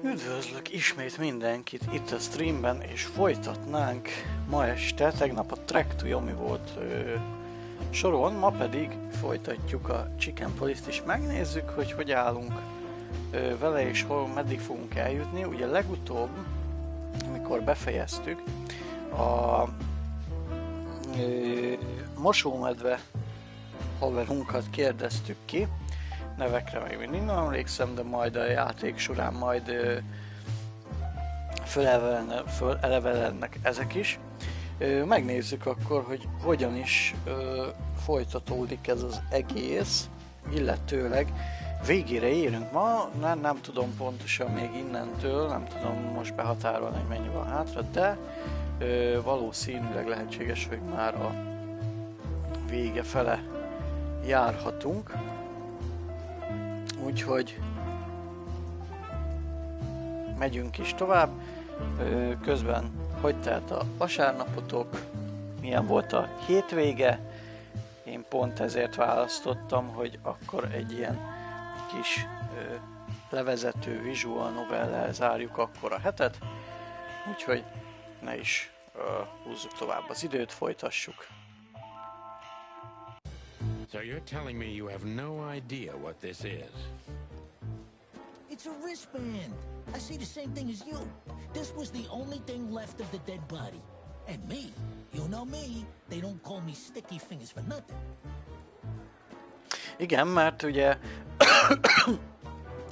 Üdvözlök ismét mindenkit itt a streamben, és folytatnánk ma este, tegnap a Track to Yomi volt soron, ma pedig folytatjuk a Chicken Police-t, és megnézzük, hogy állunk vele, és meddig fogunk eljutni. Ugye legutóbb, amikor befejeztük, a mosómedve haverunkat kérdeztük ki, nevekre még mindig nem emlékszem, de majd a játék során majd fölelevelednek ezek is. Megnézzük akkor, hogy hogyan is folytatódik ez az egész, illetőleg végére érünk ma, nem tudom pontosan még innentől, nem tudom most behatárolni, hogy mennyi van hátra, de valószínűleg lehetséges, hogy már a vége fele járhatunk. Úgyhogy megyünk is tovább. Közben hogy telt a vasárnapotok, milyen volt a hétvége. Én pont ezért választottam, hogy akkor egy ilyen kis levezető visual novellel zárjuk akkor a hetet. Úgyhogy ne is húzzuk tovább az időt, folytassuk. So you're telling me you have no idea what this is? It's a wristband. I see the same thing as you. This was the only thing left of the dead body. And me, you know me, they don't call me Sticky Fingers for nothing. Igen, mert ugye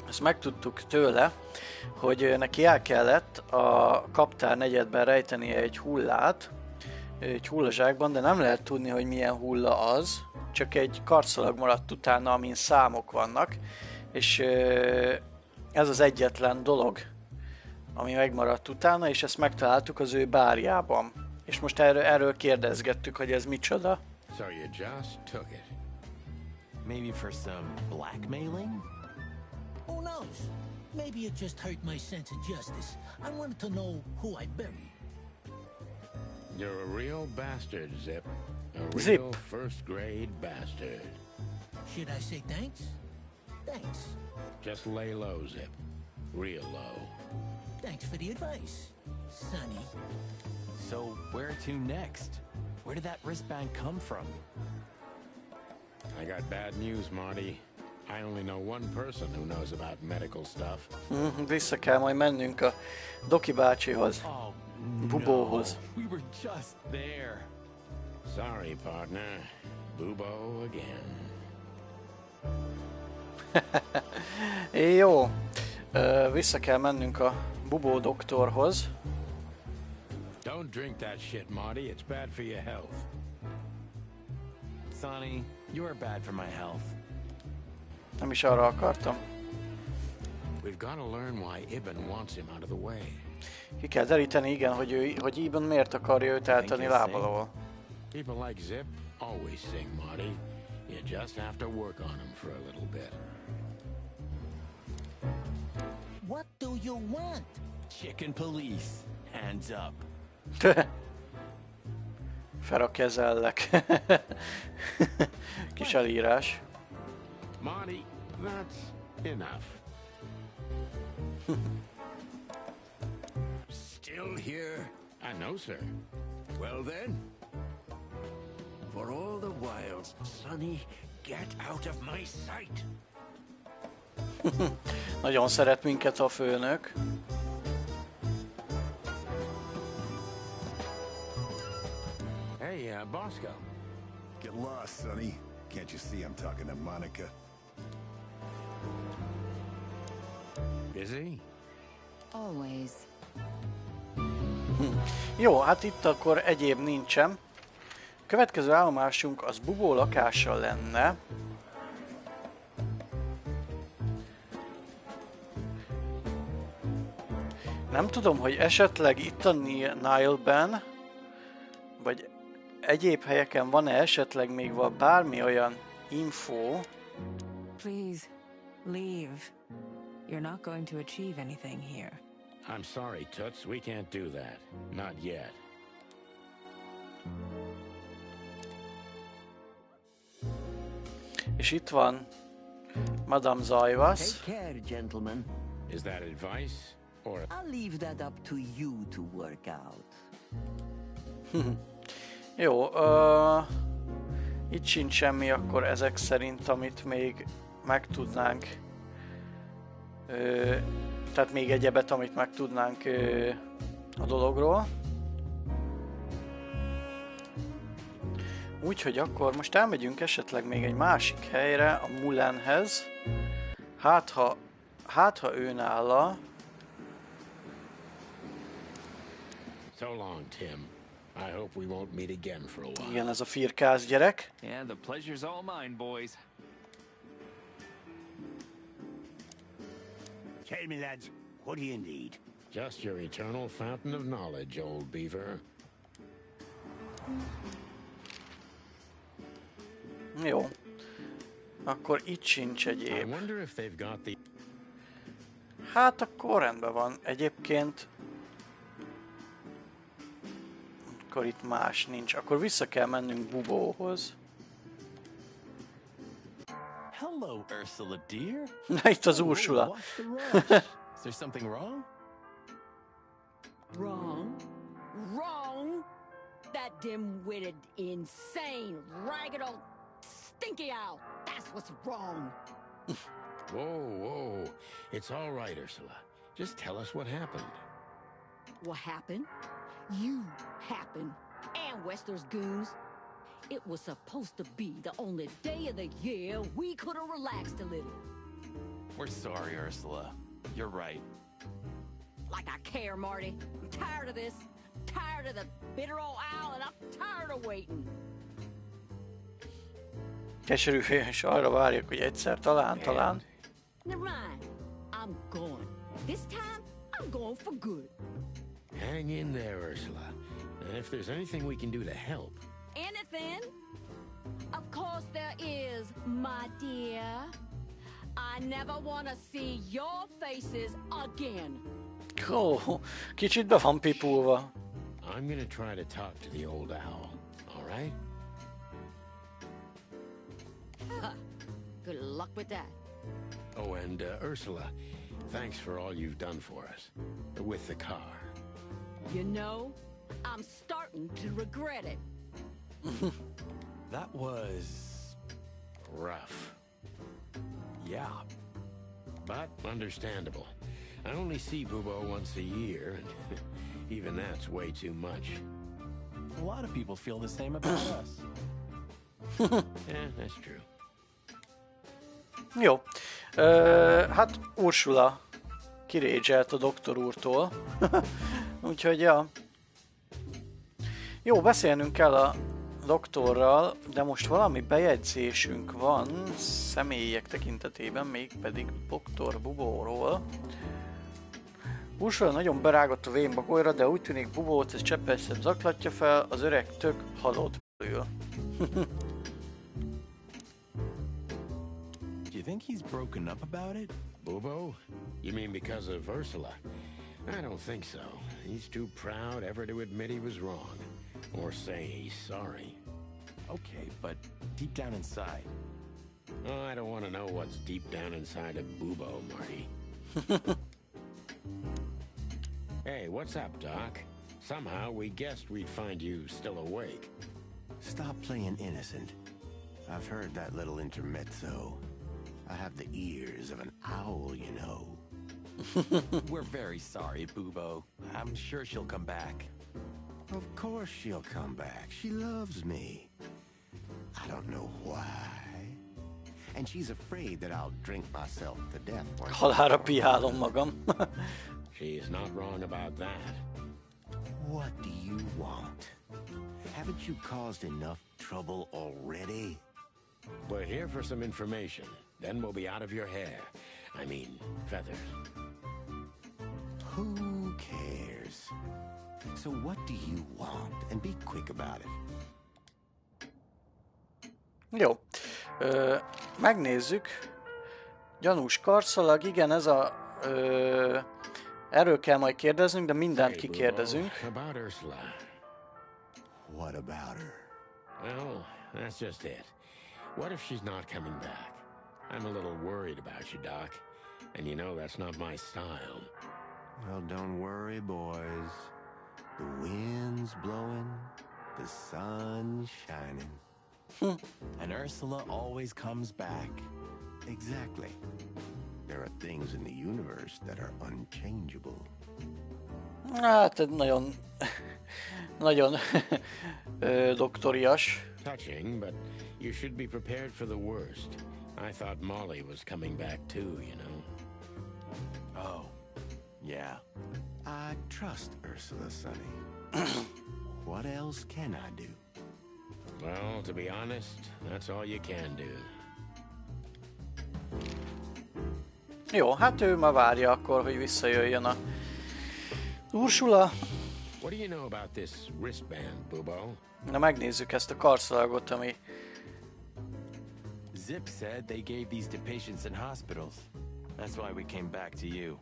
ezt megtudtuk tőle, hogy neki el kellett a kaptár negyedben rejtenie egy hullát, egy hullazsákban, de nem lehet tudni, hogy milyen hulla az, csak egy kartszalag maradt utána, amin számok vannak, és ez az egyetlen dolog, ami megmaradt utána, és ezt megtaláltuk az ő bárjában. És most erről kérdezgettük, hogy ez micsoda. So you just took it. Maybe for some blackmailing? Who knows? Maybe it just hurt my sense of justice. I wanted to know who I buried. You're a real bastard, Zip. A real Zip. first-grade bastard. Should I say thanks? Thanks. Just lay low, Zip. Real low. Thanks for the advice, Sonny. So where to next? Where did that wristband come from? I got bad news, Marty. I only know one person who knows about medical stuff. Vissza kell majd mennünk a Doki bácsihoz, Oh, Bubóhoz. no. We were just there. Sorry, partner. Bubo again. Jó, vissza kell mennünk a Bubó doktorhoz. Don't drink that shit, Marty. It's bad for your health. Sonny, you are bad for my health. Nem is arra akartam. We've got to learn why Ibn wants him out of the way. Ki kell deríteni, igen, hogy Ibn miért akarja őt eltenni láb alól. People like Zip always sing, Marty. You just have to work on them for a little bit. What do you want? Chicken police, hands up. Felrakezellek. Kis elírás. Marty, that's enough. Still here? I know, sir. Well then. For all the wilds, Sonny, get out of my sight. Nagyon szeret minket a főnök. Hey, Bosco. Get lost, Sonny. Can't you see I'm talking to Monica? Busy? Always. Jó, hát itt akkor egyéb nincsen. Következő állomásunk az Bubó lakása lenne. Nem tudom, hogy esetleg itt a Nile-ben, vagy egyéb helyeken van-e esetleg még bármi olyan info. Please, leave. You're not going to achieve anything here. I'm sorry, Toots. We can't do that. Not yet. És itt van Madame Zajvasz. Take care, gentlemen. Is that advice or... I'll leave that up to you to work out. Jó, itt sincs semmi akkor ezek szerint, amit még megtudnánk. Tehát még egyebet, amit megtudnánk a dologról. Úgyhogy akkor most elmegyünk esetleg még egy másik helyre, a Mullenhez. Hát ha ő nála. So long, Tim. I hope we won't meet again for a while. Igen, ez a firkász gyerek. Yeah, the pleasure's all mine, boys. Tell me, lads, what do you need? Just your eternal fountain of knowledge, old beaver. Jó. Akkor itt sincs I egyéb. wonder if they've got the... Hát akkor rendben van. Egyébként... Akkor itt más nincs. Akkor vissza kell mennünk Bubóhoz. Hello, Ursula, dear. Na itt az Ursula. What's the rush? Is there something wrong? Wrong? Wrong? That dim-witted, insane, ragged old stinky owl. That's what's wrong. Whoa, whoa. It's all right, Ursula. Just tell us what happened. What happened? You happened. And Wester's goons. It was supposed to be the only day of the year we could have relaxed a little. We're sorry, Ursula. You're right. Like I care, Marty. I'm tired of this. I'm tired of the bitter old owl, and I'm tired of waiting. Keserű és arra várjuk, hogy egyszer talán. Never mind. I'm going. This time, I'm going for good. Hang in there, Ursula. And if there's anything we can do to help... Anything? Of course there is, my dear. I never want to see your faces again. Ó, kicsit be van pipulva. I'm gonna try to talk to the old owl, all right? Good luck with that. Oh, and Ursula, thanks for all you've done for us. With the car. You know, I'm starting to regret it. That was... Rough. yeah. But understandable. I only see Bubo once a year, and even that's way too much. A lot of people feel the same about us. Yeah, that's true. Jó. Hát Ursula kirédzselt a doktor úrtól. Úgyhogy ja. Jó, beszélnünk kell a doktorral, de most valami bejegyzésünk van személyek tekintetében, mégpedig Dr. Bubóról. Ursula nagyon berágott a vén bagolyra, de úgy tűnik Bubót ez cseppelyszebb zaklatja fel, az öreg tök halott belül. Do you think he's broken up about it? Bubo? You mean because of Ursula? I don't think so. He's too proud ever to admit he was wrong. Or say he's sorry. Okay, but deep down inside. Oh, I don't want to know what's deep down inside of Bubo, Marty. Hey, what's up, Doc? Somehow we guessed we'd find you still awake. Stop playing innocent. I've heard that little intermezzo. I have the ears of an owl, you know. We're very sorry, Bubo. I'm sure she'll come back. Of course she'll come back. She loves me. I don't know why. And she's afraid that I'll drink myself to death. Halálra pihálom magam. She's not wrong about that. What do you want? Haven't you caused enough trouble already? We're here for some information. Then we'll be out of your hair. I mean, feathers. Who cares? So what do you want? And be quick about it. Jó. Megnézzük. Gyanús karszalag, igen, ez a... erről kell majd kérdeznünk, de mindent Hey, kikérdezünk. Bubo, about Ursula. What about her? Well, that's just it. What if she's not coming back? I'm a little worried about you, Doc. and you know that's not my style. Well, don't worry, boys. The wind's blowing, the sun's shining. And Ursula always comes back. Exactly. There are things in the universe that are unchangeable. Hát, nagyon... nagyon... doktorias. Touching, but you should be prepared for the worst. I thought Molly was coming back too, you know. Oh, yeah. I trust Ursula, Sonny. What else can I do? Well, to be honest, that's all you can do. Jó, hát ő ma várja akkor, hogy visszajöjjön a Ursula. What do you know about this wristband, Bubo? Na megnézzük ezt a karszalagot, ami... Zip said they gave these to patients in hospitals. That's why we came back to you.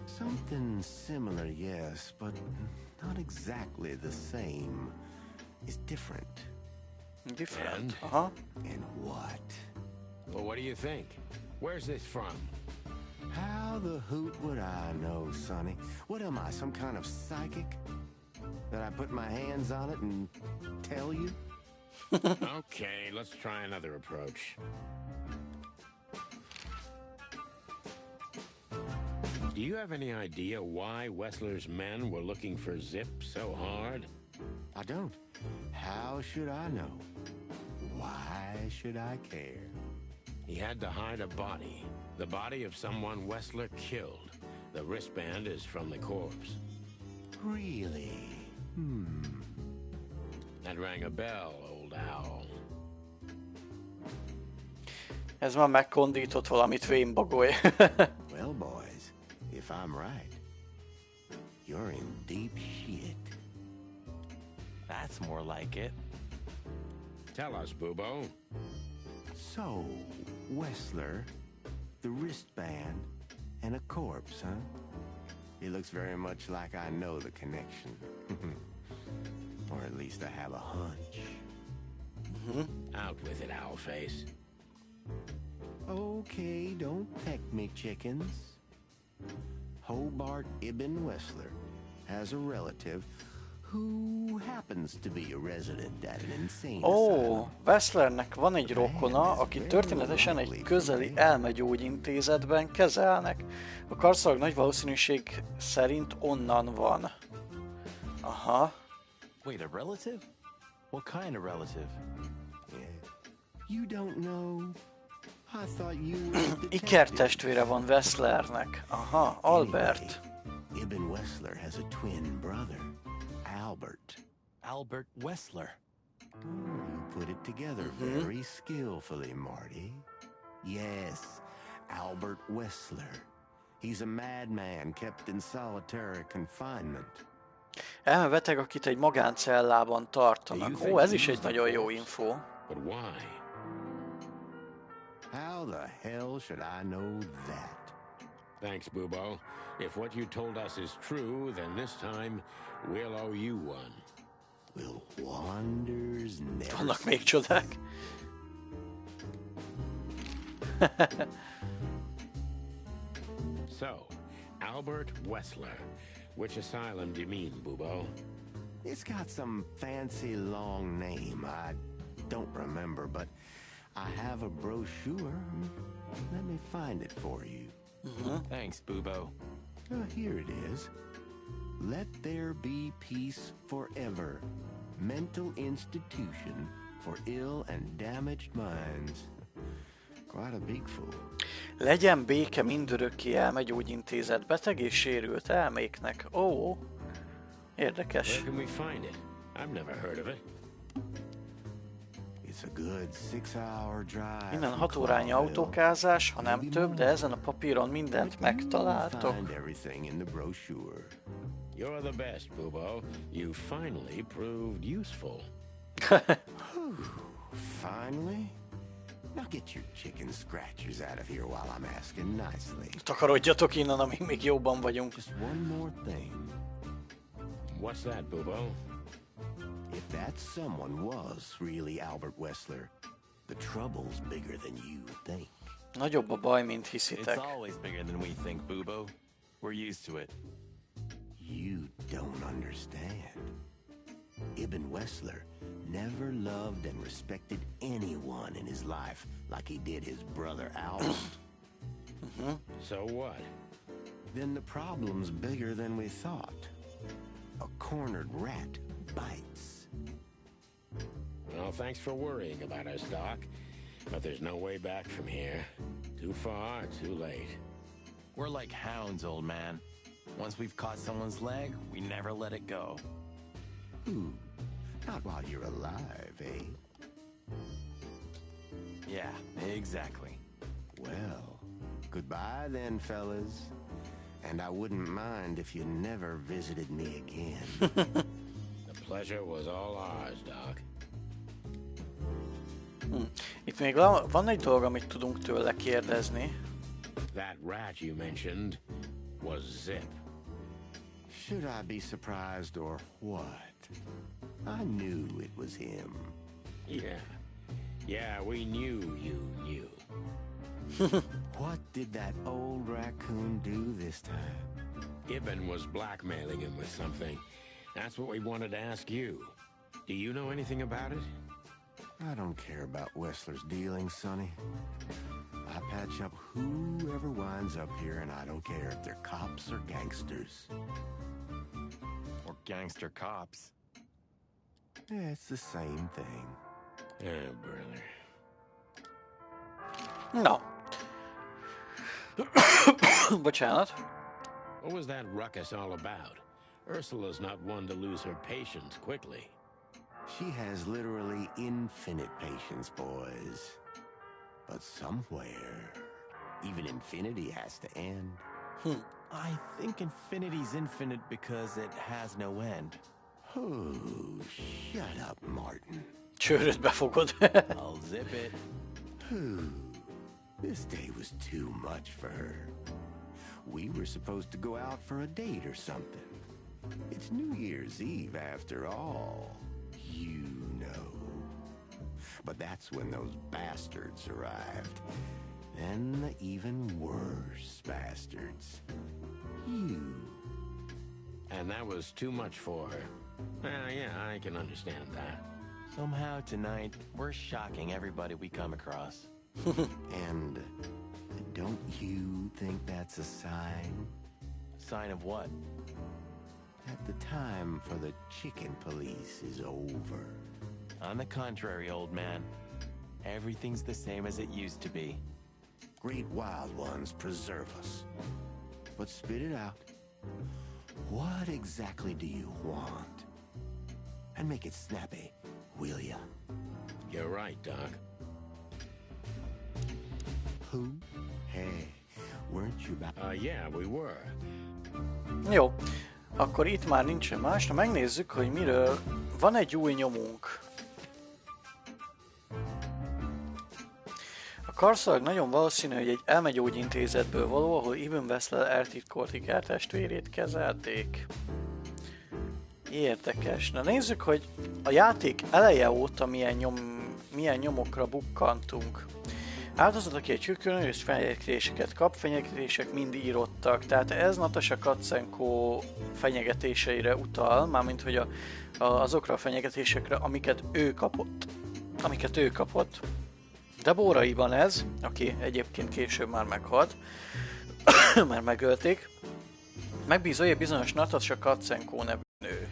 Something similar, yes, but not exactly the same. It's different. Different. Aha. And what? Well, what do you think? Where's this from? How the hoot would I know, Sonny? What am I, some kind of psychic? That I put my hands on it and tell you? Okay, let's try another approach. Do you have any idea why Wessler's men were looking for Zip so hard? I don't. How should I know? Why should I care? He had to hide a body. The body of someone Wessler killed. The wristband is from the corpse. Really? That rang a bell, old owl. Ez már megkondított valamit, vénbagoly. Well, boys, if I'm right, you're in deep shit. That's more like it. Tell us, Bubo. So, Wessler, the wristband, and a corpse, huh? It looks very much like I know the connection. Or at least I have a hunch. Out with it, Owlface. Okay, don't peck me, chickens. Hobart Ibn Wessler has a relative who happens to be a resident at an insane asylum. Wesslernek van egy rokona, akit történetesen egy közeli elmegyógyintézetben kezelnek. A karszalag nagy valószínűség szerint onnan van. Aha. Wait, a relative? What kind of relative? Yeah. You don't know? I thought you were a detective. Ikertestvére van Wesslernek. Aha, Albert. Anyway, Ibn Wessler has a twin brother, Albert. Albert Wessler. You put it together very skillfully, Marty. Yes, Albert Wessler. He's a madman kept in solitary confinement. Elmebeteg, akit egy magáncellában tartanak. Ó, ez is egy nagyon jó info. But why? How the hell should I know that? Thanks, Bubo. If what you told us is true, then this time we'll owe you one. Will wonders never Vannak még csodák. So, Albert Wessler. Which asylum do you mean, Bubo? It's got some fancy long name. I don't remember, but I have a brochure. Let me find it for you. Thanks, Bubo. Here it is. Let There Be Peace Forever. Mental Institution for Ill and Damaged Minds. Quite a big fool. Legyen béke mindörökké elmegyógyintézet beteg és sérült elméknek. Ó, érdekes. Where can we find it? I've never heard of it. It's a good 6-hour drive. Innen from 6 órányi Clarkville. autókázás, ha nem több, de ezen a papíron mindent megtaláltok. Find everything in the brochure. You're the best, Bubo. You finally proved useful. Finally? Now get your chicken scratchers out of here while I'm asking nicely. Takarodjatok innen, amíg még jobban vagyunk. Just one more thing. What's that, Bubo? If that someone was really Albert Wessler, the trouble's bigger than you think. Nagyobb a baj, mint It's hiszitek. always bigger than we think, Boobo. We're used to it. You don't understand. Ibn Wessler never loved and respected anyone in his life like he did his brother Albert. So what? Then the problem's bigger than we thought. A cornered rat bites. Well, thanks for worrying about us, Doc. But there's no way back from here. Too far, too late. We're like hounds, old man. Once we've caught someone's leg, we never let it go. Ooh, not while you're alive, eh? Yeah, exactly. Well, goodbye then, fellas. And I wouldn't mind if you never visited me again. The pleasure was all ours, Doc. Itt még van egy dolog, amit tudunk tőle kérdezni. That rat you mentioned was Zip. Should I be surprised or what? I knew it was him. Yeah, we knew you knew. What did that old raccoon do this time? Ibn was blackmailing him with something. That's what we wanted to ask you. Do you know anything about it? I don't care about Wessler's dealings, Sonny. I patch up whoever winds up here, and I don't care if they're cops or gangsters. Or gangster cops. Yeah, it's the same thing. Oh, brother. Na. Bocsánat. What was that ruckus all about? Ursula's not one to lose her patience quickly. She has literally infinite patience, boys. But somewhere, even infinity has to end. I think infinity's infinite because it has no end. Oh, shut up, Martin. Csőröt befogod. I'll zip it. This day was too much for her. We were supposed to go out for a date or something. It's New Year's Eve after all. You know. But that's when those bastards arrived. Then the even worse bastards. You. And that was too much for her. Yeah, I can understand that. Somehow tonight, we're shocking everybody we come across. And don't you think that's a sign? Sign of what? That the time for the chicken police is over. On the contrary, old man. Everything's the same as it used to be. Great wild ones preserve us. But spit it out. What exactly do you want? And make it snappy, will ya? You're right, Doc. Who? Hey, weren't you back? Yeah, we were. Jó. Akkor itt már nincsen más. Na megnézzük, hogy miről... Van egy új nyomunk. A karszalag nagyon valószínű, hogy egy elmegyógyintézetből való, ahol Ibn Wessler eltitkolt ikertestvérét kezelték. Érdekes. Na nézzük, hogy a játék eleje óta milyen nyomokra bukkantunk. Áldozat, aki egy különös fenyegetéseket kap, fenyegetések mind írottak. Tehát ez Natasha Katzenko fenyegetéseire utal, mármint hogy azokra a fenyegetésekre, amiket ő kapott. Deborah Ibanez, aki egyébként később már meghalt, már megölték, megbízója bizonyos Natasha Katzenko nevű nő.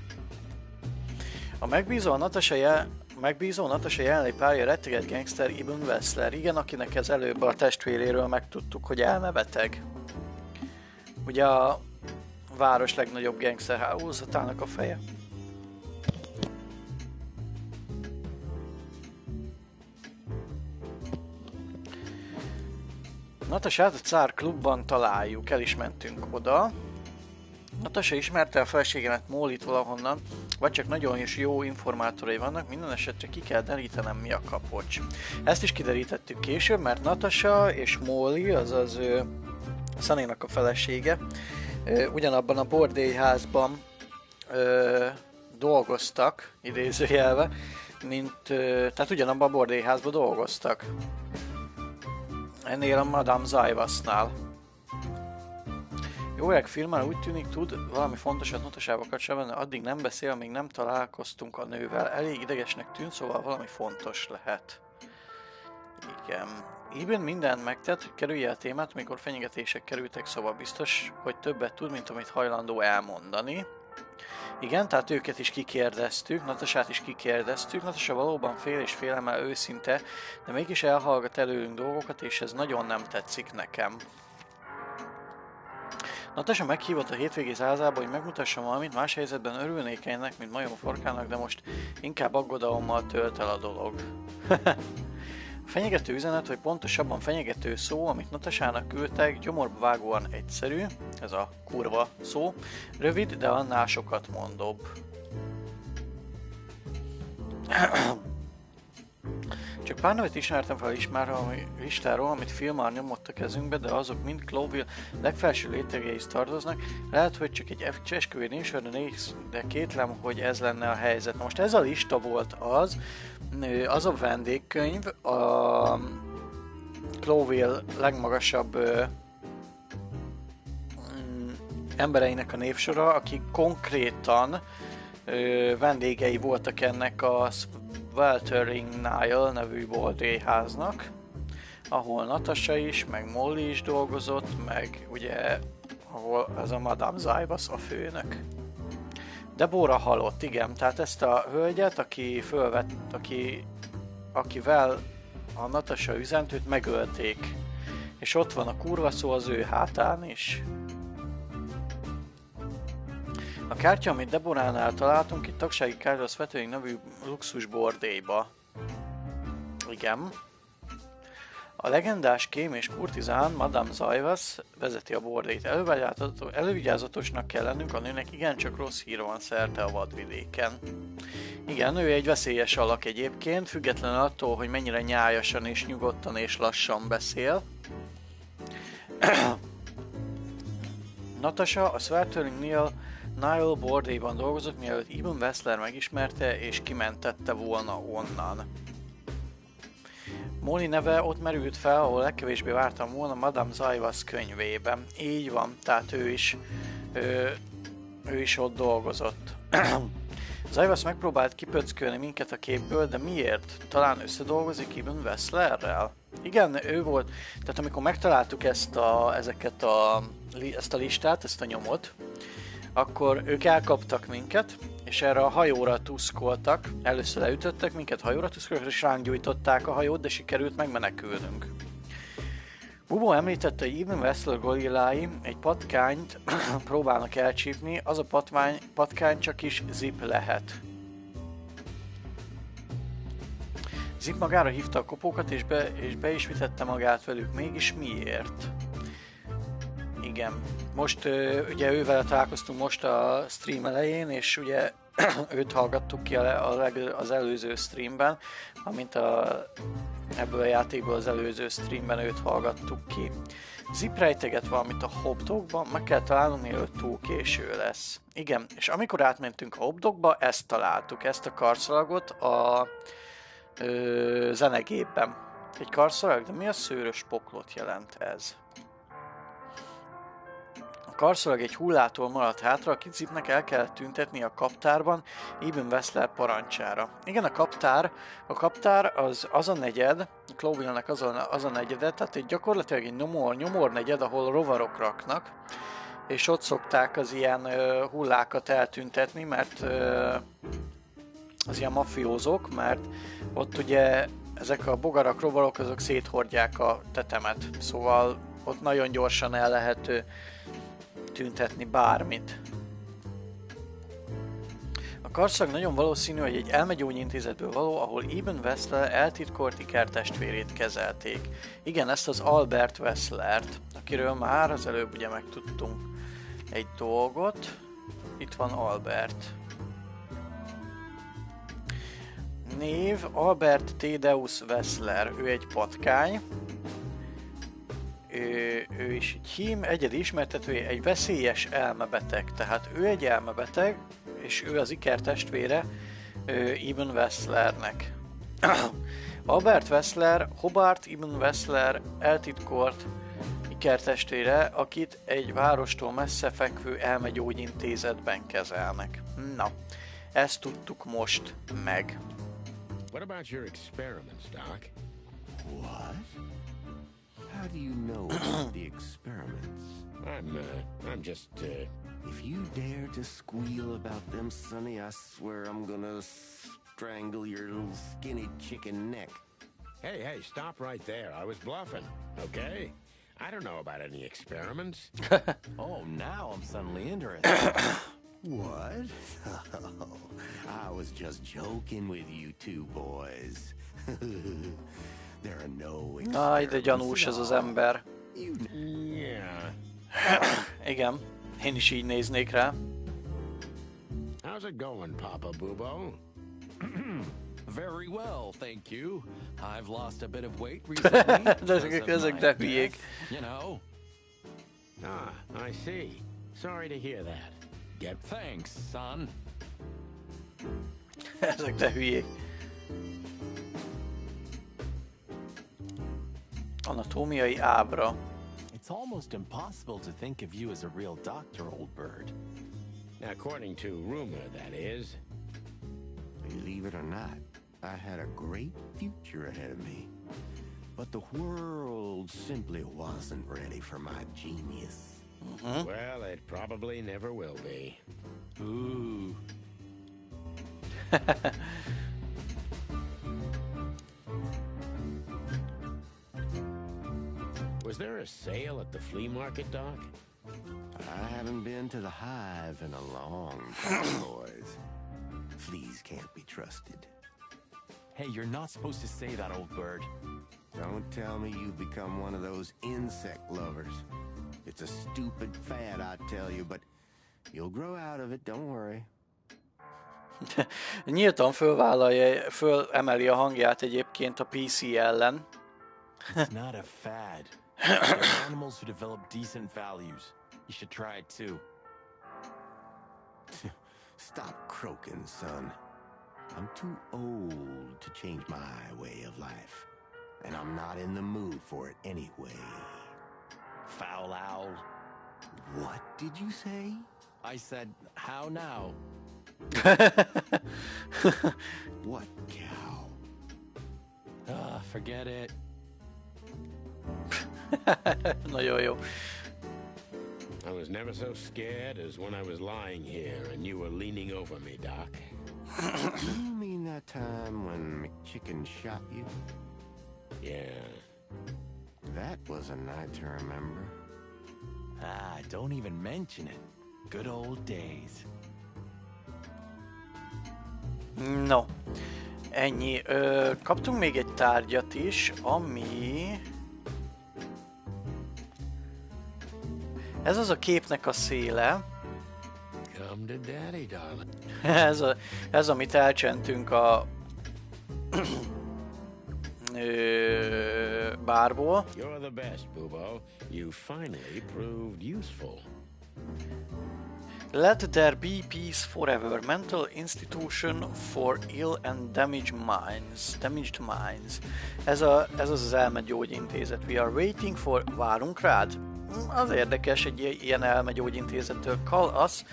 A megbízó Natasha jelenlegi párja retteget gangster Ibn Wessler, igen, akinek ez előbb a testvéréről megtudtuk, hogy elmebeteg. Ugye a város legnagyobb gangster hálózatának a feje. Natashát a Cár klubban találjuk, el is mentünk oda. Natasha ismerte a feleségemet Mollyt valahonnan, vagy csak nagyon is jó informátorai vannak, minden esetre ki kell derítenem, mi a kapocs. Ezt is kiderítettük később, mert Natasha és Molly, azaz Sunnynak a felesége, ugyanabban a bordélyházban dolgoztak, idézőjelve, tehát ugyanabban a bordélyházban dolgoztak. ennél a Madame Zaivasnál. Jó öreg filmmel úgy tűnik, tud valami fontosat Natasával kapcsolatban, addig nem beszél, amíg nem találkoztunk a nővel. Elég idegesnek tűnt, szóval valami fontos lehet. Igen. Eben mindent megtett, hogy kerülje a témát, amikor fenyegetések kerültek, szóval biztos, hogy többet tud, mint amit hajlandó elmondani. Igen, tehát őket is kikérdeztük, Natasát is kikérdeztük. Natasa valóban fél és félemmel őszinte, de mégis elhallgat előlünk dolgokat, és ez nagyon nem tetszik nekem. Natasha meghívott a hétvégi házába, hogy megmutassam valamit, más helyzetben örülnék ennek, mint majom forkának, de most inkább aggodalommal tölt el a dolog. Fenyegető üzenet, vagy pontosabban fenyegető szó, amit Natasának küldtek, gyomorba vágóan egyszerű, ez a kurva szó, rövid, de annál sokat mondóbb. Csak pár nevet ismertem fel a listáról, amit filmmel nyomott a kezünkbe, de azok mind Cloville legfelső rétegeihez tartoznak. Lehet, hogy csak egy esküvő névsor, de kétlem, hogy ez lenne a helyzet. Na most ez a lista volt az a vendégkönyv, a Cloville legmagasabb embereinek a névsora, akik konkrétan vendégei voltak ennek a Weltering Nile nevű bordélyháznak, ahol Natasha is, meg Molly is dolgozott, meg ugye, ahol ez a Madame Zaivas a főnök. Deborah halott, igen, tehát ezt a hölgyet, akivel a Natasha üzent, őt megölték. És ott van a kurva szó az ő hátán is. A kártya, amit Deboránál találtunk, egy tagsági kártya a Weltering nevű luxus bordélyba. Igen. A legendás kém és kurtizán Madame Zaivas vezeti a bordélyt. Elővigyázatosnak kell lennünk, a nőnek igencsak rossz hír van szerte a vadvidéken. Igen, ő egy veszélyes alak egyébként, függetlenül attól, hogy mennyire nyájasan és nyugodtan és lassan beszél. Natasha a Weltering Nile bordélyban dolgozott, mielőtt Eben Wessler megismerte és kimentette volna onnan. Molly neve ott merült fel, ahol legkevésbé vártam volna Madame Zaivas könyvében. Így van, tehát ő is ott dolgozott. Zaivas megpróbált kipöckölni minket a képből, de miért? Talán összedolgozik Eben Wesslerrel? Igen, ő volt, tehát amikor megtaláltuk ezt a listát, ezt a nyomot, akkor ők elkaptak minket, és erre a hajóra tuszkoltak, először leütöttek minket hajóra tuszkoltak, és ránk gyújtották a hajót, de sikerült megmenekülnünk. Bubo említette, hogy Eben Wessler gorillái egy patkányt próbálnak elcsípni, az a patkány csak is Zip lehet. Zip magára hívta a kopókat, és be is vitette magát velük, mégis miért? Igen. Most ugye ővel találkoztunk most a stream elején, és ugye őt hallgattuk ki az előző streamben, amint ebből a játékból az előző streamben őt hallgattuk ki. Zip rejteget valamit a Hobdogban, meg kell találnunk, mielőtt túl késő lesz. Igen, és amikor átmentünk a Hobdogba, ezt találtuk, ezt a karszalagot a zenegépben. Egy karszalag, de mi a szőrös poklot jelent ez? A karszalag egy hullától maradt hátra, akit Zipnek el kellett tüntetni a kaptárban Eben Wessler parancsára. Igen, a kaptár az a negyed, Cloville-nek az a negyede, tehát egy gyakorlatilag egy nyomor negyed, ahol rovarok raknak, és ott szokták az ilyen hullákat eltüntetni, mert az ilyen mafiózók, mert ott ugye ezek a bogarak, rovarok, azok széthordják a tetemet, szóval ott nagyon gyorsan el lehet tüntetni bármit. A karszag nagyon valószínű, hogy egy elmegyógyintézetből való, ahol Eben Wessler eltitkolt ikertestvérét kezelték. Igen, ezt az Albert Wesslert, akiről már az előbb ugye megtudtunk egy dolgot. Itt van Albert. Név Albert Thaddeus Wessler, ő egy patkány. Ő is egy hím, egyedi ismertetője, egy veszélyes elmebeteg, tehát ő egy elmebeteg, és ő az ikertestvére Eben Wesslernek. Hobart Ibn Wessler eltitkolt ikertestvére, akit egy várostól messze fekvő elmegyógyintézetben kezelnek. Na, ezt tudtuk most meg. What about your experiments, Doc? What? How do you know about the experiments? I'm just, If you dare to squeal about them, Sonny, I swear I'm gonna strangle your little skinny chicken neck. Hey, stop right there. I was bluffing, okay? I don't know about any experiments. Oh, now I'm suddenly interested. What? I was just joking with you two boys. There are no Aj, de gyanús ez az ember. Yeah. Igen, én is így néznék rá. How's it going, Papa Bubo? Very well, thank you. I've lost a bit of weight recently. Ezek de hülyék. You know. I see. Sorry to hear that. Thanks, son. Ezek de hülyék. Anatómiai ábra. It's almost impossible to think of you as a real doctor, old bird. According to rumor, that is. Believe it or not, I had a great future ahead of me. But the world simply wasn't ready for my genius. Well, it probably never will be. Ooh. Was there a sale at the flea market, Doc? I haven't been to the hive in a long time, boys. Fleas can't be trusted. Hey, you're not supposed to say that, old bird. Don't tell me you've become one of those insect lovers. It's a stupid fad, I tell you, but you'll grow out of it, don't worry. Nyíltan fölemeli a hangját egyébként a PC ellen. It's not a fad. They're animals who develop decent values. You should try it too. Stop croaking, son. I'm too old to change my way of life. And I'm not in the mood for it anyway. Foul owl. What did you say? I said, how now? What cow? Forget it. Nagyon jó. I was never so scared as when I was lying here and you were leaning over me, Doc. You mean that time when McChicken shot you? Yeah. That was a night to remember. Don't even mention it. Good old days. No. Ennyi. Kaptunk még egy tárgyat is, ami... Ez az a képnek a széle. Come to daddy, darling. ez amit elcsentünk a bárból. You're the best, Bubo. You finally proved useful. Let there be peace forever. Mental institution for ill and damaged minds. Ez az elmegyógyintézet. We are waiting for... Várunk rád? Az érdekes egy ilyen elmegyógyintézettől. Call us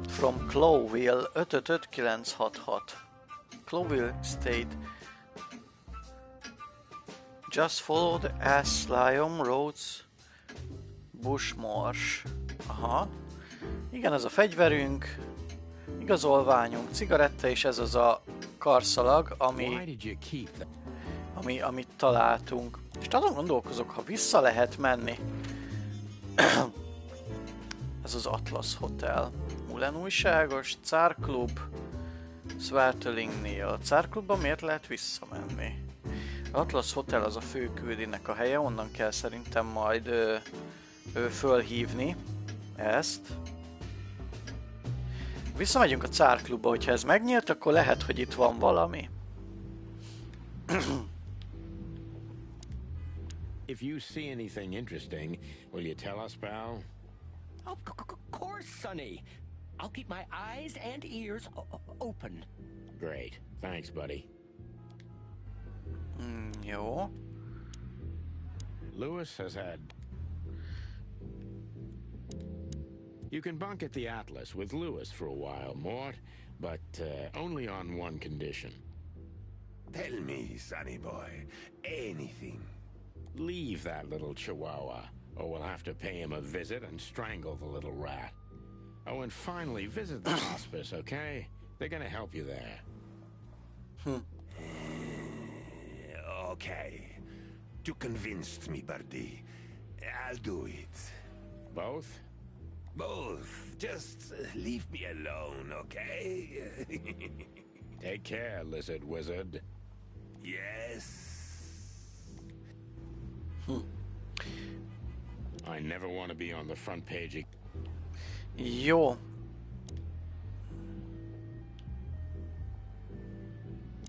from Clowville 555966. Clowville State. Just follow the Asylum Roads. Bushmarsh. Aha. Igen, ez a fegyverünk, igazolványunk, cigaretta, és ez az a karszalag, amit találtunk. És azon gondolkozok, ha vissza lehet menni. Ez az Atlas Hotel. Mulen újságos, Czar Club, Swartlingnél. A Czar Clubban miért lehet visszamenni? Atlas Hotel az a főküldinek a helye, onnan kell szerintem majd fölhívni ezt. Visszamegyünk a Czar Clubba, hogyha ez megnyílt, akkor lehet, hogy itt van valami. If you see anything interesting, will you tell us, pal? Of course, Sonny. I'll keep my eyes and ears open. Great. Thanks, buddy. Jó. Lewis has had... You can bunk at the Atlas with Lewis for a while, Mort, but only on one condition. Tell me, sonny boy, anything. Leave that little chihuahua, or we'll have to pay him a visit and strangle the little rat. Oh, and finally, visit the hospice, okay? They're gonna help you there. Okay. You convinced me, Birdie. I'll do it. Both? Both. Just leave me alone, okay? Take care, lizard wizard. Yes. I never want to be on the front page. Jó.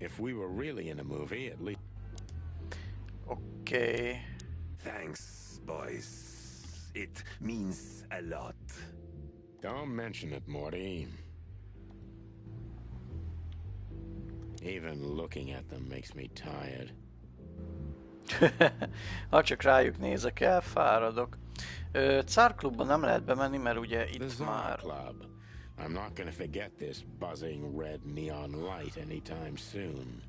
If we were really in a movie, at least... Oké. Thanks, boys. It means a lot. Don't mention it, Morty. Even looking at them makes me tired. Ha csak rájuk nézek, elfáradok. Cárklubban nem lehet bemenni, mert ugye itt már... Club. I'm not gonna forget this buzzing red neon light anytime soon.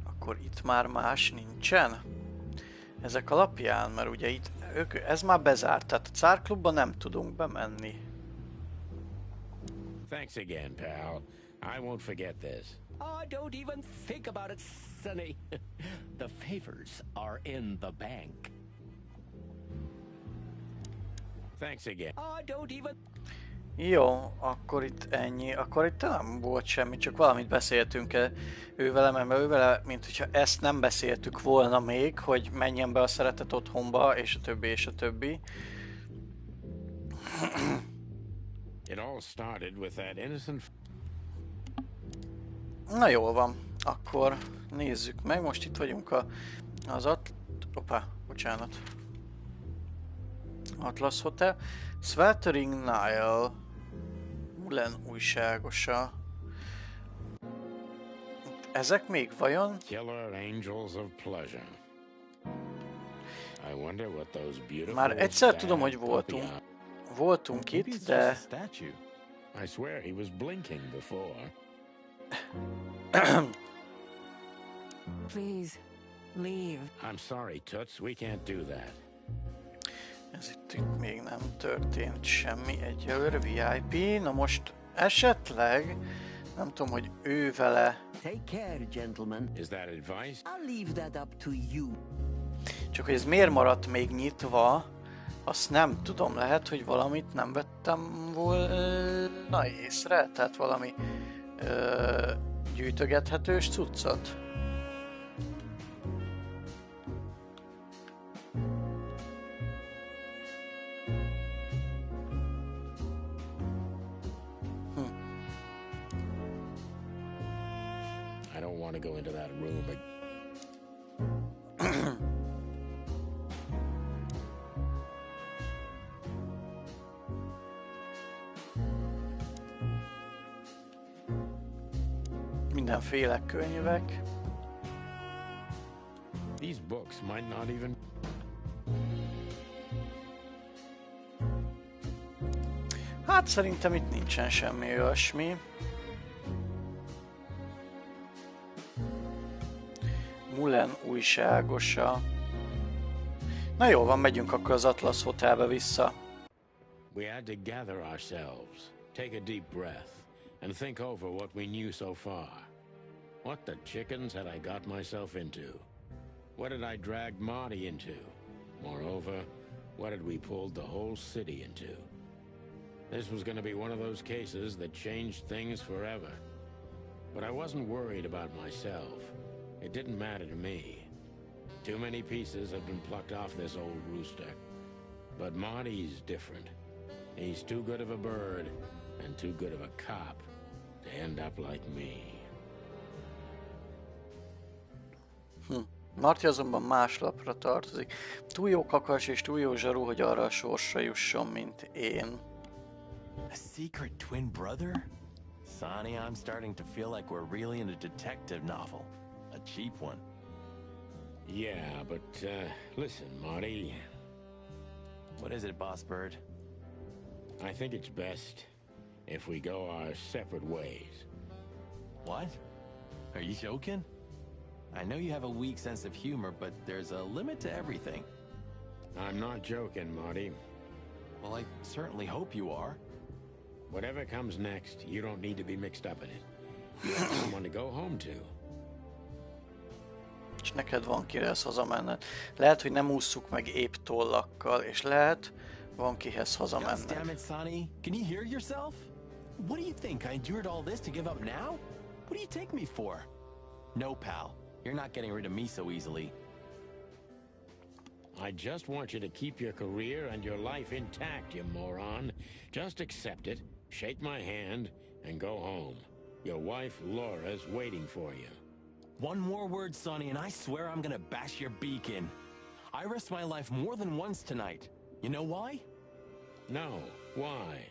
Akkor itt már más nincsen? Ezek alapján, mert ugye itt ez már bezárt, tehát a cárklubban nem tudunk bemenni. Thanks again, pal. I won't forget this. Oh, don't even think about it, Sonny. The favors are in the bank. Thanks again. Oh, don't even... Jó, akkor itt ennyi. Akkor itt nem volt semmi, csak valamit beszéltünk ővele, mert ővele, mint hogyha ezt nem beszéltük volna még, hogy menjen be a szeretet otthonba, és a többi, és a többi. It all started with that innocent... Na jól van, akkor nézzük meg. Most itt vagyunk bocsánat. Atlas Hotel. Sweltering Nile. Mulen újságosa. Ezek még vajon? Killer Angels of Pleasure. I wonder what those beautiful... Már egyszer tudom, hogy voltunk itt, de... I swear he was blinking before. Please, leave. I'm sorry, Toots, we can't do that. Ez itt még nem történt semmi egyelőre, VIP. Na most esetleg, nem tudom, hogy ő vele... Take care, gentlemen. Is that advice? I'll leave that up to you. Csak hogy ez miért maradt még nyitva, azt nem tudom, lehet, hogy valamit nem vettem volna észre, tehát valami gyűjtögethetős cuccot. I don't want to go into that room again. Mindenféle könyvek. These books might not even... Hát szerintem itt nincsen semmi olyasmi. Mulen újságosa. Na jó van, megyünk akkor az Atlas Hotelbe vissza. We had to gather ourselves, take a deep breath, and think over what we knew so far. What the chickens had I got myself into? What had I dragged Marty into? Moreover, what had we pulled the whole city into? This was going to be one of those cases that changed things forever. But I wasn't worried about myself. It didn't matter to me. Too many pieces have been plucked off this old rooster. But Marty's different. He's too good of a bird and too good of a cop to end up like me. Marty azonban más lapra tartozik. Túl jó kakas és túl jó zsaru, hogy arra a sorsra jusson, mint én. A secret twin brother? Sonny, I'm starting to feel like we're really in a detective novel. A cheap one. Yeah, but, listen, Marty. What is it, Boss Bird? I think it's best if we go our separate ways. What? Are you joking? I know you have a weak sense of humor, but there's a limit to everything. I'm not joking, Marty. Well, I certainly hope you are. Whatever comes next, you don't need to be mixed up in it. You have someone to go home to. És neked van kihez hazamenned. Lehet, hogy nem ússzuk meg épp tollakkal, és lehet, van kihez God damn hazamenned. it, Sonny. Can you hear yourself? What do you think? I endured all this to give up now? What do you take me for? No, pal. You're not getting rid of me so easily. I just want you to keep your career and your life intact, you moron. Just accept it, shake my hand, and go home. Your wife, Laura's waiting for you. One more word, Sonny, and I swear I'm gonna bash your beak in. I risked my life more than once tonight. You know why? No, why?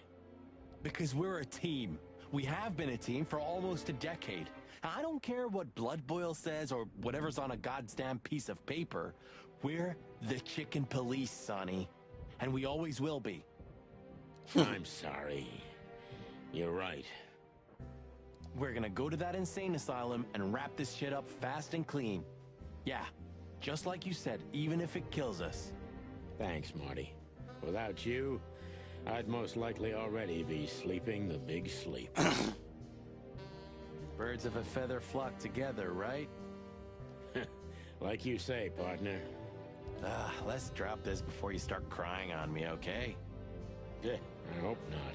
Because we're a team. We have been a team for almost a decade. I don't care what Blood Boil says or whatever's on a goddamn piece of paper. We're the chicken police, Sonny. And we always will be. I'm sorry. You're right. We're gonna go to that insane asylum and wrap this shit up fast and clean. Yeah, just like you said, even if it kills us. Thanks, Marty. Without you, I'd most likely already be sleeping the big sleep. Birds of a feather flock together, right? Like you say, partner. Let's drop this before you start crying on me, okay? I hope not.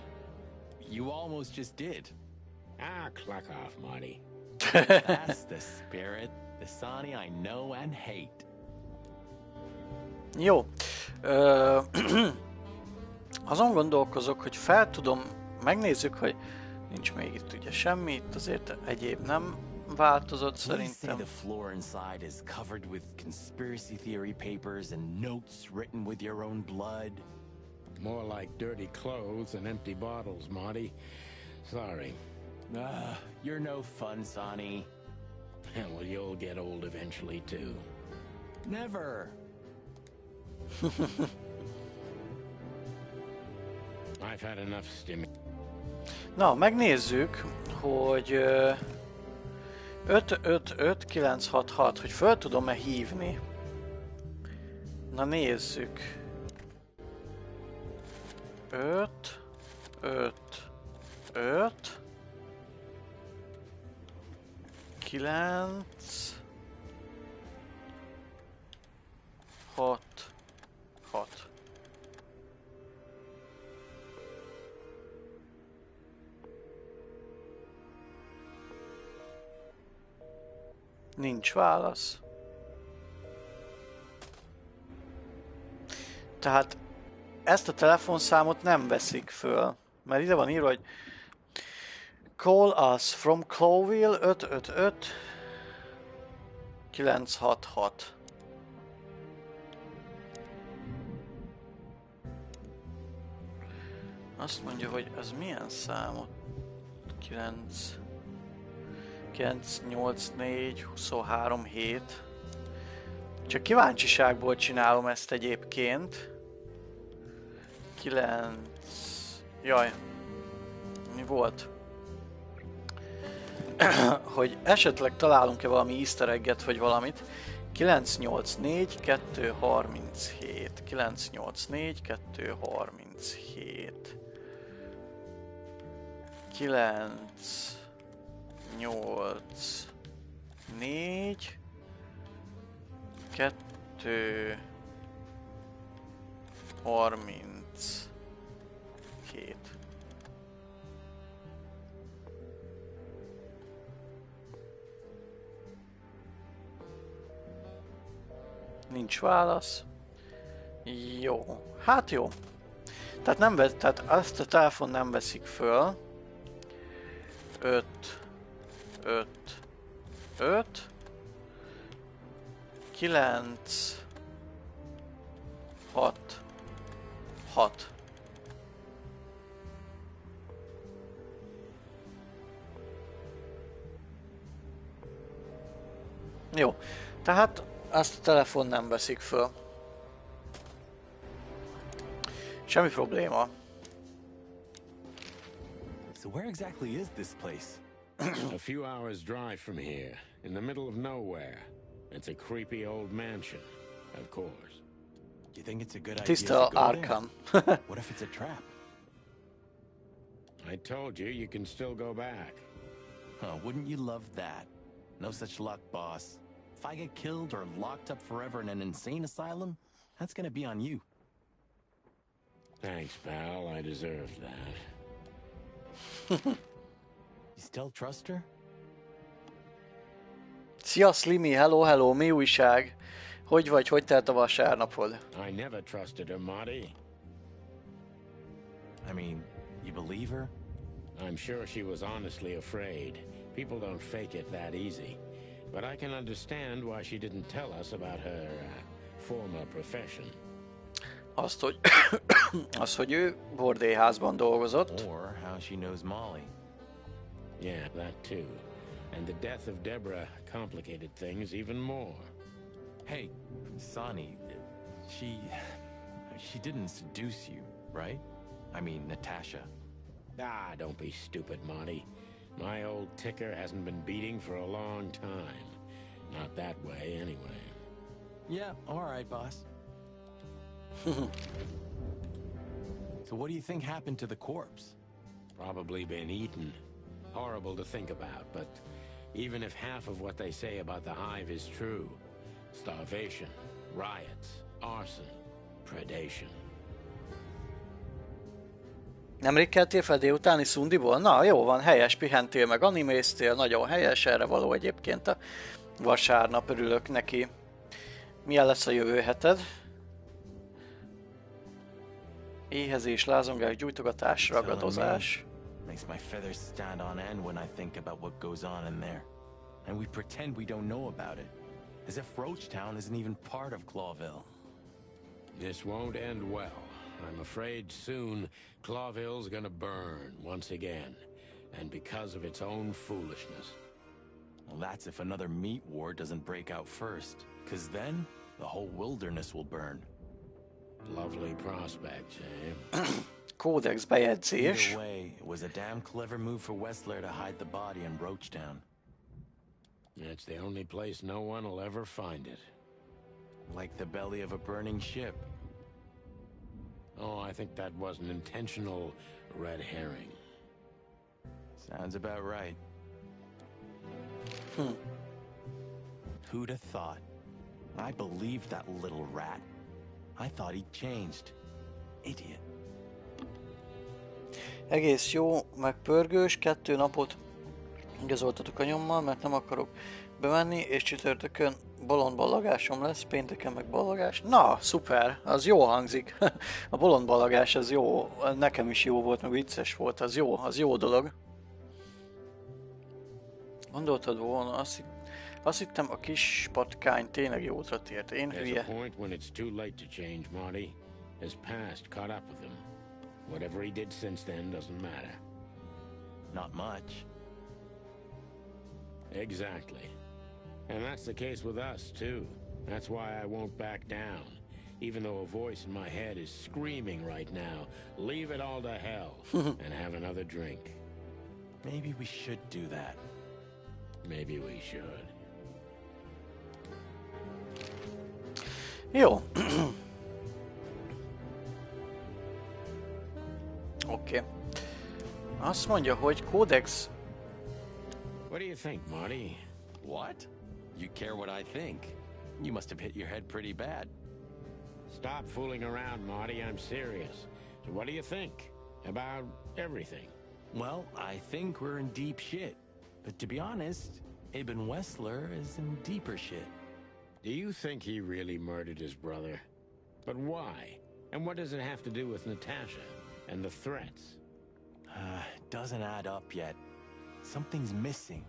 You almost just did. Ah, cluck off, Marty. That's the spirit. The Sonny I know and hate. Jó. Azon gondolkozok, hogy fel tudom, megnézzük, hogy nincs még itt ugye semmi, itt azért egyéb nem változott Please say szerintem. the floor inside is covered with conspiracy theory papers and notes written with your own blood. More like dirty clothes and empty bottles, Marty. Sorry. You're no fun, Sonny. Well, you'll get old eventually, too. Never. I've had enough Na, megnézzük, hogy 555-966, hogy föl tudom-e hívni. Na nézzük. 5, 5, 5, 9, 6, 6. Nincs válasz. Tehát ezt a telefonszámot nem veszik föl, mert ide van írva, hogy call us from Cloville 555 966. Azt mondja, hogy ez milyen számot? 9 984 23 7. Csak kíváncsiságból csinálom ezt egyébként. 9... Jaj. Mi volt? Hogy esetleg találunk-e valami easter egget, vagy valamit. 984 237. 984 237. 9 8 4 2 32. Nincs válasz. Jó. Hát jó. Tehát nem tehát azt a telefon nem veszik föl. 5 5 5 9 6 6. Jó, tehát azt a telefon nem veszik föl. Semmi probléma. So where exactly is this place? A few hours drive from here, in the middle of nowhere. It's a creepy old mansion, of course. Do you think it's a good idea Tiszta to go there? Arkham. What if it's a trap? I told you, you can still go back. Oh, wouldn't you love that? No such luck, boss. If I get killed or locked up forever in an insane asylum, that's gonna be on you. Thanks, pal. I deserved that. You still trust her? Szia Slimy, hello, hello, mi újság? Hogy vagy, hogy telt a vasárnapod? I never trusted her, Marty. I mean, you believe her? I'm sure she was honestly afraid. People don't fake it that easy. But I can understand why she didn't tell us about her former profession. Azt, hogy, azt, hogy ő bordélyházban dolgozott. Or how she knows Molly. Yeah, that too. And the death of Deborah complicated things even more. Hey, Sonny, she didn't seduce you, right? I mean, Natasha. Ah, don't be stupid, Monty. My old ticker hasn't been beating for a long time. Not that way, anyway. Yeah, all right, boss. So what do you think happened to the corpse? Probably been eaten. Horrible to think about, but even if half of what they say about the hive is true, starvation, riots, arson, predation. Nemrég keltél fel délutáni szundiból? Na, jó van, helyes, pihentél meg animéztél, nagyon helyes, erre való egyébként a vasárnap, örülök neki. Milyen lesz a jövő heted? Éhezés, lázongás, gyújtogatás, ragadozás. Makes my feathers stand on end when I think about what goes on in there. And we pretend we don't know about it. As if Roachtown isn't even part of Clawville. This won't end well. I'm afraid soon Clawville's gonna burn once again. And because of its own foolishness. Well, that's if another meat war doesn't break out first. 'Cause then, the whole wilderness will burn. Lovely prospects, eh? Kódex bejegyzés. Either way, it was a damn clever move for Wessler to hide the body in Roachtown. It's the only place no one will ever find it. Like the belly of a burning ship. Oh, I think that was an intentional red herring. Sounds about right. Who'd have thought? I believed that little rat. I thought he'd changed. Idiot. Egész jó, meg pörgős, 2 napot igazoltatok a nyommal, mert nem akarok bemenni, és csütörtökön bolond ballagásom lesz, pénteken meg ballagás. Na, szuper, az jó hangzik. A bolond ballagás az jó, nekem is jó volt, meg vicces volt, az jó dolog. Gondoltad volna, azt hittem a kis patkány tényleg jó útra tért, én hülye. There's a point when it's too late to change, Marty. His past caught up with him. Whatever he did since then doesn't matter. Not much. Exactly. And that's the case with us, too. That's why I won't back down. Even though a voice in my head is screaming right now, leave it all to hell and have another drink. Maybe we should do that. Maybe we should. Jó. Oké. Azt mondja, hogy kódex. What do you think, Marty? What? You care what I think? You must have hit your head pretty bad. Stop fooling around, Marty. I'm serious. So what do you think? About everything? Well, I think we're in deep shit. But to be honest, Ibn Wessler is in deeper shit. Do you think he really murdered his brother? But why? And what does it have to do with Natasha and the threats? Doesn't add up yet. Something's missing.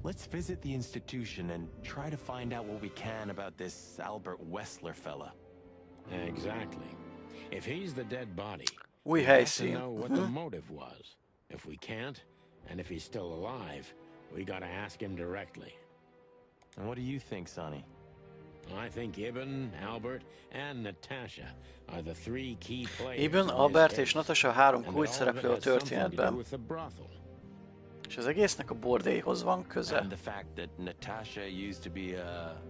Let's visit the institution and try to find out what we can about this Albert Wessler fella. Exactly. If he's the dead body, We we have to see. know what the motive was. If we can't, and if he's still alive, we gotta ask him directly. And what do you think, Sonny? I think Ibn, Albert, and Natasha are the three key players. Ibn, Albert és Natasha három kulcs szereplő a történetben. És az egésznek a bordélyhoz van köze. And the fact that Natasha used to be a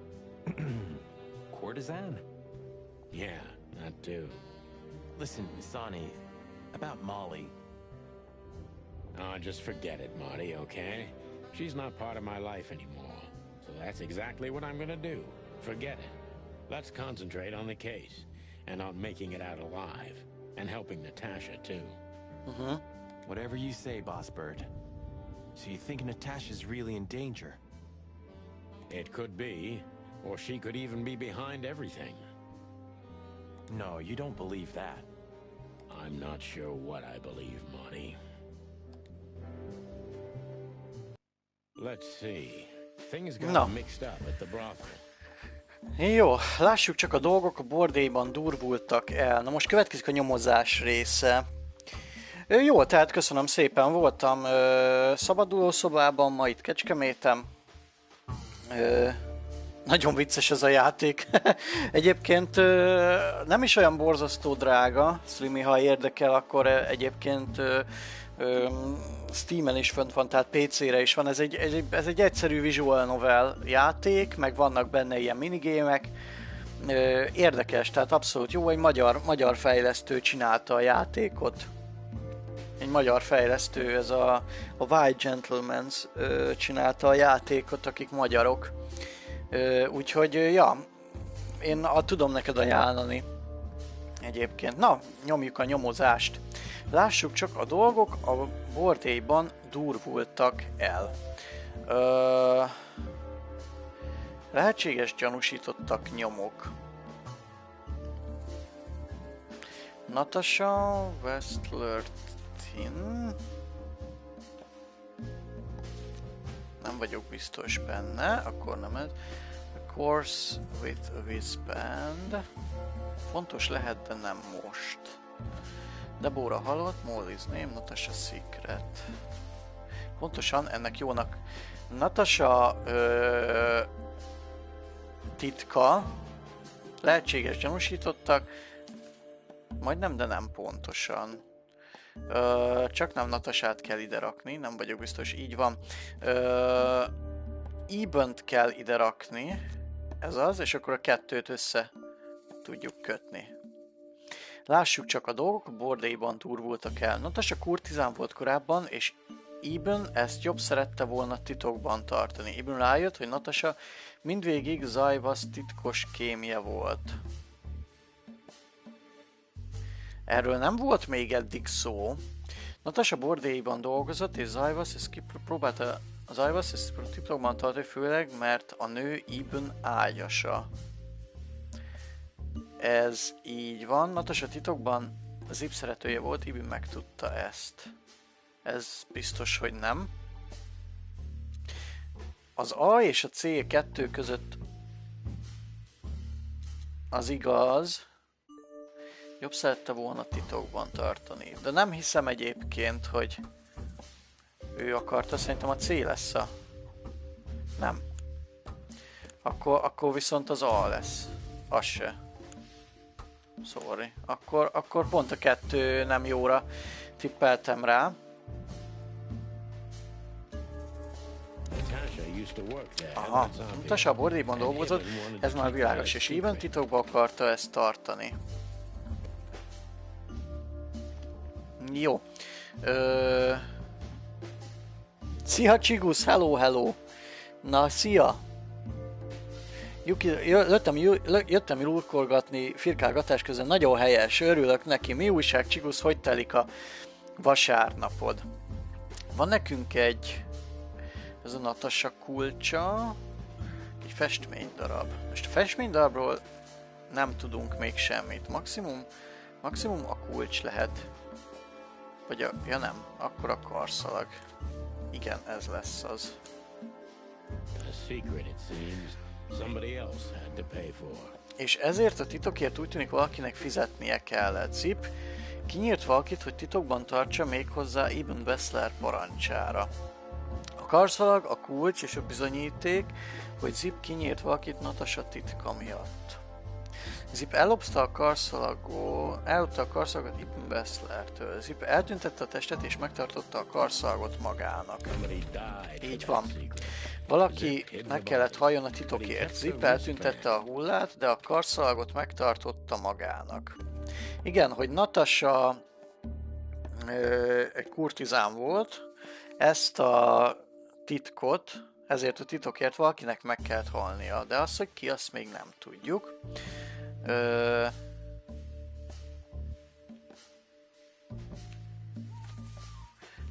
courtesan? Yeah, that too. Listen, Sonny, about Molly. Oh, just forget it, Marty, okay? She's not part of my life anymore. So that's exactly what I'm gonna do. Forget it. Let's concentrate on the case, and on making it out alive, and helping Natasha, too. Whatever you say, Boss Bird. So you think Natasha's really in danger? It could be, or she could even be behind everything. No, you don't believe that. I'm not sure what I believe, Marty. Let's see. Things got mixed up at the brothel. Jó, lássuk csak a dolgok a bordélyban durvultak el. Na most következik a nyomozás része. Jó, tehát köszönöm szépen, voltam szabadulószobában, ma itt Kecskeméten. Nagyon vicces ez a játék. Egyébként nem is olyan borzasztó drága, Slimy, ha érdekel, akkor egyébként Steamen is fönt van, tehát PC-re is van. Ez egy egyszerű visual novel játék, meg vannak benne ilyen minigémek. Érdekes, tehát abszolút jó, egy magyar fejlesztő csinálta a játékot. Egy magyar fejlesztő, ez a White Gentlemans csinálta a játékot, akik magyarok. Úgyhogy, ja, én tudom neked ajánlani egyébként. Na, nyomjuk a nyomozást. Lássuk csak, a dolgok a bordélyban durvultak el. Lehetséges gyanúsítottak nyomok. Natasha Westler Tin. Nem vagyok biztos benne, akkor nem ez. A Course with a Wristband. Fontos lehet, de nem most. Deborah halott, Molly's name, Natasha secret. Pontosan ennek jónak. Natasha titka. Lehetséges gyanúsítottak. Majdnem, de nem pontosan. Csak nem Natasát kell ide rakni, nem vagyok biztos, így van. Ibnt kell ide rakni, ez az, és akkor a kettőt össze tudjuk kötni. Lássuk csak, a dolgok a bordélyban durvultak el. Natasha kurtizán volt korábban, és Ibn ezt jobb szerette volna titokban tartani. Ibn rájött, hogy Natasha mindvégig Zajvasz titkos kémje volt. Erről nem volt még eddig szó. Natasha bordélyban dolgozott, és Zajvasz ezt próbálta titokban tartani, főleg mert a nő Ibn ágyasa. Ez így van. Natasha titokban az Ib szeretője volt, Ibn megtudta ezt. Ez biztos, hogy nem. Az A és a C kettő között az igaz. Jobb szerette volna titokban tartani. De nem hiszem egyébként, hogy ő akarta. Szerintem a C lesz a... Nem. Akkor viszont az A lesz. Az se. Sorry. Akkor pont a kettő nem jóra tippeltem rá. Aha, Natasha a bordélyban dolgozott, ez már világos, és Ibn titokban akarta ezt tartani. Jó. Szia Csigusz, hello! Na, szia! Jöttem lurkolgatni firkálgatás közben, nagyon helyes, örülök neki. Mi újság, Csigusz, hogy telik a vasárnapod? Van nekünk ez a Natasha kulcsa, egy festménydarab. Most a festménydarabról nem tudunk még semmit. Maximum a kulcs lehet. Vagy ja nem, akkor a karszalag. Igen, ez lesz az. És ezért a titokért úgy tűnik valakinek fizetnie kellett. Zip kinyírt valakit, hogy titokban tartsa, méghozzá Ibn Wessler parancsára. A karszalag, a kulcs és a bizonyíték, hogy Zip kinyírt valakit Natasha titka miatt. Zip ellopta a karszalagot Ibn Wesslertől. Zip eltüntette a testet és megtartotta a karszalagot magának. Így van. Valaki meg kellett halljon a titokért. Zip eltüntette a hullát, de a karszalagot megtartotta magának. Igen, hogy Natasha egy kurtizán volt, ezt a titkot, ezért a titokért valakinek meg kellett halnia, de azt, hogy ki, azt még nem tudjuk.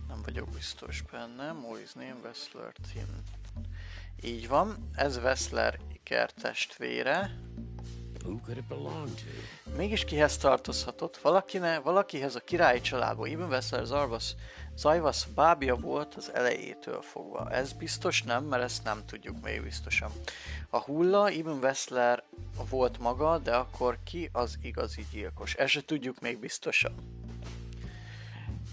Nem vagyok biztos benne. Moi's name, Wessler Tim. Így van, ez Wessler Iker testvére. Mégis kihez tartozhatott? Valakihez a királyi családból. Ibn Wessler Zajvasz bábja volt az elejétől fogva. Ez biztos nem, mert ezt nem tudjuk még biztosan. A hulla Ibn Wessler volt maga, de akkor ki az igazi gyilkos? Ezt se tudjuk még biztosan.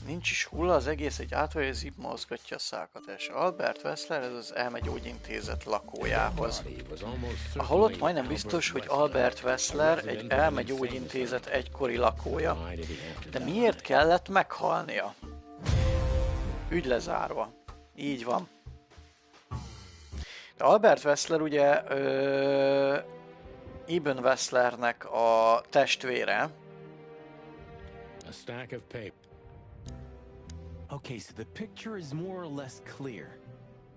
Nincs is hulla, az egész egy átvagy, az Zip mozgatja a szákat. És Albert Wessler, ez az elmegyógyintézet lakójához. A holott majdnem biztos, hogy Albert Wessler egy elmegyógyintézet egykori lakója. De miért kellett meghalnia? Ügy lezárva. Így van. De Albert Wessler ugye Ibn Wesslernek a testvére. Okay, so the picture is more or less clear.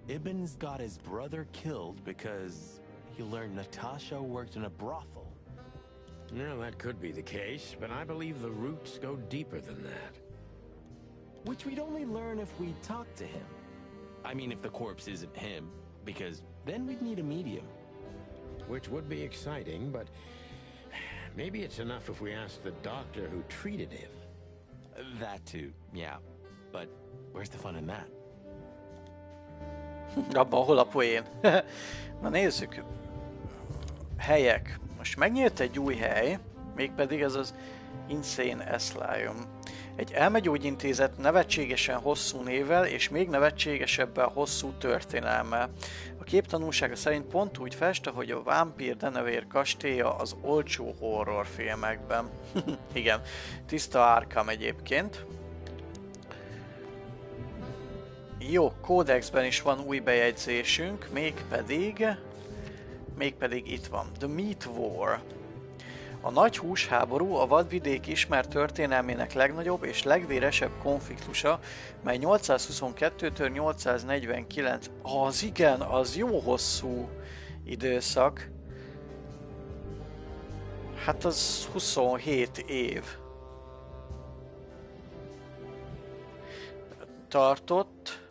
Ibn's got his brother killed because he learned Natasha worked in a brothel. Well, that could be the case, but I believe the roots go deeper than that. Which we'd only learn if we talked to him. I mean, if the corpse isn't him, because then we'd need a medium. Which would be exciting, but maybe it's enough if we ask the doctor who treated him. That too, yeah. But where's the fun in that? Abban hol a poén? Na nézzük. Helyek. Most megnyílt egy új hely, mégpedig ez az Insane Asylum. Egy elmegyógyintézet nevetségesen hosszú névvel és még nevetségesebben hosszú történelmmel. A kép tanúsága szerint pont úgy fest, ahogy a vámpír denevér kastélya az olcsó horrorfilmekben. Igen, tiszta Arkham egyébként. Jó, kódexben is van új bejegyzésünk, mégpedig itt van. The Meat War. A nagy húsháború a vadvidék ismert történelmének legnagyobb és legvéresebb konfliktusa, mely 822-től 849. Az igen, az jó hosszú időszak. Hát az 27 év. Tartott.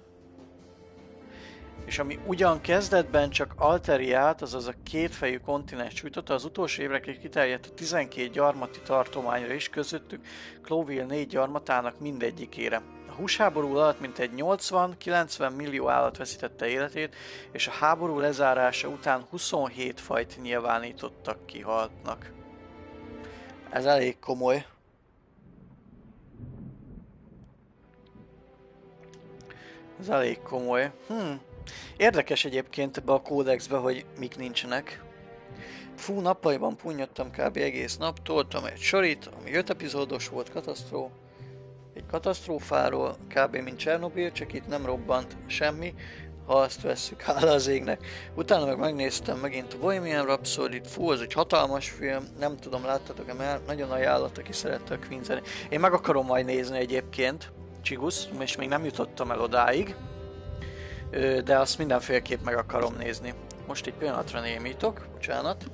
És ami ugyan kezdetben csak Alteriát, azaz a kétfejű kontinens sújtotta, az utolsó évekig kiterjedt a 12 gyarmati tartományra is, közöttük Cloville 4 gyarmatának mindegyikére. A húsháború alatt mintegy 80-90 millió állat veszítette életét, és a háború lezárása után 27 fajt nyilvánítottak kihaltnak. Ez elég komoly. Ez elég komoly. Érdekes egyébként ebbe a kódexbe, hogy mik nincsenek. Fú, nappaliban punnyadtam kb. Egész nap, toltam egy sorit, ami 5 epizódos volt, egy katasztrófáról, kb. Mint Csernobil, csak itt nem robbant semmi, ha azt vesszük, hála az égnek. Utána meg megnéztem megint a Bohemian Rhapsody-t, fú, az egy hatalmas film, nem tudom, láttatok-e már, nagyon ajánlott, aki szerette a Queen zenét. Én meg akarom majd nézni egyébként, Csigusz, és még nem jutottam el odáig. De azt mindenféleképp meg akarom nézni. Most egy pillanatra némítok, bocsánat.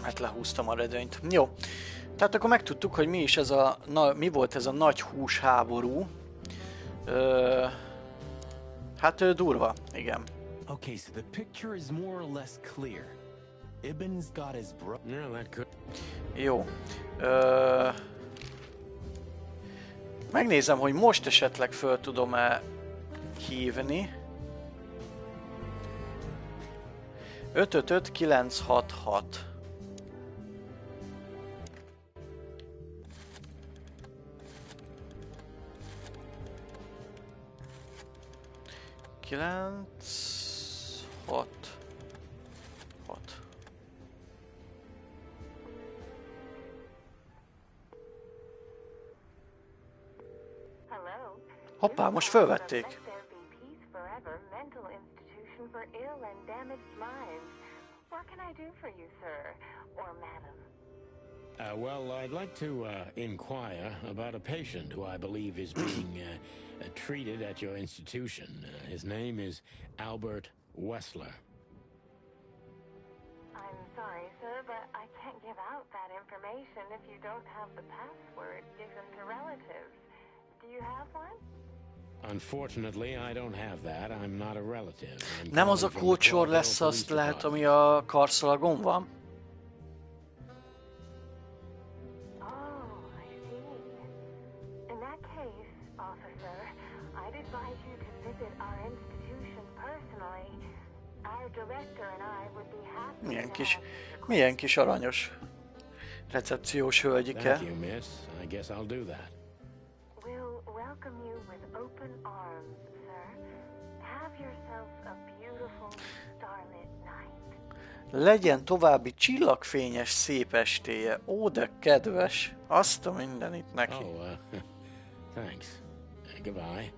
Hát lehúztam a redőnyt. Jó. Tehát akkor megtudtuk, hogy mi is ez mi volt ez a nagy húsháború. Hát durva, igen. Okay, so the picture is more or less clear. Ibn's got his Jó. Megnézem, hogy most esetleg föl tudom-e hívni. 555-966. Hoppá, most fölvették. Well, I'd like to inquire about a patient who I believe is being treated at your institution. His name is Albert Wessler. I'm sorry, sir, but I can't give out that information if you don't have the password given to relatives. Do you have one? Unfortunately, I don't have that. I'm not a relative. Nem az a kócsor lesz, azt lehet, ami a karszalagon van? Milyen kis aranyos recepciós hölgyike. Thank you, miss. I guess I'll do that. We'll welcome you with open arms, sir. Have yourself a beautiful starlit night. Legyen további csillagfényes szép estéje. Ó, de kedves. Azt a mindenit neki. Oh, thanks. Goodbye.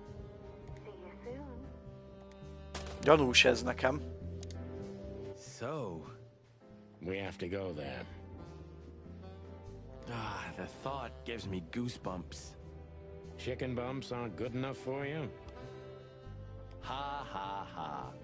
See you soon. Gyanús ez nekem. So, we have to go there. The thought gives me goosebumps. Chicken bumps aren't good enough for you? Ha ha ha.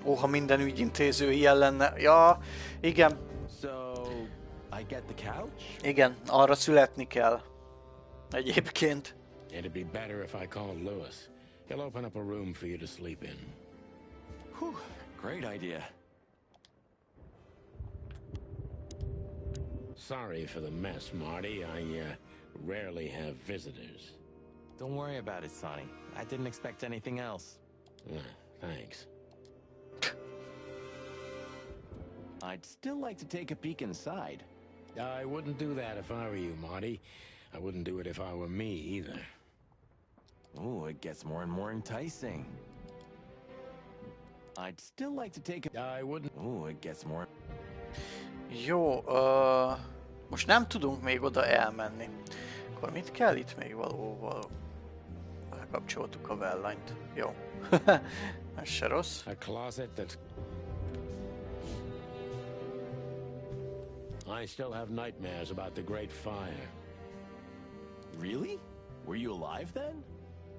Ó, ha minden ügyintéző ilyen lenne. Ja, igen. So, I get the couch? Igen, arra születni kell. Egyébként. It'd be better if I called Lewis. He'll open up a room for you to sleep in. Whew, great idea. Sorry for the mess, Marty. I rarely have visitors. Don't worry about it, Sonny. I didn't expect anything else. Thanks. I'd still like to take a peek inside. I wouldn't do that if I were you, Marty. I wouldn't do it if I were me, either. Ooh, it gets more and more enticing. I'd still like to take a... I wouldn't... Ooh, it gets more... Jó, most nem tudunk még oda elmenni. Akkor mit kell itt még valóval? Elkapcsoltuk a vellanyt. Jó. Ez se rossz. A closet that's... I still have nightmares about the Great Fire. Really? Were you alive then?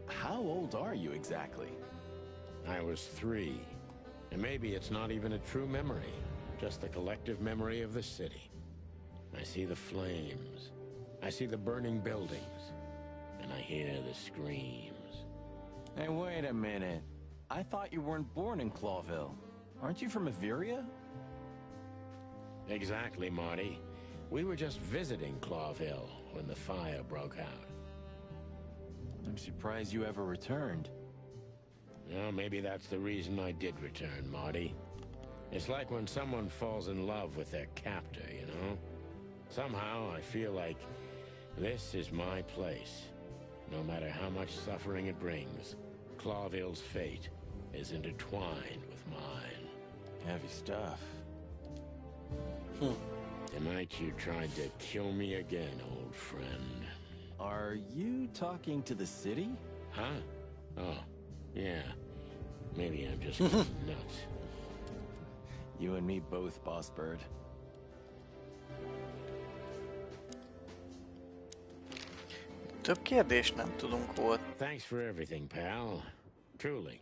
How old are you exactly? I was 3. And maybe it's not even a true memory. Just the collective memory of the city. I see the flames. I see the burning buildings. And I hear the screams. Hey, wait a minute. I thought you weren't born in Clawville. Aren't you from Averia? Exactly, Marty. We were just visiting Clawville when the fire broke out. I'm surprised you ever returned. Well, maybe that's the reason I did return, Marty. It's like when someone falls in love with their captor, you know? Somehow I feel like this is my place. No matter how much suffering it brings, Clawville's fate is intertwined with mine. Heavy stuff. Tonight you tried to kill me again, old friend. Are you talking to the city? Huh? Oh, yeah. Maybe I'm just nuts. You and me both, Boss Bird. Több kérdést nem tudunk volt. Thanks for everything, pal. Truly.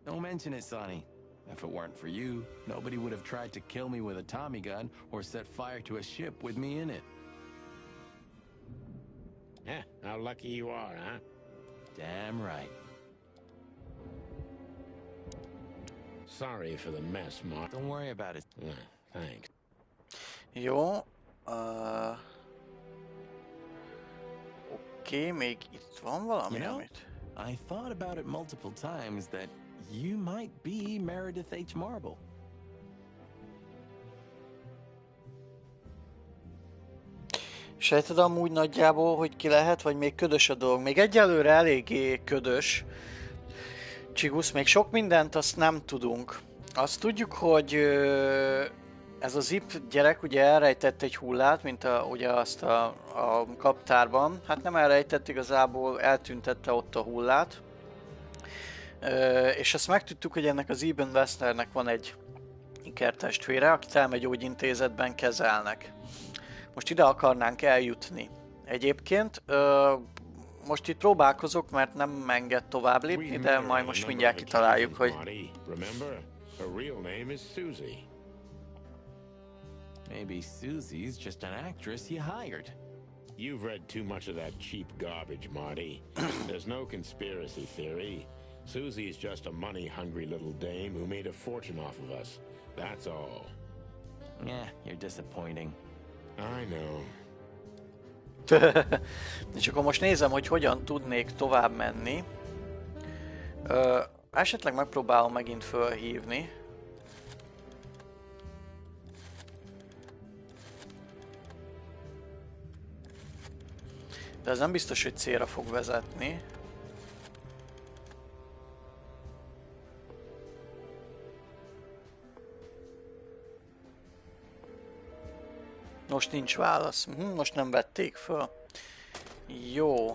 Don't mention it, Sonny. If it weren't for you, nobody would have tried to kill me with a Tommy gun or set fire to a ship with me in it. How lucky you are, huh? Damn right. Sorry for the mess, Mark. Don't worry about it. Thanks. Jó. Oké, még itt van valami, You know, amit... I thought about it multiple times that you might be Meredith H. Marble. Sejted amúgy nagyjából, hogy ki lehet, vagy még ködös a dolog? Még egyelőre eléggé ködös. Csigusz, még sok mindent azt nem tudunk. Azt tudjuk, hogy ez a Zip gyerek ugye elrejtett egy hullát, mint ugye azt a kaptárban. Hát nem elrejtett, igazából eltüntette ott a hullát. És azt megtudtuk, hogy ennek az Eben Wessnernek van egy ikertestvére, akit elmegyógyintézetben kezelnek. Most ide akarnánk eljutni. Egyébként most itt próbálkozok, mert nem enged tovább lépni, de majd most mindjárt kitaláljuk, hogy... Maybe Susie's just an actress he hired. You've read too much of that cheap garbage, Marty. There's no conspiracy theory. Susie's just a money-hungry little dame who made a fortune off of us. That's all. Yeah, you're disappointing. I know. És akkor most nézem, hogy hogyan tudnék tovább menni. Esetleg megpróbálom megint fölhívni. De ez nem biztos, hogy célra fog vezetni. Most nincs válasz. Most nem vették föl. Jó.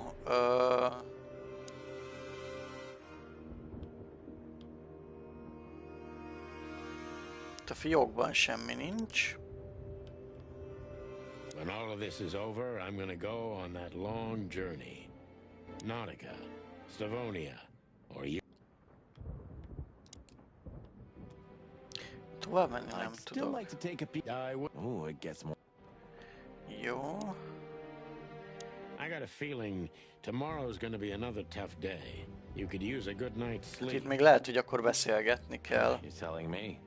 A fiókban semmi nincs. When all of this is over, I'm gonna go on that long journey. Nautica, Stavonia, or you. Tovább menni nem I'd still tudok. like to take a peek. Oh, it gets more. Jó. I got a feeling tomorrow's gonna be another tough day. You could use a good night's sleep. Itt még lehet, hogy akkor beszélgetni kell. You're telling me.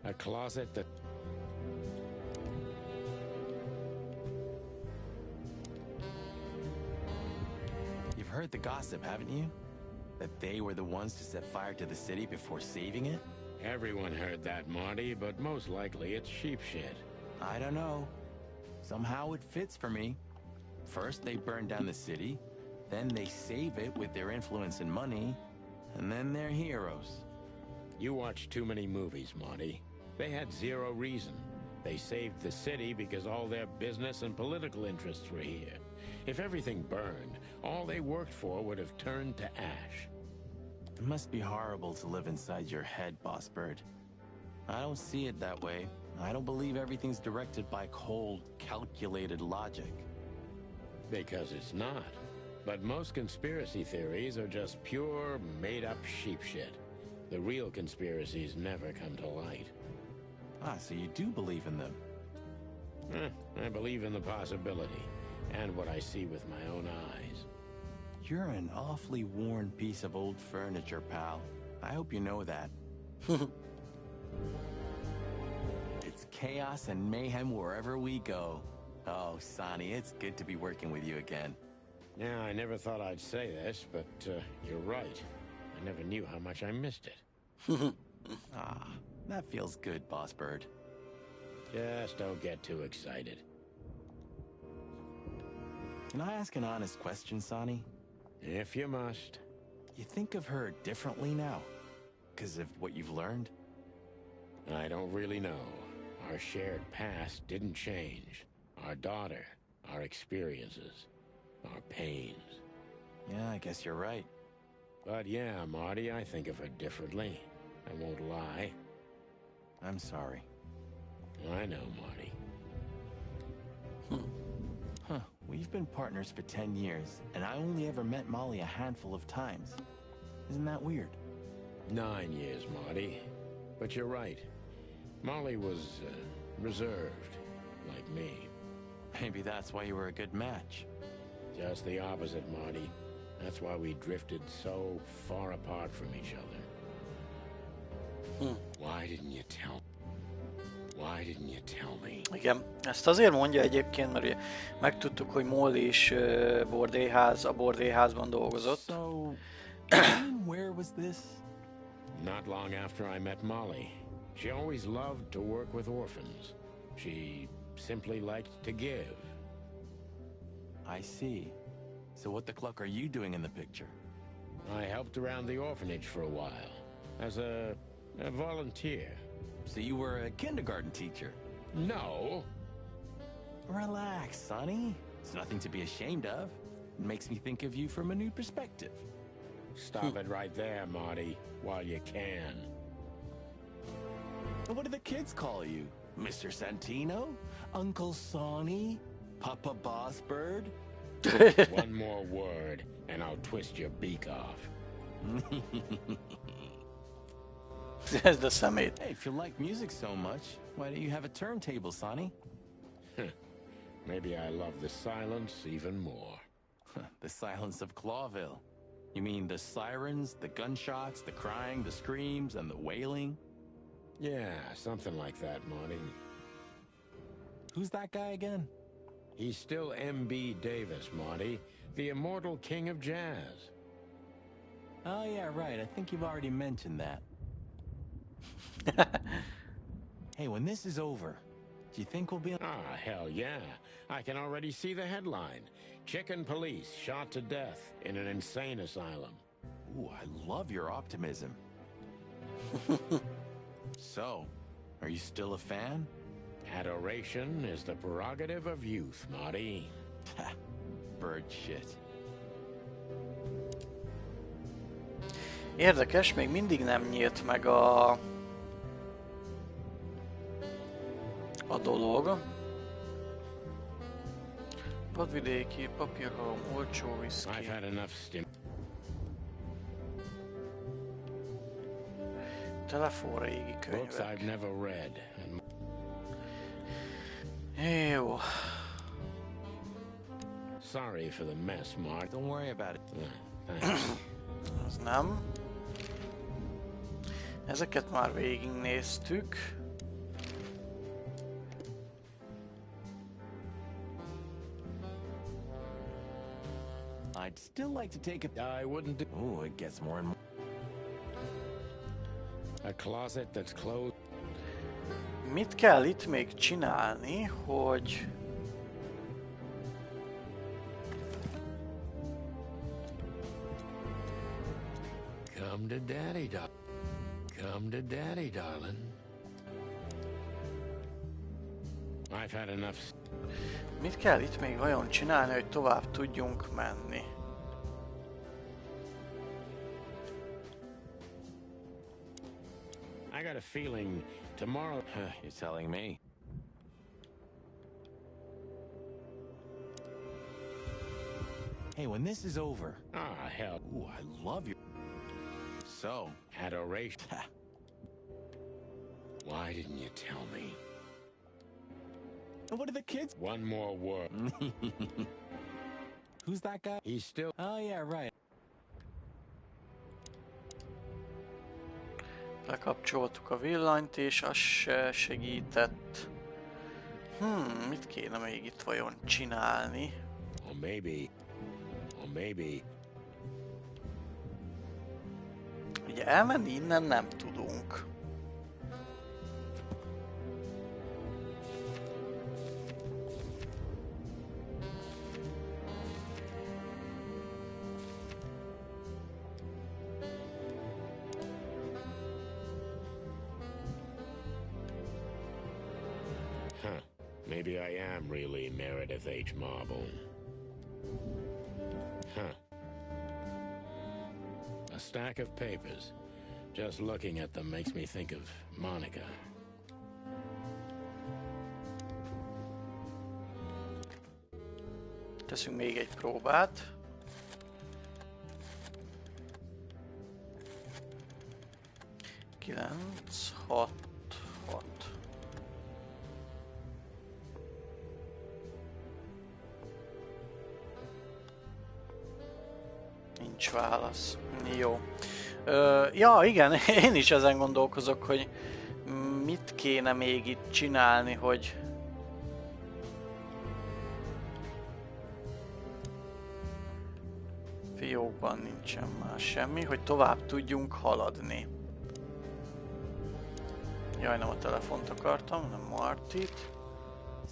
A closet that... You've heard the gossip, haven't you? That they were the ones to set fire to the city before saving it? Everyone heard that, Marty, but most likely it's sheep shit. I don't know. Somehow it fits for me. First they burn down the city, then they save it with their influence and money, and then they're heroes. You watch too many movies, Marty. They had zero reason. They saved the city because all their business and political interests were here. If everything burned, all they worked for would have turned to ash. It must be horrible to live inside your head, Boss Bird. I don't see it that way. I don't believe everything's directed by cold, calculated logic. Because it's not. But most conspiracy theories are just pure, made-up sheep shit. The real conspiracies never come to light. Ah, so you do believe in them? I believe in the possibility, and what I see with my own eyes. You're an awfully worn piece of old furniture, pal. I hope you know that. It's chaos and mayhem wherever we go. Oh, Sonny, it's good to be working with you again. Yeah, I never thought I'd say this, but you're right. I never knew how much I missed it. Ah, that feels good, Boss Bird. Just don't get too excited. Can I ask an honest question, Sonny? If you must. You think of her differently now? Because of what you've learned? I don't really know. Our shared past didn't change. Our daughter, our experiences, our pains. Yeah, I guess you're right. But yeah, Marty, I think of her differently. I won't lie. I'm sorry. I know, Marty. Huh. We've been partners for 10 years, and I only ever met Molly a handful of times. Isn't that weird? 9 years, Marty. But you're right. Molly was reserved, like me. Maybe that's why you were a good match. Just the opposite, Marty. That's why we drifted so far apart from each other. Why didn't you tell? Why didn't you tell me? Igen, ezt azért mondja egyébként, mert ugye megtudtuk, hogy Molly is a bordélyházban dolgozott. So, where was this? Not long after I met Molly. She always loved to work with orphans. She simply liked to give. I see. So what the cluck are you doing in the picture? I helped around the orphanage for a while as a volunteer. So you were a kindergarten teacher? No. Relax, Sonny. It's nothing to be ashamed of. It makes me think of you from a new perspective. Stop it right there, Marty, while you can. What do the kids call you? Mr. Santino? Uncle Sonny? Papa Bossbird? One more word, and I'll twist your beak off. Ez the szemét. Hey, if you like music so much, why don't you have a turntable, Sonny? Maybe I love the silence even more. The silence of Clawville. You mean the sirens, the gunshots, the crying, the screams, and the wailing? Yeah, something like that, Marty. Who's that guy again? He's still M.B. Davis, Marty, the immortal king of jazz. Oh, yeah, right. I think you've already mentioned that. Hey, when this is over, do you think we'll be... Ah, hell yeah. I can already see the headline. Chicken police shot to death in an insane asylum. Ooh, I love your optimism. So, are you still a fan? Adoration is the prerogative of youth, Marty. Bird shit. Érdekes, még mindig nem nyílt meg a dolog. Vadvidéki, papírhalom, olcsó viszki. I've had enough stim. Telefonra égi Books I've könyvek. never read. And Jó. sorry for the mess, Mark. Don't worry about it. Thanks. Az nem. Ezeket már végignéztük. I'd still like to take a... I wouldn't do Ooh, it gets more and more... a closet that's closed. Mit kell itt még csinálni, hogy... Come to daddy, Come to daddy, darling. I've had enough. Mit kell itt még vajon csinálni, hogy tovább tudjunk menni? I got a feeling tomorrow. You're telling me. Hey, when this is over... Ah, hell. Ooh, I love you. So... Adoration. Why didn't you tell me? What are the kids... One more word. Who's that guy? He's still... Oh, yeah, right. Lekapcsoltuk a villanyt, és az se segített. Mit kéne még itt vajon csinálni? Or maybe... Ugye elmenni innen nem tudunk. Maybe I am really Meredith H. Marble. A stack of papers. Just looking at them makes me think of Monica. Teszünk még egy próbát. Kilenc, 6, 6. nincs válasz. Jó. Ja, igen, én is ezen gondolkozok, hogy mit kéne még itt csinálni, hogy... Fiókban nincsen már semmi, hogy tovább tudjunk haladni. Jaj, nem a telefont akartam, nem Martit.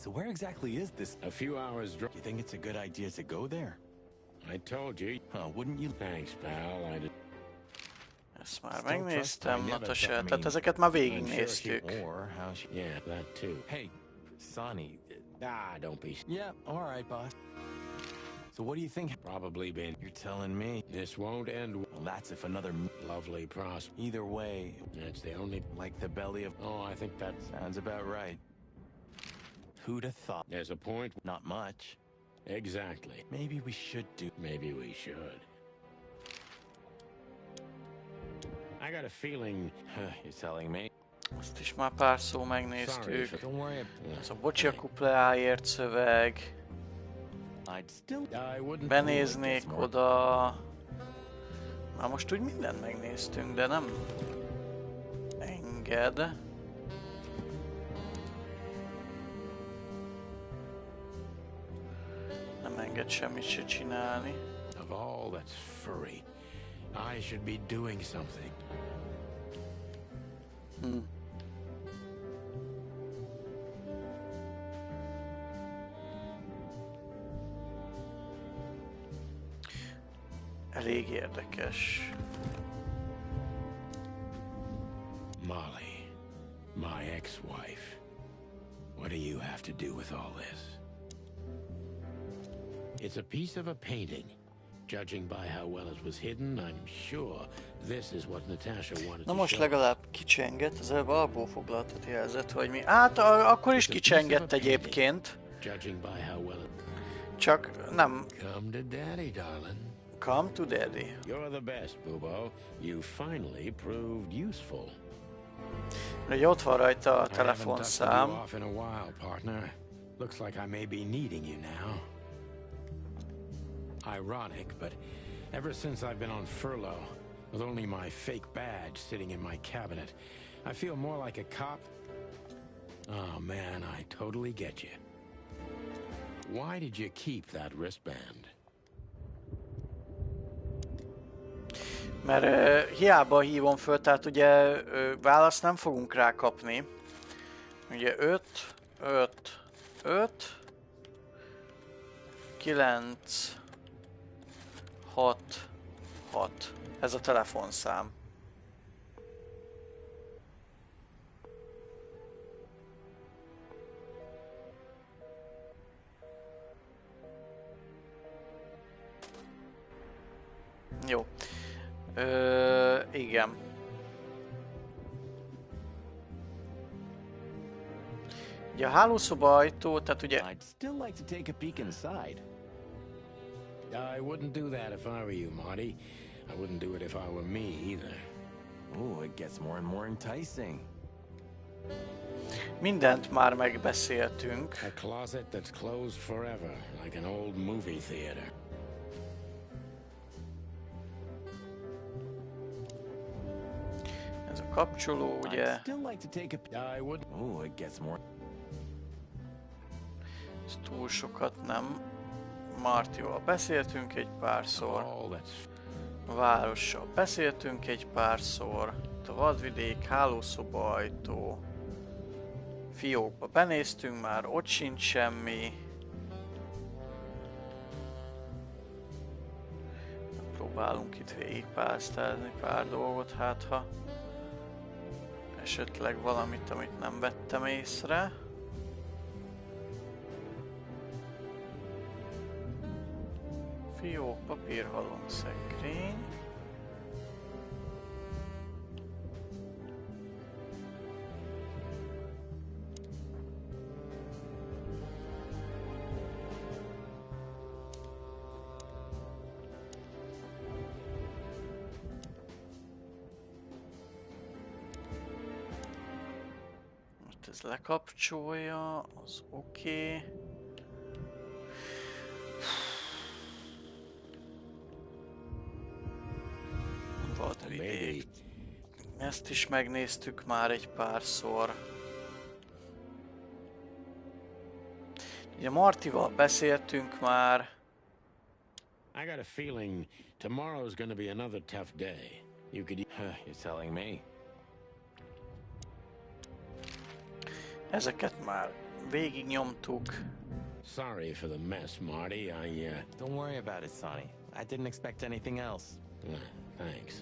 So where exactly is this? A few hours drive. You think it's a good idea to go there? I told you. Wouldn't you? Thanks, pal. Ezt már megnéztem, Natasha, tehát ezeket már végignéztük. Yeah, that too. Hey, Sonny. Don't be... Yeah, all right, boss. So what do you think? Probably been... You're telling me. This won't end... Well, that's if another... Lovely prospect. Either way... That's the only... Like the belly of... Oh, I think that... Sounds about right. Who'd have thought? There's a point... Not much. Exactly. Maybe we should do... Maybe we should. I got a feeling... You're telling me? Azt is már pár szó megnéztük. Don't worry. Ez a bocsi a kupleáért szöveg. Benéznék oda... Már most úgy mindent megnéztünk, de nem enged. Nem enged semmit se csinálni. Of all that's furry, I should be doing something. Elég érdekes. Molly, my ex-wife. What do you have to do with all this? It's a piece of a painting. Judging by how well it was hidden, I'm sure this is what Natasha wanted Na to most show. legalább kicsengett, az előbb alapból foglaltat jelzett, hogy mi. Hát akkor is kicsengett egyébként. Judging by how well it... Csak nem... Come to daddy, darling. Come to daddy. You're the best, Bubo. You finally proved useful. Ugye ott van rajta a telefonszám. Off in a while, partner. Looks like I may be needing you now. Ironic, but ever since I've been on furlough, with only my fake badge sitting in my cabinet, I feel more like a cop. Oh man, I totally get you. Why did you keep that wristband? Mert hiába hívom föl, tehát ugye választ nem fogunk rá kapni. Ugye 5, 5, 5, 9, 6, 6. Ez a telefonszám. Jó. Igen. Ugye a hálószoba ajtó, tehát ugye... I'd still like to take a peek inside. I wouldn't do that if I were you, Marty. I wouldn't do it if I were me either. Oh, it gets more and more enticing. Mindent már megbeszéltünk. A closet that's closed forever, like an old movie theater. Ez a kapcsoló, ugye? I'd still like to take a... I would. Oh, it gets more... Ez túl sokat nem. Martival beszéltünk egy párszor. A várossal beszéltünk egy párszor. A vadvidék, hálószoba ajtó. Fiókba benéztünk már, ott sincs semmi. Próbálunk itt végigpásztázni pár dolgot, hát ha esetleg valamit, amit nem vettem észre. Fiók, papírhalom, szekrény. Most ez lekapcsolja, az oké. Vadvidék. Ezt is megnéztük már egy párszor. Ugye Martival beszéltünk már. I got a feeling tomorrow's gonna be another tough day. You could... You're telling me. Ezeket már végig nyomtuk. Sorry for the mess, Marty. Don't worry about it, Sonny. I didn't expect anything else. Thanks.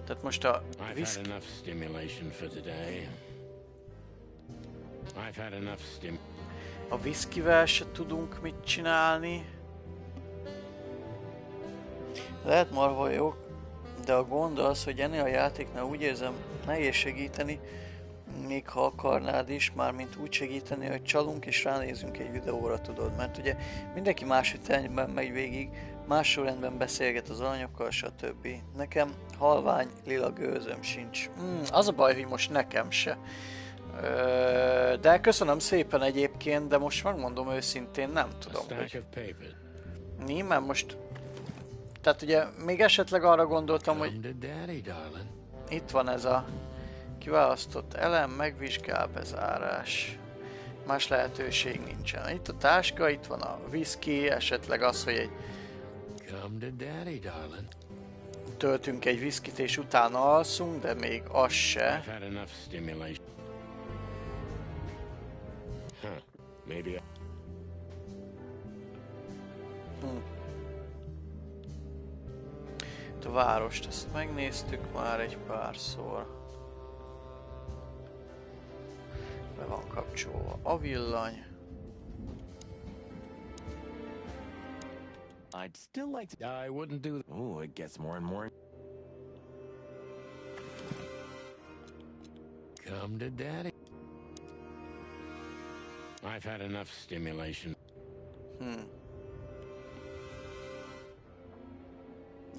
Tehát most a I've had enough stimulation for today. I've had enough a viszkivel se tudunk mit csinálni. Lehet marha jó, de a gond az, hogy ennél a játéknál úgy érzem, nehéz segíteni, még ha akarnád is, mármint úgy segíteni, hogy csalunk és ránézünk egy videóra, tudod, mert ugye mindenki más ütemben megy végig, más sorrendben beszélget az alanyokkal, stb. Nekem halvány lila gőzöm sincs. Az a baj, hogy most nekem se. De köszönöm szépen egyébként, de most megmondom őszintén, nem tudom, hogy... Mert most... Tehát ugye még esetleg arra gondoltam, hogy... Itt van ez a kiválasztott elem, megvizsgál, bezárás. Más lehetőség nincsen. Itt a táska, itt van a whisky, esetleg az, hogy egy... Töltünk egy whiskyt és utána alszunk, de még az se. A várost, ezt megnéztük már egy párszor. Be van kapcsolva a villany. I'd still like to... I wouldn't do... Oh, it gets more and more... Come to daddy. I've had enough stimulation.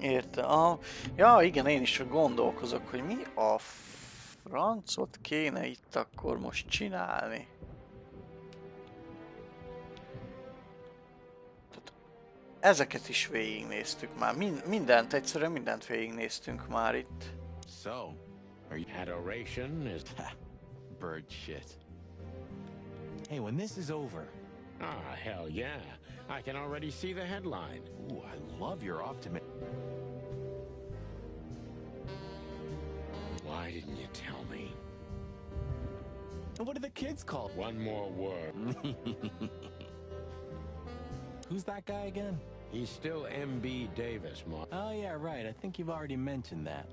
Értem. Ja, igen, én is csak gondolkozok, hogy mi a francot kéne itt akkor most csinálni. Tehát ezeket is végignéztük már. Mindent, egyszerűen mindent végignéztünk már itt. So, are you... Adoration is... bird shit. Hey, when this is over... Ah, hell yeah. I can already see the headline. Ooh, I love your optimism. Why didn't you tell me? What do the kids call? One more word. Who's that guy again? He's still MB Davis, Mark. Oh, yeah, right. I think you've already mentioned that.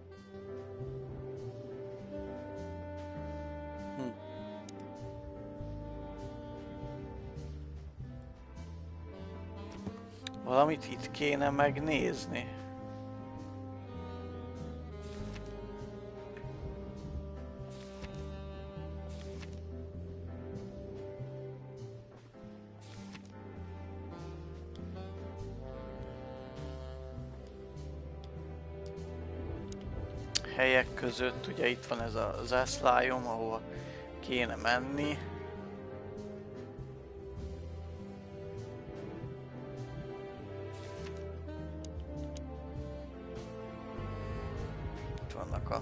Valamit itt kéne megnézni. Helyek között, ugye itt van ez a zászlályom, ahol kéne menni. Vannak a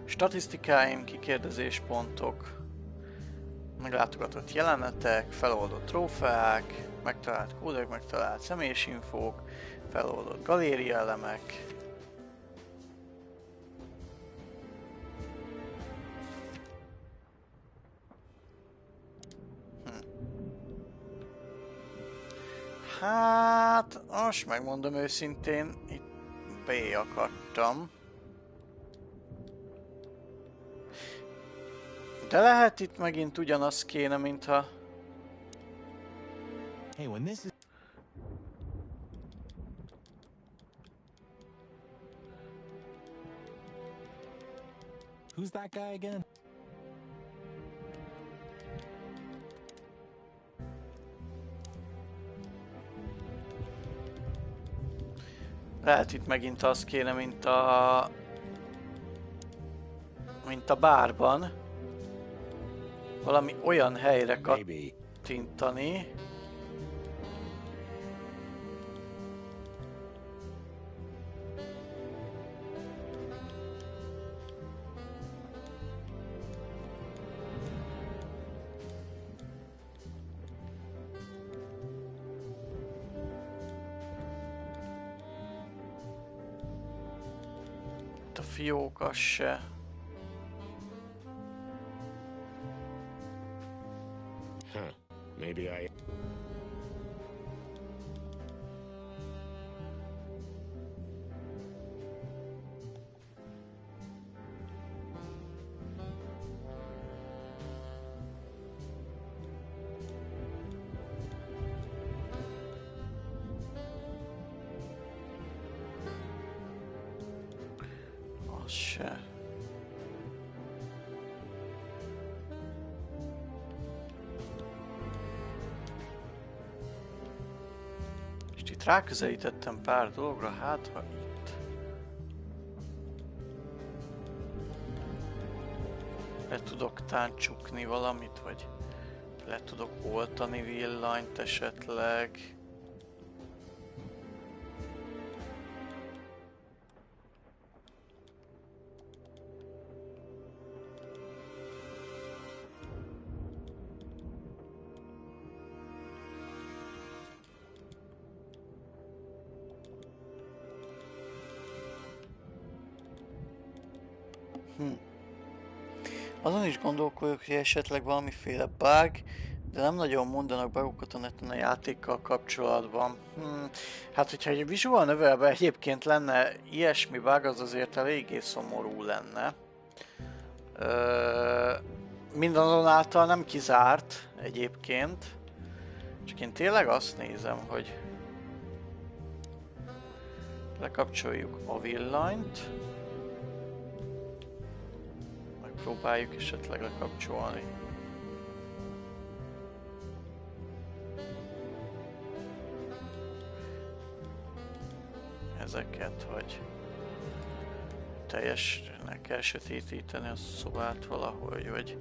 statisztikáim, kikérdezéspontok, meglátogatott jelenetek, feloldott trófeák, megtalált kódek, megtalált személyes infók, feloldott galéria elemek. Hát, most megmondom őszintén, itt B akartam. De lehet itt megint ugyanaz kéne, mintha... Hey, when this is... Who's that guy again? Lehet itt megint az kéne, mint a bárban. Valami olyan helyre kattintani. Itt a fiók, az se. Maybe I... Az se. És itt ráközelítettem pár dologra, hát ha itt le tudok táncsukni valamit, vagy le tudok oltani villanyt esetleg. Azon is gondolkodok, hogy esetleg valamiféle bug, de nem nagyon mondanak bugokat a neten a játékkal kapcsolatban. Hát, hogyha egy visual novelben egyébként lenne ilyesmi bug, az azért eléggé szomorú lenne. Mindazonáltal nem kizárt egyébként. Csak én tényleg azt nézem, hogy lekapcsoljuk a villanyt. Próbáljuk esetleg lekapcsolni. Ezeket, hogy teljesnek kell sötétíteni a szobát valahogy, vagy...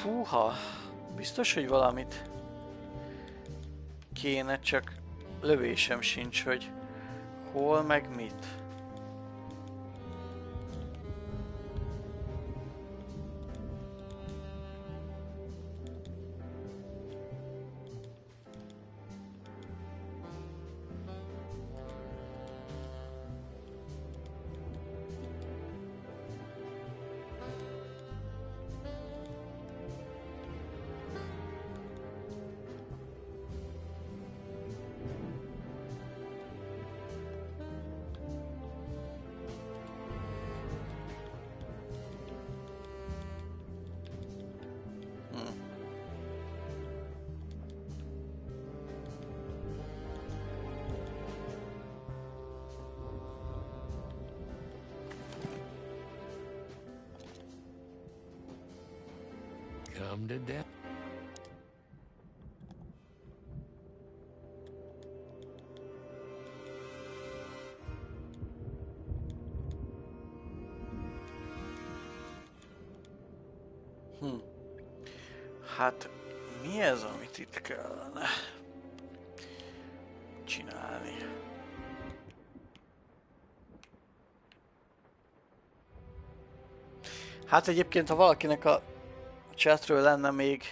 Fúha! Biztos, hogy valamit kéne, csak lövésem sincs, hogy hol meg mit. Come to death. Hát, mi ez, amit itt kellene csinálni? Hát egyébként, ha valakinek a chatről lenne még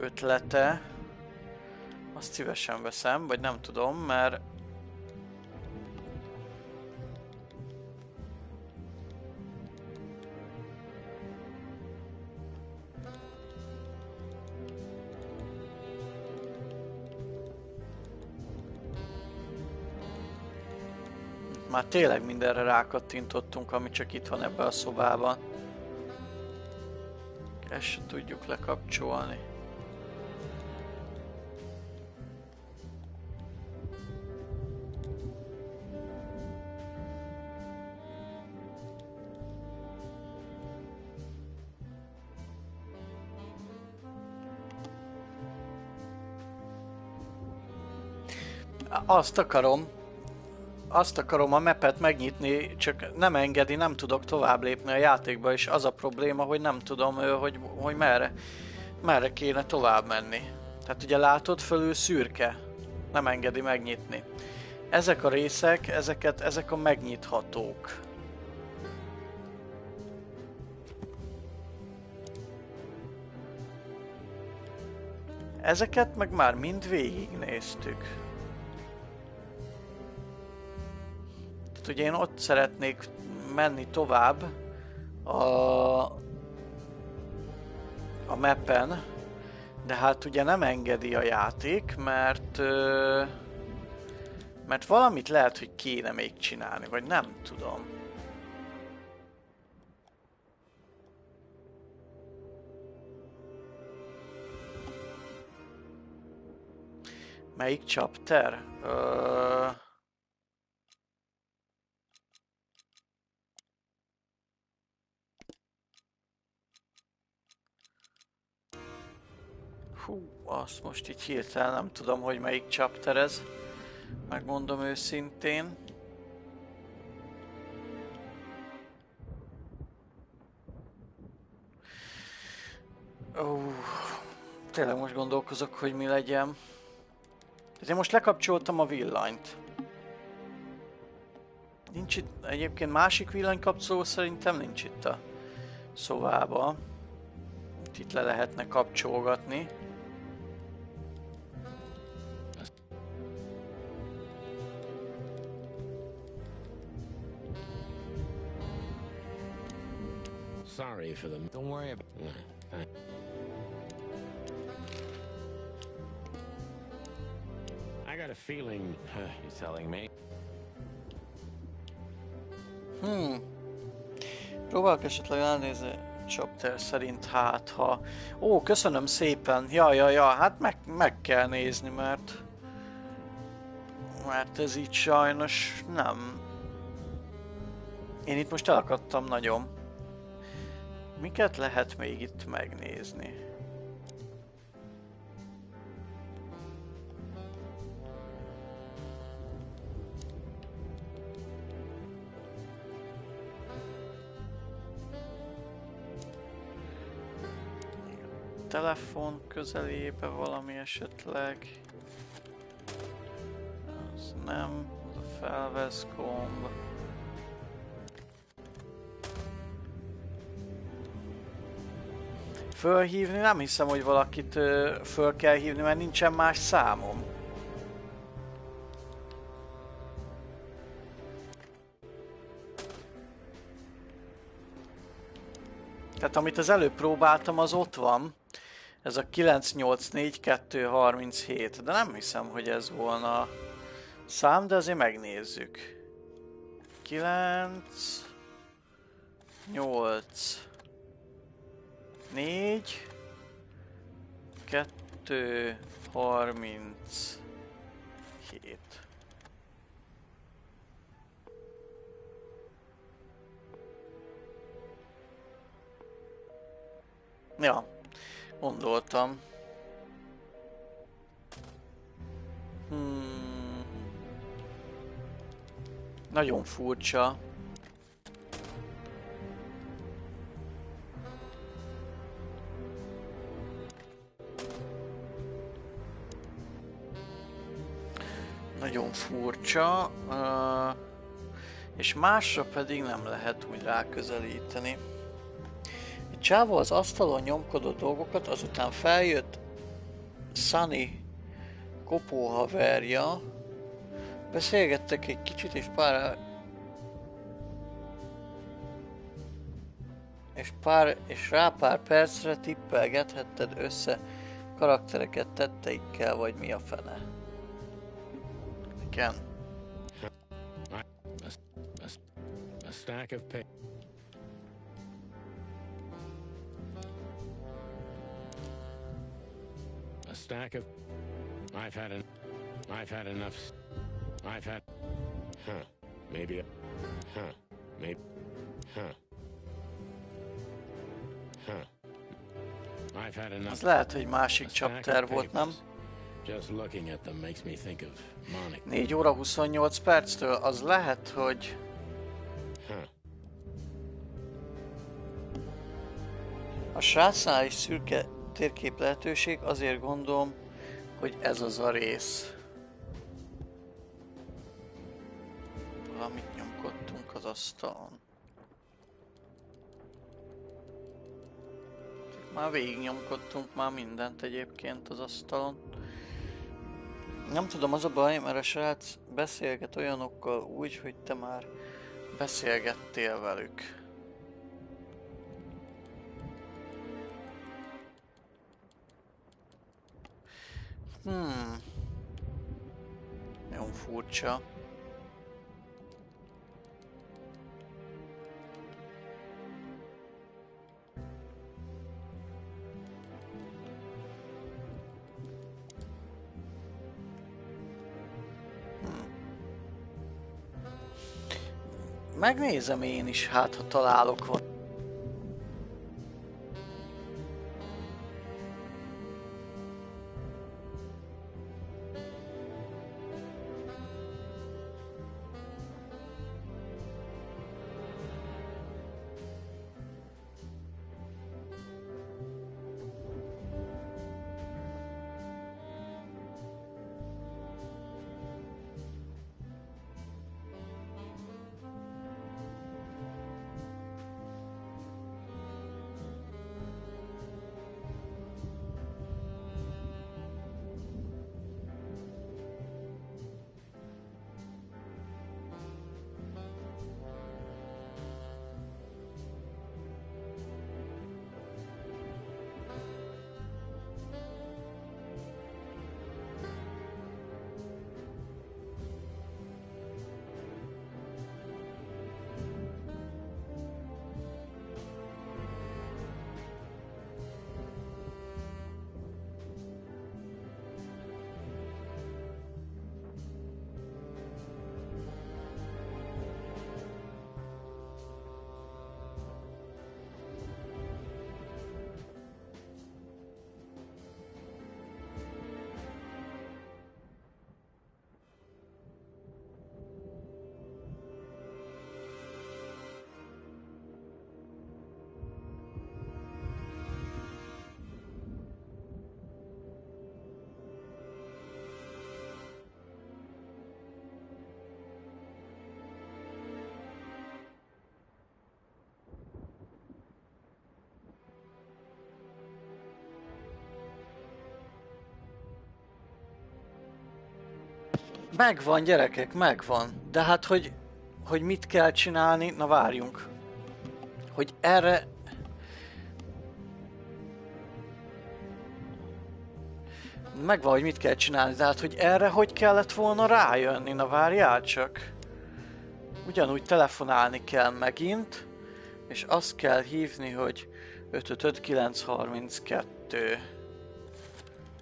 ötlete, azt szívesen veszem, vagy nem tudom, mert már tényleg mindenre rákattintottunk, ami csak itt van ebben a szobában. Ezt se tudjuk lekapcsolni. Azt akarom a mapet megnyitni, csak nem engedi, nem tudok tovább lépni a játékba, és az a probléma, hogy nem tudom, hogy merre kéne tovább menni. Tehát ugye látod, fölül szürke, nem engedi megnyitni. Ezek a részek, ezek a megnyithatók. Ezeket meg már mind végignéztük. mert ugye én ott szeretnék menni tovább a mappen, de hát ugye nem engedi a játék, mert valamit lehet, hogy kéne még csinálni, vagy nem tudom. Melyik chapter? Hú, azt most így hirtelen nem tudom, hogy melyik chapter ez. Megmondom őszintén. Tényleg most gondolkozok, hogy mi legyen. Én most lekapcsoltam a villanyt. Nincs itt, egyébként másik villanykapcsoló szerintem nincs itt a szobában. Itt le lehetne kapcsolgatni. Sorry for them. Don't worry about I got a feeling. You're telling me. Próbálok esetleg elnézni chapter szerint, hát ha... Ó, köszönöm szépen! Ja, hát meg kell nézni, mert ez így sajnos nem... Én itt most elakadtam nagyon. Miket lehet még itt megnézni? Telefon közelébe valami esetleg. Az nem, az a felvesz gomb. Fölhívni nem hiszem, hogy valakit föl kell hívni, mert nincsen más számom. Tehát amit az előbb próbáltam, az ott van. Ez a 984237, de nem hiszem, hogy ez volna a szám, de azért megnézzük. 9, 8, 4, 2, 37. Ja, gondoltam. Nagyon furcsa. Nagyon furcsa. És másra pedig nem lehet úgy ráközelíteni. Egy csávó az asztalon nyomkodott dolgokat, azután feljött Sunny kopóhaverja. Beszélgettek egy kicsit, és rá pár percre tippelgethetted össze karaktereket tetteikkel, vagy mi a fene. Igen. A stack of paper. A stack of. I've had enough. Maybe. Maybe. I've had enough. Az lehet, hogy másik chapter volt, nem? Just looking at them makes me think of Monica. 4 óra 28 perctől, az lehet, hogy... A srácnál is szürke térkép lehetőség, azért gondolom, hogy ez az a rész. Valamit nyomkodtunk az asztalon. Már végig nyomkodtunk már mindent egyébként az asztalon. Nem tudom, az a baj, mert a srác beszélget olyanokkal úgy, hogy te már beszélgettél velük. Nagyon furcsa. Megnézem én is, hát ha találok van. Megvan, gyerekek, megvan. De hát, hogy mit kell csinálni? Na várjunk. Hogy erre... Megvan, hogy mit kell csinálni, de hát, hogy erre hogy kellett volna rájönni? Na várjál csak. Ugyanúgy telefonálni kell megint, és azt kell hívni, hogy 555 932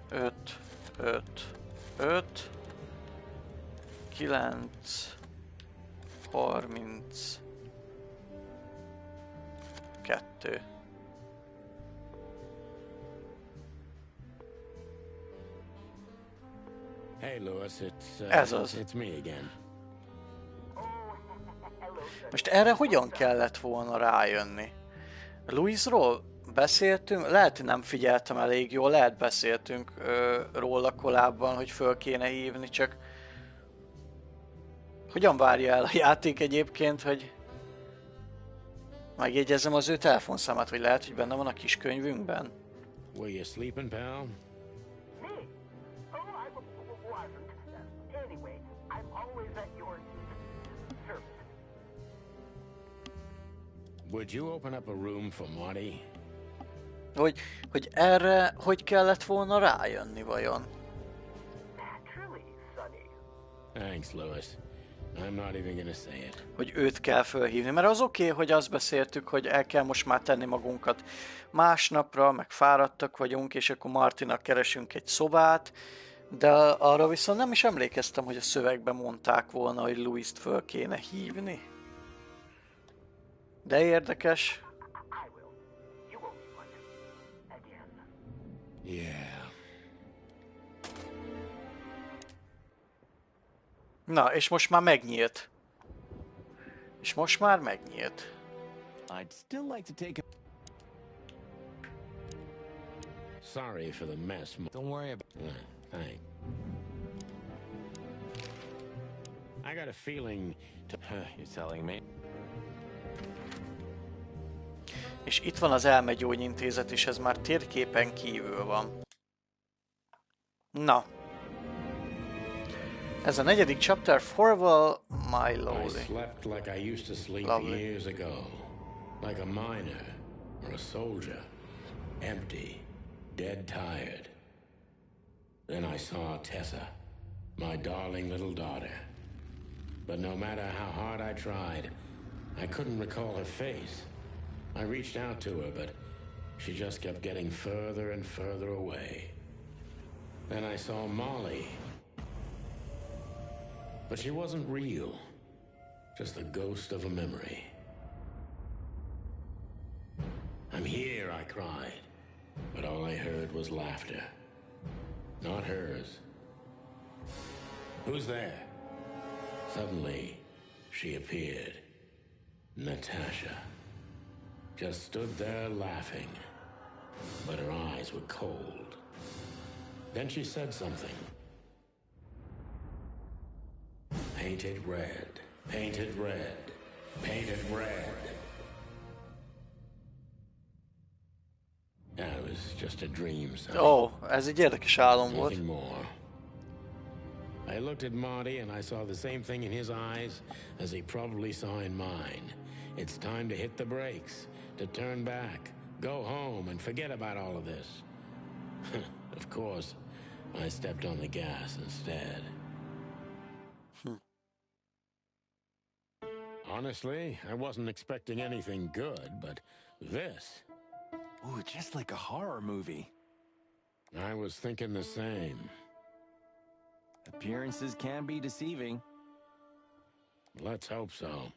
5 5 5 9 32. Hey, Louis, Ez az. it's me again. Most erre hogyan kellett volna rájönni? Louisról beszéltünk, lehet, hogy nem figyeltem elég jól, lehet beszéltünk róla korábban, hogy föl kéne hívni, csak hogyan várja el a játék egyébként, hogy megjegyezzem az ő telefonszámát, vagy lehet, hogy benne van a kis könyvünkben? Were you sleeping, pal? Me? Oh, I wasn't. Anyway, I'm always at your service. Would you open up a room for Marty? Hogy erre hogy kellett volna rájönni vajon? Naturally, Sonny. Thanks, Louis. I'm not even gonna say it. Hogy őt kell fölhívni, mert az oké, hogy azt beszéltük, hogy el kell most már tenni magunkat másnapra, meg fáradtak vagyunk, és akkor Martinak keresünk egy szobát, de arra viszont nem is emlékeztem, hogy a szövegben mondták volna, hogy Louist föl kéne hívni. De érdekes. I will. You owe me one. Again. Yeah. Na, és most már megnyílt. És most már megnyílt. I'd still like to take a... Sorry for the mess. Don't worry about... Thanks. I got a feeling to... You're telling me? És itt van az elmegyógyintézet, és ez már térképen kívül van. Na. Ez a negyedik chapter, Forval My I Lowly. slept like I used to sleep Lovely. years ago. Like a miner or a soldier. Empty. Dead tired. Then I saw Tessa. My darling little daughter. But no matter how hard I tried, I couldn't recall her face. I reached out to her, but she just kept getting further and further away. Then I saw Molly. But she wasn't real. Just the ghost of a memory. I'm here, I cried. But all I heard was laughter. Not hers. Who's there? Suddenly, she appeared. Natasha. Just stood there laughing. But her eyes were cold. Then she said something. Painted red. Painted red. Painted red. That was just a dream, son. Oh, ez egy érdekes álom volt. Nothing more. I looked at Marty and I saw the same thing in his eyes as he probably saw in mine. It's time to hit the brakes, to turn back, go home and forget about all of this. Of course, I stepped on the gas instead. Honestly, I wasn't expecting anything good, but this... Ooh, just like a horror movie. I was thinking the same. Appearances can be deceiving. Let's hope so.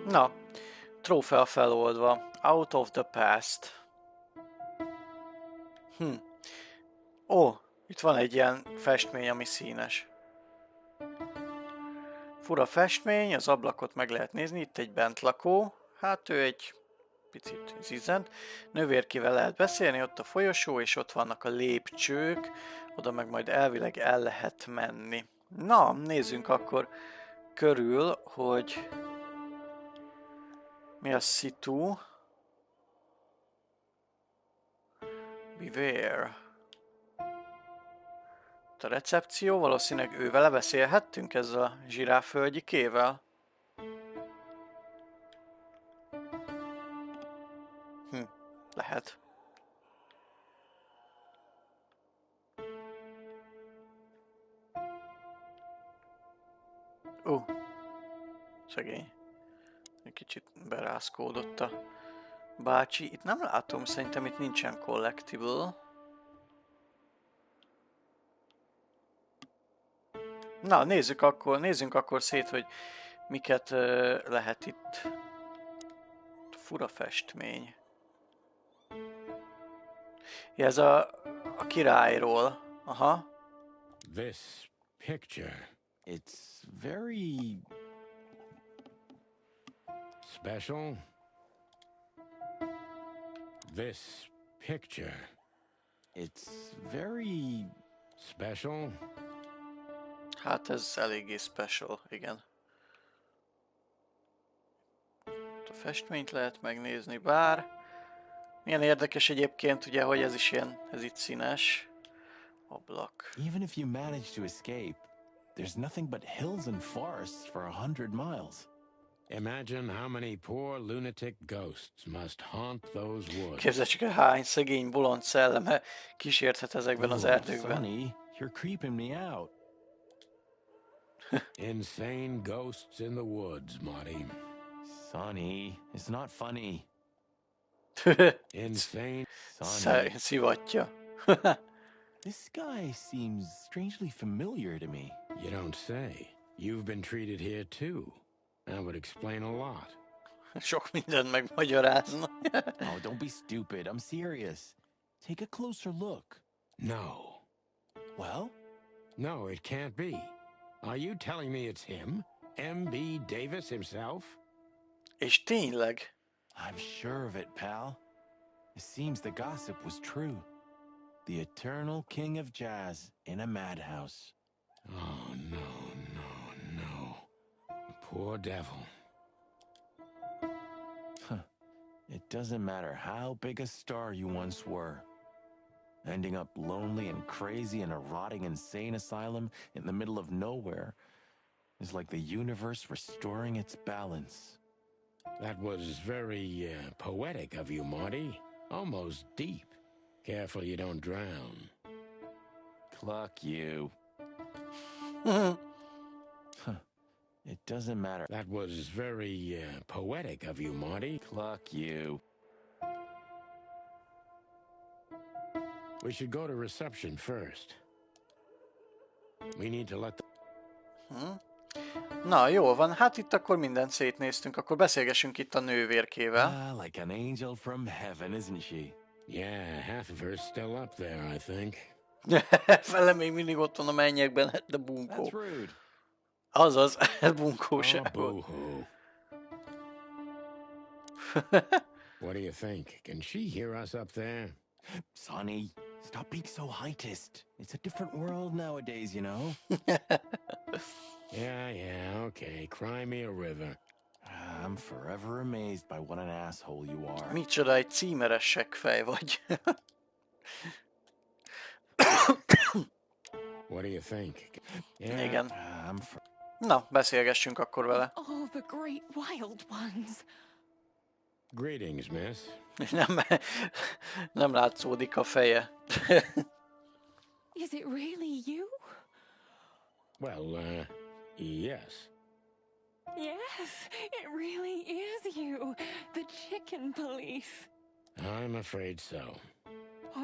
Na, trófea feloldva. Out of the past. Ó, itt van egy ilyen festmény, ami színes. Fura festmény, az ablakot meg lehet nézni, itt egy bentlakó. Hát ő egy picit zizent. Nővérkével lehet beszélni, ott a folyosó, és ott vannak a lépcsők. Oda meg majd elvileg el lehet menni. Na, nézzünk akkor körül, hogy mi a szitu. Beware. A recepció, valószínűleg ővele beszélhettünk ezzel a zsiráfhölgyikével. Lehet. Szegény. Egy kicsit berázkódott a bácsi. Itt nem látom, szerintem itt nincsen collectible. Na, nézzünk akkor szét, hogy miket lehet itt. Fura festmény. Ja, ez a királyról. Aha. This picture. It's very... special. This picture. It's very... special. Hát ez eléggé special, igen. A festményt lehet megnézni, bár... Milyen érdekes egyébként, ugye, hogy ez is ilyen, ez itt színes. Ablak. Even if you manage to escape, there's nothing but hills and forests for 100 miles. Imagine how many poor lunatic ghosts must haunt those woods. Képzeld csak, hány szegény bolond szelleme kísérthet ezekben az erdőkben. Sonny, you're creeping me out. Insane ghosts in the woods, Marty. Sonny, it's not funny. Insane. Szivatja. This guy seems strangely familiar to me. You don't say. You've been treated here too. That would explain a lot. Sok mindent megmagyarázna. Oh, don't be stupid. I'm serious. Take a closer look. No. Well? No, it can't be. Are you telling me it's him? M.B. Davis himself? És tényleg. I'm sure of it, pal. It seems the gossip was true. The eternal king of jazz in a madhouse. Oh, no. The poor devil. It doesn't matter how big a star you once were. Ending up lonely and crazy in a rotting insane asylum in the middle of nowhere is like the universe restoring its balance. That was very poetic of you, Marty. Almost deep. Careful you don't drown. Cluck you. It doesn't matter. That was very poetic of you, Marty. Cluck you. We should go to reception first. We need to let the... Na, jól van. Hát itt akkor mindent szétnéztünk. Akkor beszélgessünk itt a nővérkével. Like an angel from heaven, isn't she? Yeah, half of her's still up there, I think. Fele még mindig ott van a mennyekben, de bunkó. That's rude. Azaz, bunkóság. Boo-hoo. What do you think? Can she hear us up there? Sonny, stop being so heightist. It's a different world nowadays, you know? Yeah, okay. Cry me a river. I'm forever amazed by what an asshole you are. Micsoda, egy címeres seggfej vagy. What do you think? Yeah. Igen. I'm Na, beszélgessünk akkor vele. All the great wild ones. Greetings, miss. Nem látszódik a feje. Is it really you? Well, yes. Yes, it really is you. The chicken police. I'm afraid so.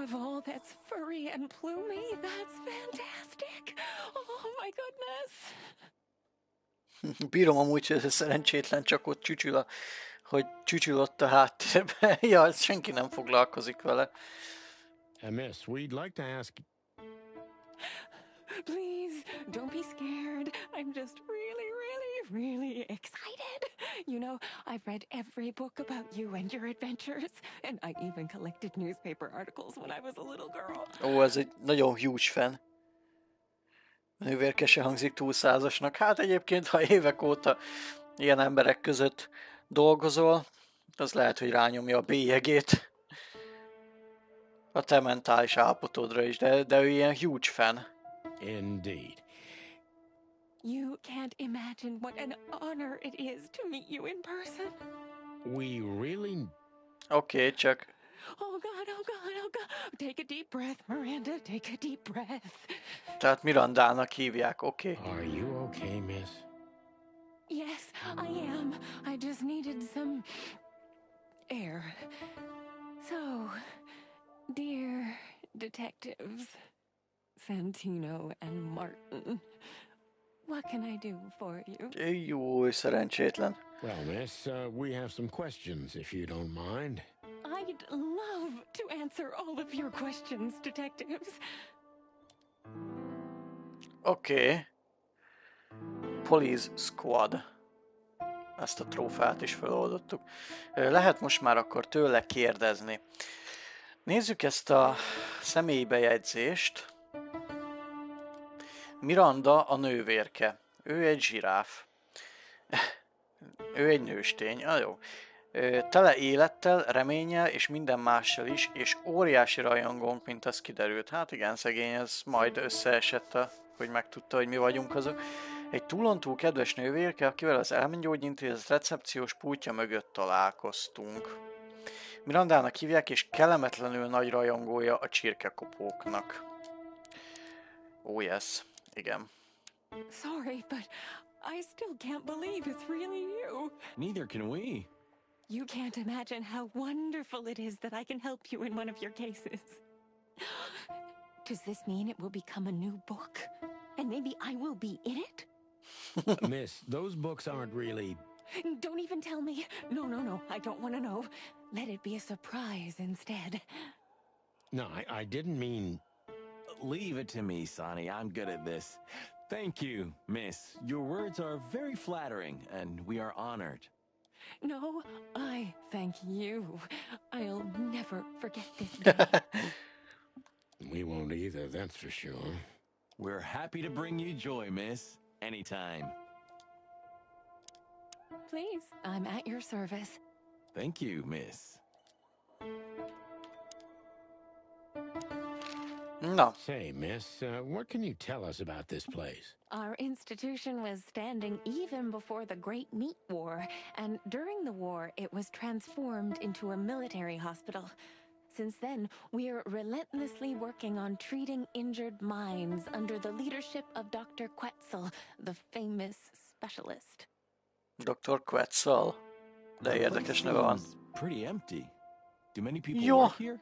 Of all that's furry and plumey, that's fantastic. Oh my goodness. Bírom amúgy, hogy ez szerencsétlen, csak ott hogy csücsül ott a háttérben. Ja, senki nem foglalkozik vele. Miss, we'd like to ask... Please, don't be scared. I'm just really excited. You know, I've read every book about you and your adventures, and I even collected newspaper articles when I was a little girl. Ó, ez egy nagyon huge fan. A nővérke se hangzik túl százasnak. Hát egyébként, ha évek óta ilyen emberek között dolgozol, az lehet, hogy rányomja a bélyegét a te mentális állapotodra is, de ő ilyen huge fan. Indeed. You can't imagine what an honor it is to meet you in person. We really... Oké, csak... Oh God. Take a deep breath, Miranda. Take a deep breath. Tehát Mirandának hívják, oké. Are you okay, miss? Yes, I am. I just needed some air. So, dear detectives, Santino and Martin, what can I do for you? Jó, szerencsétlen. Well, miss, we have some questions, if you don't mind. I'd love to answer all of your questions, detectives. Oké. Police Squad. Ezt a trófát is feloldottuk. Lehet most már akkor tőle kérdezni. Nézzük ezt a személyi bejegyzést. Miranda a nővérke. Ő egy zsiráf. Ő egy nőstény. Jó. Tele élettel, reménnyel és minden mással is, és óriási rajongónk, mint az kiderült. Hát igen, szegény, ez majd összeesett, hogy megtudta, hogy mi vagyunk azok. Egy túlontúl kedves nővérke, akivel az elmegyógyintézet recepciós pultja mögött találkoztunk. Mirandának hívják, és kellemetlenül nagy rajongója a csirkekopóknak. Oh yes, igen. Sorry, but I still can't believe it's really you. Neither can we. You can't imagine how wonderful it is that I can help you in one of your cases. Does this mean it will become a new book? And maybe I will be in it? Miss, those books aren't really... Don't even tell me. No, I don't want to know. Let it be a surprise instead. No, I didn't mean... Leave it to me, Sonny. I'm good at this. Thank you, miss. Your words are very flattering, and we are honored. No, I thank you. I'll never forget this day. We won't either, that's for sure. We're happy to bring you joy, miss. Anytime. Please, I'm at your service. Thank you, miss. Na. Say, miss, what can you tell us about this place? Our institution was standing even before the Great Meat War, and during the war, it was transformed into a military hospital. Since then, we're relentlessly working on treating injured minds under the leadership of Dr. Quetzal, the famous specialist. Dr. Quetzal. De érdekes neve van. Pretty empty. Do many people Ja. work here?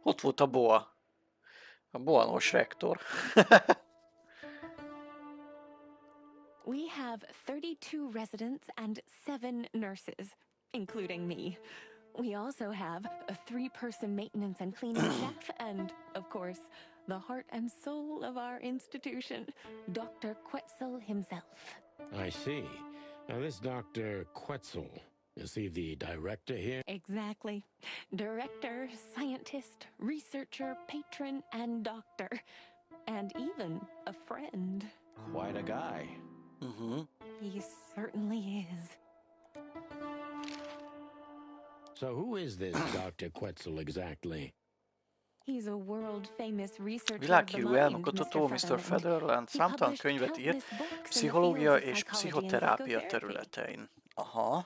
Ott volt a boa. A boanós rektor. We have 32 residents and 7 nurses, including me. We also have a 3-person maintenance and cleaning staff and, of course, the heart and soul of our institution, Dr. Quetzal himself. I see. Now, this Dr. Quetzal, is he the director here? Exactly. Director, scientist, researcher, patron, and doctor. And even a friend. Quite a guy. Mm-hmm. He certainly is. So who is this Dr. Quetzal exactly? He's a world-famous researcher Világhírű of the mind, elmekutató Mr. Sutherland. Sutherland He számtalan published könyvet írt countless books in the pszichológia fields of és psychology and pszichoterápia psychotherapy. területein. Aha.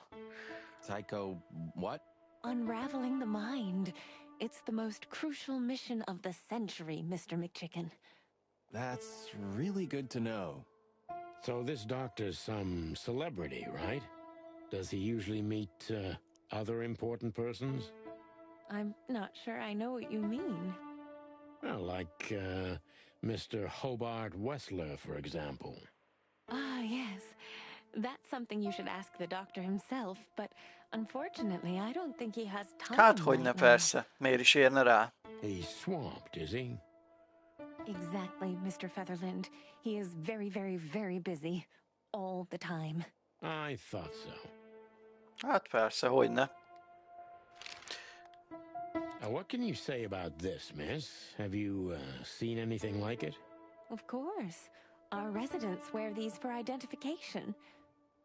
Psycho what? Unraveling the mind. It's the most crucial mission of the century, Mr. McChicken. That's really good to know. So this doctor's some celebrity, right? Does he usually meet other important persons? I'm not sure I know what you mean. Well, like Mr. Hobart Wessler, for example. Ah, yes. That's something you should ask the doctor himself, but unfortunately, I don't think he has time Hát hogyne right now. persze. Miért is érne rá? He's swamped, is he? Exactly, Mr. Featherland. He is very, very, very busy. All the time. I thought so. Hát persze, hogyne. What can you say about this, miss? Have you seen anything like it? Of course. Our residents wear these for identification.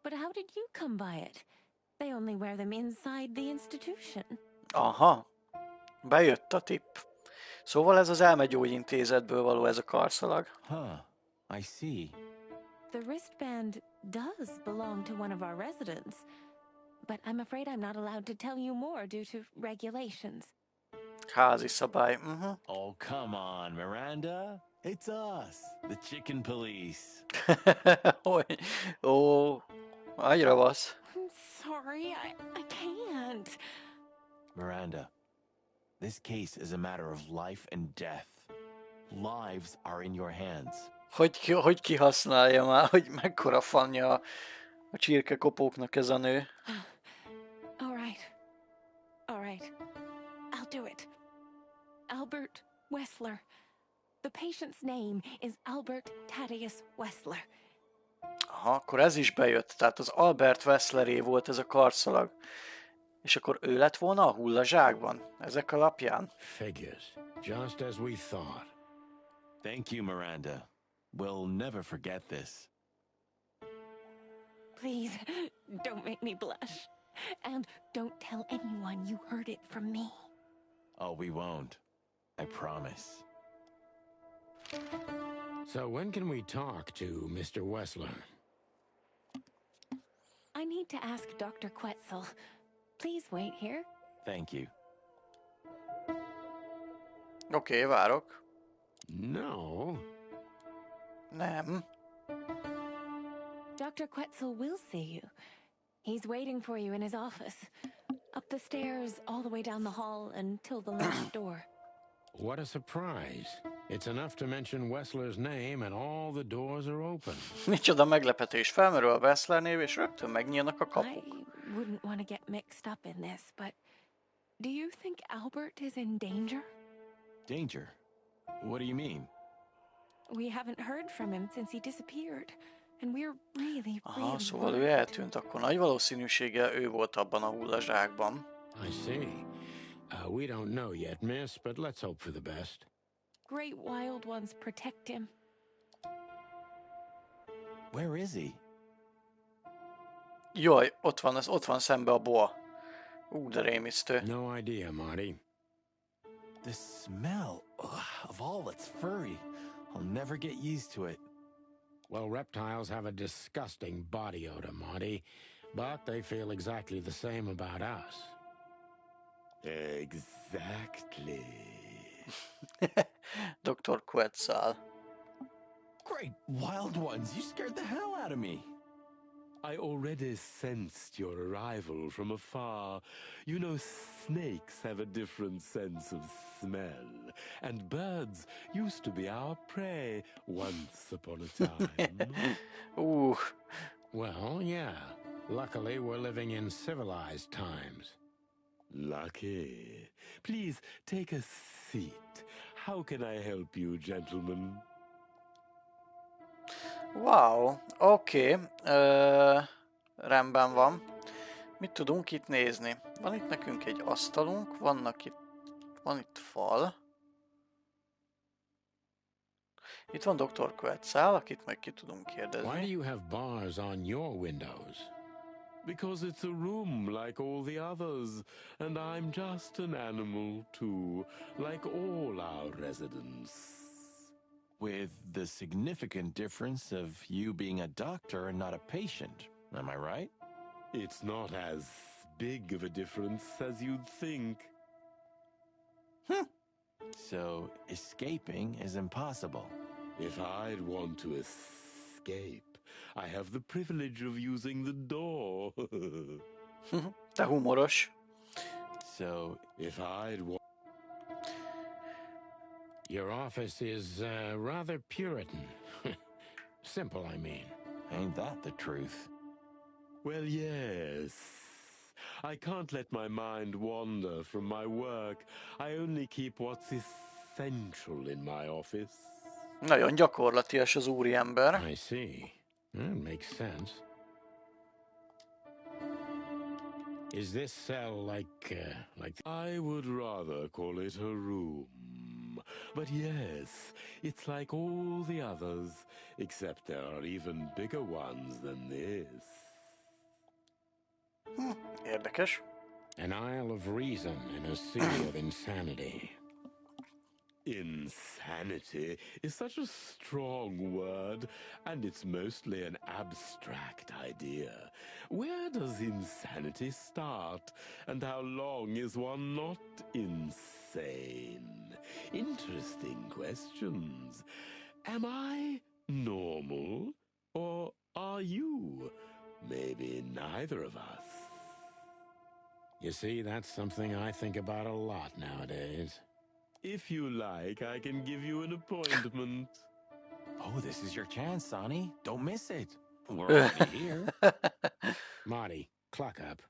But how did you come by it? They only wear them inside the institution. Aha. Bejött a tipp. Szóval ez az elmegyógyintézetből való ez a karszalag. Huh. I see. The wristband does belong to one of our residents, but I'm afraid I'm not allowed to tell you more due to regulations. Házi szabály. Uh-huh. Oh, come on, Miranda. It's us, the chicken police. Ó, annyira vasz. I'm sorry, I can't. Miranda, this case is a matter of life and death. Lives are in your hands. Hogy kihasználja már, hogy mekkora fanja a csirkekopóknak ez a nő. All right. I'll do it. Albert Wessler. The patient's name is Albert Thaddeus Wessler. Aha, akkor ez is bejött. Tehát az Albert Wessleré volt ez a karszalag. És akkor ő lett volna a hullazsákban, ezek alapján? Figures. Just as we thought. Thank you, Miranda. We'll never forget this. Please, don't make me blush. And don't tell anyone you heard it from me. Oh, we won't. I promise. So when can we talk to Mr. Wessler? I need to ask Dr. Quetzal. Please wait here. Thank you. Oké, várok. No. Nem. Dr. Quetzal will see you. He's waiting for you in his office. Up the stairs, all the way down the hall, until the last door. What a surprise. It's enough to mention Wessler's name and all the doors are open. Micsoda meglepetés. Felmerül a Wessler név, és rögtön megnyílnak a kapuk. I wouldn't want to get mixed up in this, but do you think Albert is in danger? Danger? What do you mean? We haven't heard from him since he disappeared, and we're really, Aha, szóval worried. ő eltűnt, akkor nagy valószínűséggel ő volt abban a hullazsákban. I see. We don't know yet, miss, but let's hope for the best. Great wild ones protect him. Where is he? Jaj, ott van szembe a boa. De rémisztő. No idea, Marty. The smell of all that's furry. I'll never get used to it. Well, reptiles have a disgusting body odor, Marty, but they feel exactly the same about us. Exactly. Dr. Quetzal. Great wild ones, you scared the hell out of me. I already sensed your arrival from afar. You know, snakes have a different sense of smell, and birds used to be our prey once upon a time. Ooh. Well, yeah. Luckily, we're living in civilized times. Lucky. Please, take a seat. How can I help you, gentlemen? Wow, oké. Rendben van. Mit tudunk itt nézni? Van itt nekünk egy asztalunk, van itt fal. Itt van Dr. Quetzal, akit meg ki tudunk kérdezni. Why do you have bars on your windows? Because it's a room like all the others, and I'm just an animal too, like all our residents. With the significant difference of you being a doctor and not a patient, am I right? It's not as big of a difference as you'd think. So, escaping is impossible. If I'd want to escape, I have the privilege of using the door. Te humoros. So, if I'd want... Your office is rather Puritan. Simple, I mean. Ain't that the truth? Well, yes. I can't let my mind wander from my work. I only keep what's essential in my office. Nagyon gyakorlatias az úriember. I see. That makes sense. Is this cell like... I would rather call it a room. But yes, it's like all the others, except there are even bigger ones than this. Érdekes. An isle of reason in a sea of insanity. Insanity is such a strong word, and it's mostly an abstract idea. Where does insanity start, and how long is one not insane? Interesting questions. Am I normal, or are you? Maybe neither of us. You see, that's something I think about a lot nowadays. If you like, I can give you an appointment. Oh, this is your chance, Sonny. Don't miss it. We're already here. Marty, clock up.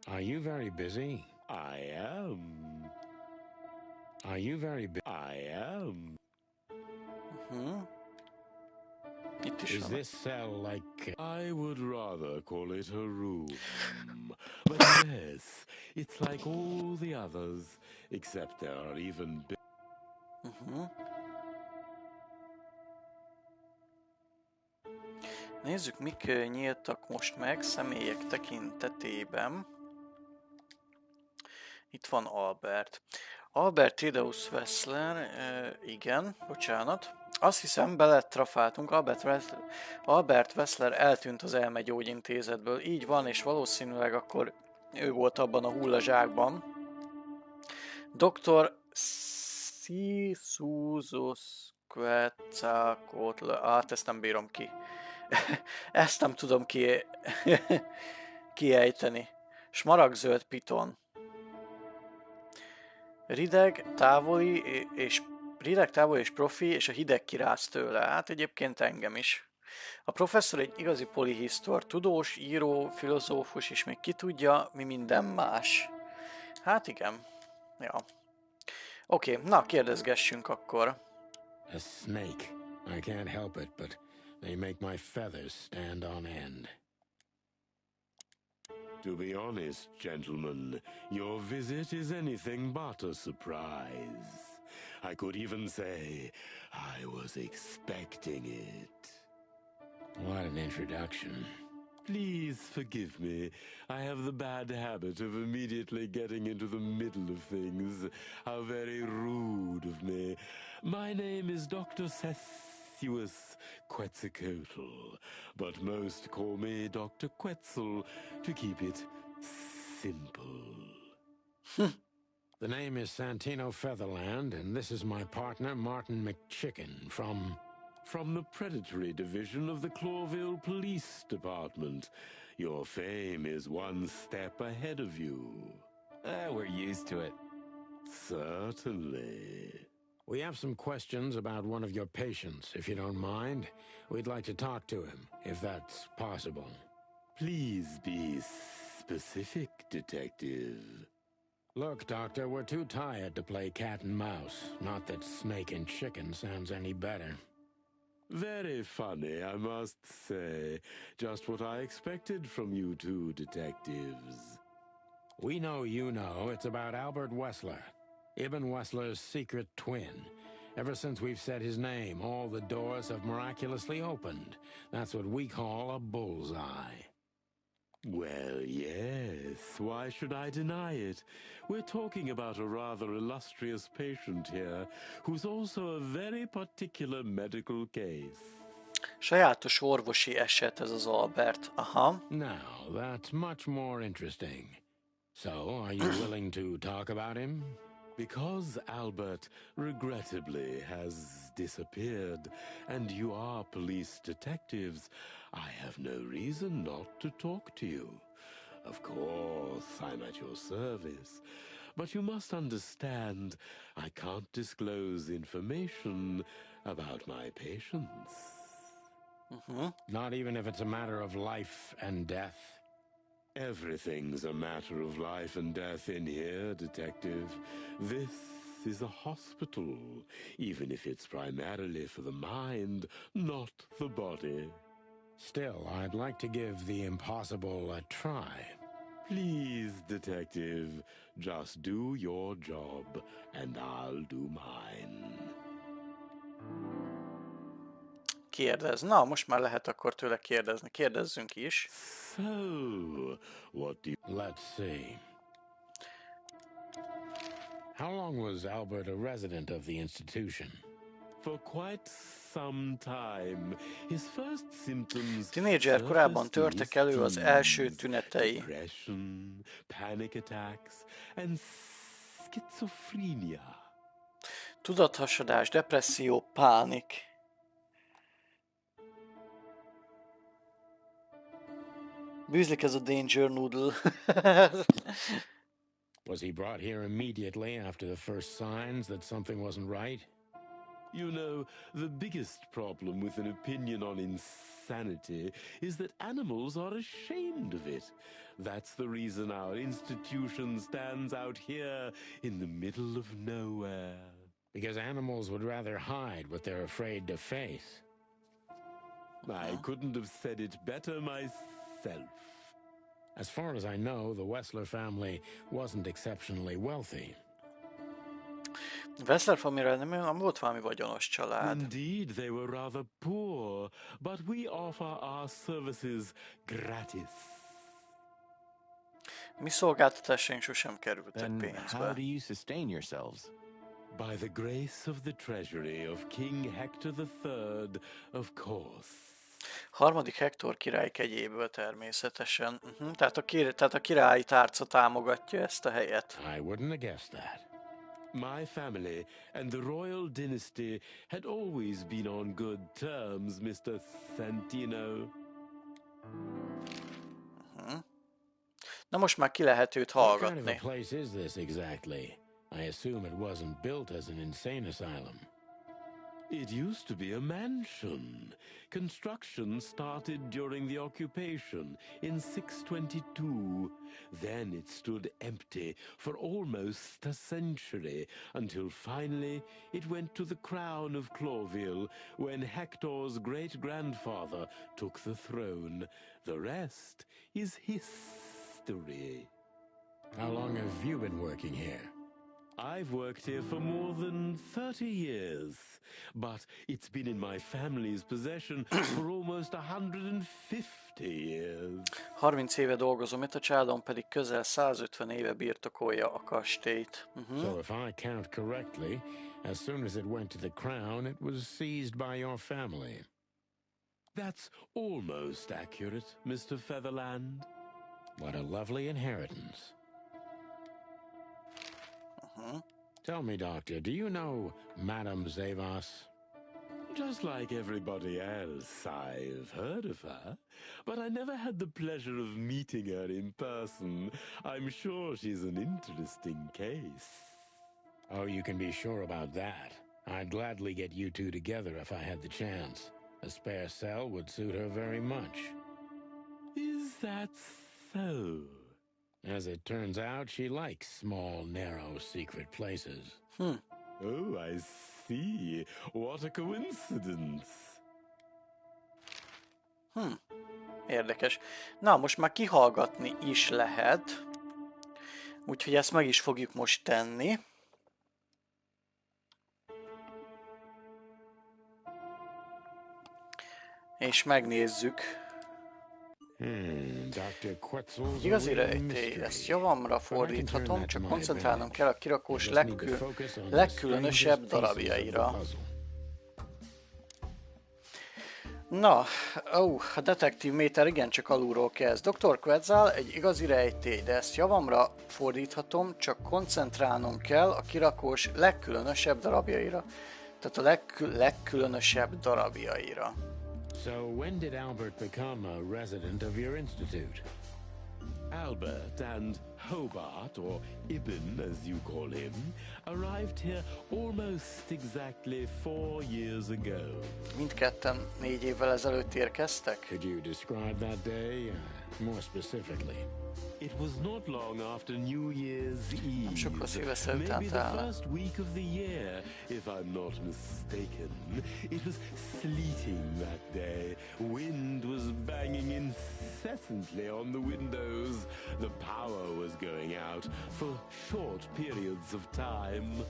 Are you very busy? I am. Are you very busy? I am. Is this cell like... I would rather call it a room. But yes, it's like all the others, except there are even Nézzük, mik nyíltak most meg személyek tekintetében. Itt van Albert. Albert Thaddeus Wessler, igen, bocsánat. Azt hiszem, beletrafáltunk, Albert Wessler eltűnt az elmegyógyintézetből. Így van, és valószínűleg akkor ő volt abban a hullazsákban. Dr. Sisuzus Quetzalcoatl, hát ezt nem bírom ki. Ezt nem tudom kiejteni. Smaragdzöld piton. Rideg, távoli és profi, és a hideg kiráz tőle. Hát egyébként engem is. A professzor egy igazi polihisztor, tudós, író, filozófus, és még ki tudja, mi minden más. Hát igen. Ja. Oké, na kérdezgessünk akkor. A snake. I can't help it, but they make my feathers stand on end. To be honest, gentlemen, your visit is anything but a surprise. I could even say I was expecting it. What an introduction. Please forgive me. I have the bad habit of immediately getting into the middle of things. How very rude of me. My name is Dr. Sessuous Quetzalcoatl, but most call me Dr. Quetzal to keep it simple. The name is Santino Featherland, and this is my partner, Martin McChicken, From the predatory division of the Clawville Police Department. Your fame is one step ahead of you. We're used to it. Certainly. We have some questions about one of your patients, if you don't mind. We'd like to talk to him, if that's possible. Please be specific, Detective. Look, Doctor, we're too tired to play cat and mouse. Not that snake and chicken sounds any better. Very funny, I must say. Just what I expected from you two detectives. We know you know. It's about Albert Wessler, Ibn Wessler's secret twin. Ever since we've said his name, all the doors have miraculously opened. That's what we call a bullseye. Well, yes. Why should I deny it? We're talking about a rather illustrious patient here, who's also a very particular medical case. Sajátos orvosi eset ez az Albert. Aha. Now, that's much more interesting. So, are you willing to talk about him? Because Albert, regrettably, has disappeared, and you are police detectives, I have no reason not to talk to you. Of course, I'm at your service, but you must understand, I can't disclose information about my patients. Not even if it's a matter of life and death? Everything's a matter of life and death in here, Detective. This is a hospital, even if it's primarily for the mind, not the body. Still, I'd like to give the impossible a try. Please, Detective, just do your job, and I'll do mine. Kérdez. Na, most már lehet akkor tőle kérdezni. Kérdezzünk is. So, what do you... Let's see. How long was Albert a resident of the institution? For quite some time. His first symptoms... Tínédzser korában törtek elő az első tünetei. Depression, panic attacks, and schizophrenia. Tudathasadás, depresszió, pánik. Bűzlik ez a Danger Noodle. Was he brought here immediately after the first signs that something wasn't right? You know, the biggest problem with an opinion on insanity is that animals are ashamed of it. That's the reason our institution stands out here in the middle of nowhere. Because animals would rather hide what they're afraid to face. I couldn't have said it better myself. As far as I know, the Wessler family wasn't exceptionally wealthy. Wessler família nem volt valami vagyonos család. Indeed, they were rather poor, but we offer our services gratis. Mi szolgáltatásaink sosem kerültek Then pénzbe. how do you sustain yourselves? By the grace of the treasury of King Hector III, of course. Harmadik Hektor király kegyéből természetesen. Tehát a királyi tárca támogatja ezt a helyet. I wouldn't have guessed that. My family and the royal dynasty had always been on good terms, Mr. Santino. Na most már ki lehet őt What kind of a hallgatni. place is this exactly? I assume it wasn't built as an insane asylum. It used to be a mansion. Construction started during the occupation in 622. Then it stood empty for almost a century, until finally it went to the crown of Clawville when Hector's great-grandfather took the throne. The rest is history. How long have you been working here? I've worked here for more than 30 years, but it's been in my family's possession for almost 150 years. 30 éve dolgozom itt, a családom pedig közel 150 éve birtokolja a kastélyt. So if I count correctly, as soon as it went to the crown, it was seized by your family. That's almost accurate, Mr. Featherland. What a lovely inheritance. Tell me, Doctor, do you know Madame Zavas? Just like everybody else, I've heard of her, but I never had the pleasure of meeting her in person. I'm sure she's an interesting case. Oh, you can be sure about that. I'd gladly get you two together if I had the chance. A spare cell would suit her very much. Is that so? As it turns out, she likes small, narrow, secret places. Oh, I see. What a coincidence. Érdekes. Na, most már kihallgatni is lehet. Úgyhogy ezt meg is fogjuk most tenni. És megnézzük. Igazi rejtély, ezt javamra fordíthatom, csak koncentrálnom kell a kirakós legkülönösebb darabjaira. Na, a detektív méter igencsak alulról kezd. Dr. Quetzal egy igazi rejtély, de ezt javamra fordíthatom, csak koncentrálnom kell a kirakós legkülönösebb darabjaira. Tehát a legkülönösebb darabjaira. So when did Albert become a resident of your institute? Albert and Hobart, or Ibn as you call him, arrived here almost exactly 4 years ago. Mindketten 4 évvel ezelőtt érkeztek? Could you describe that day more specifically? It was not long after New Year's Eve. Maybe the first week of the year, if I'm not mistaken. It was sleeting that day. Wind was banging incessantly on the windows. The power was going out for short periods of time.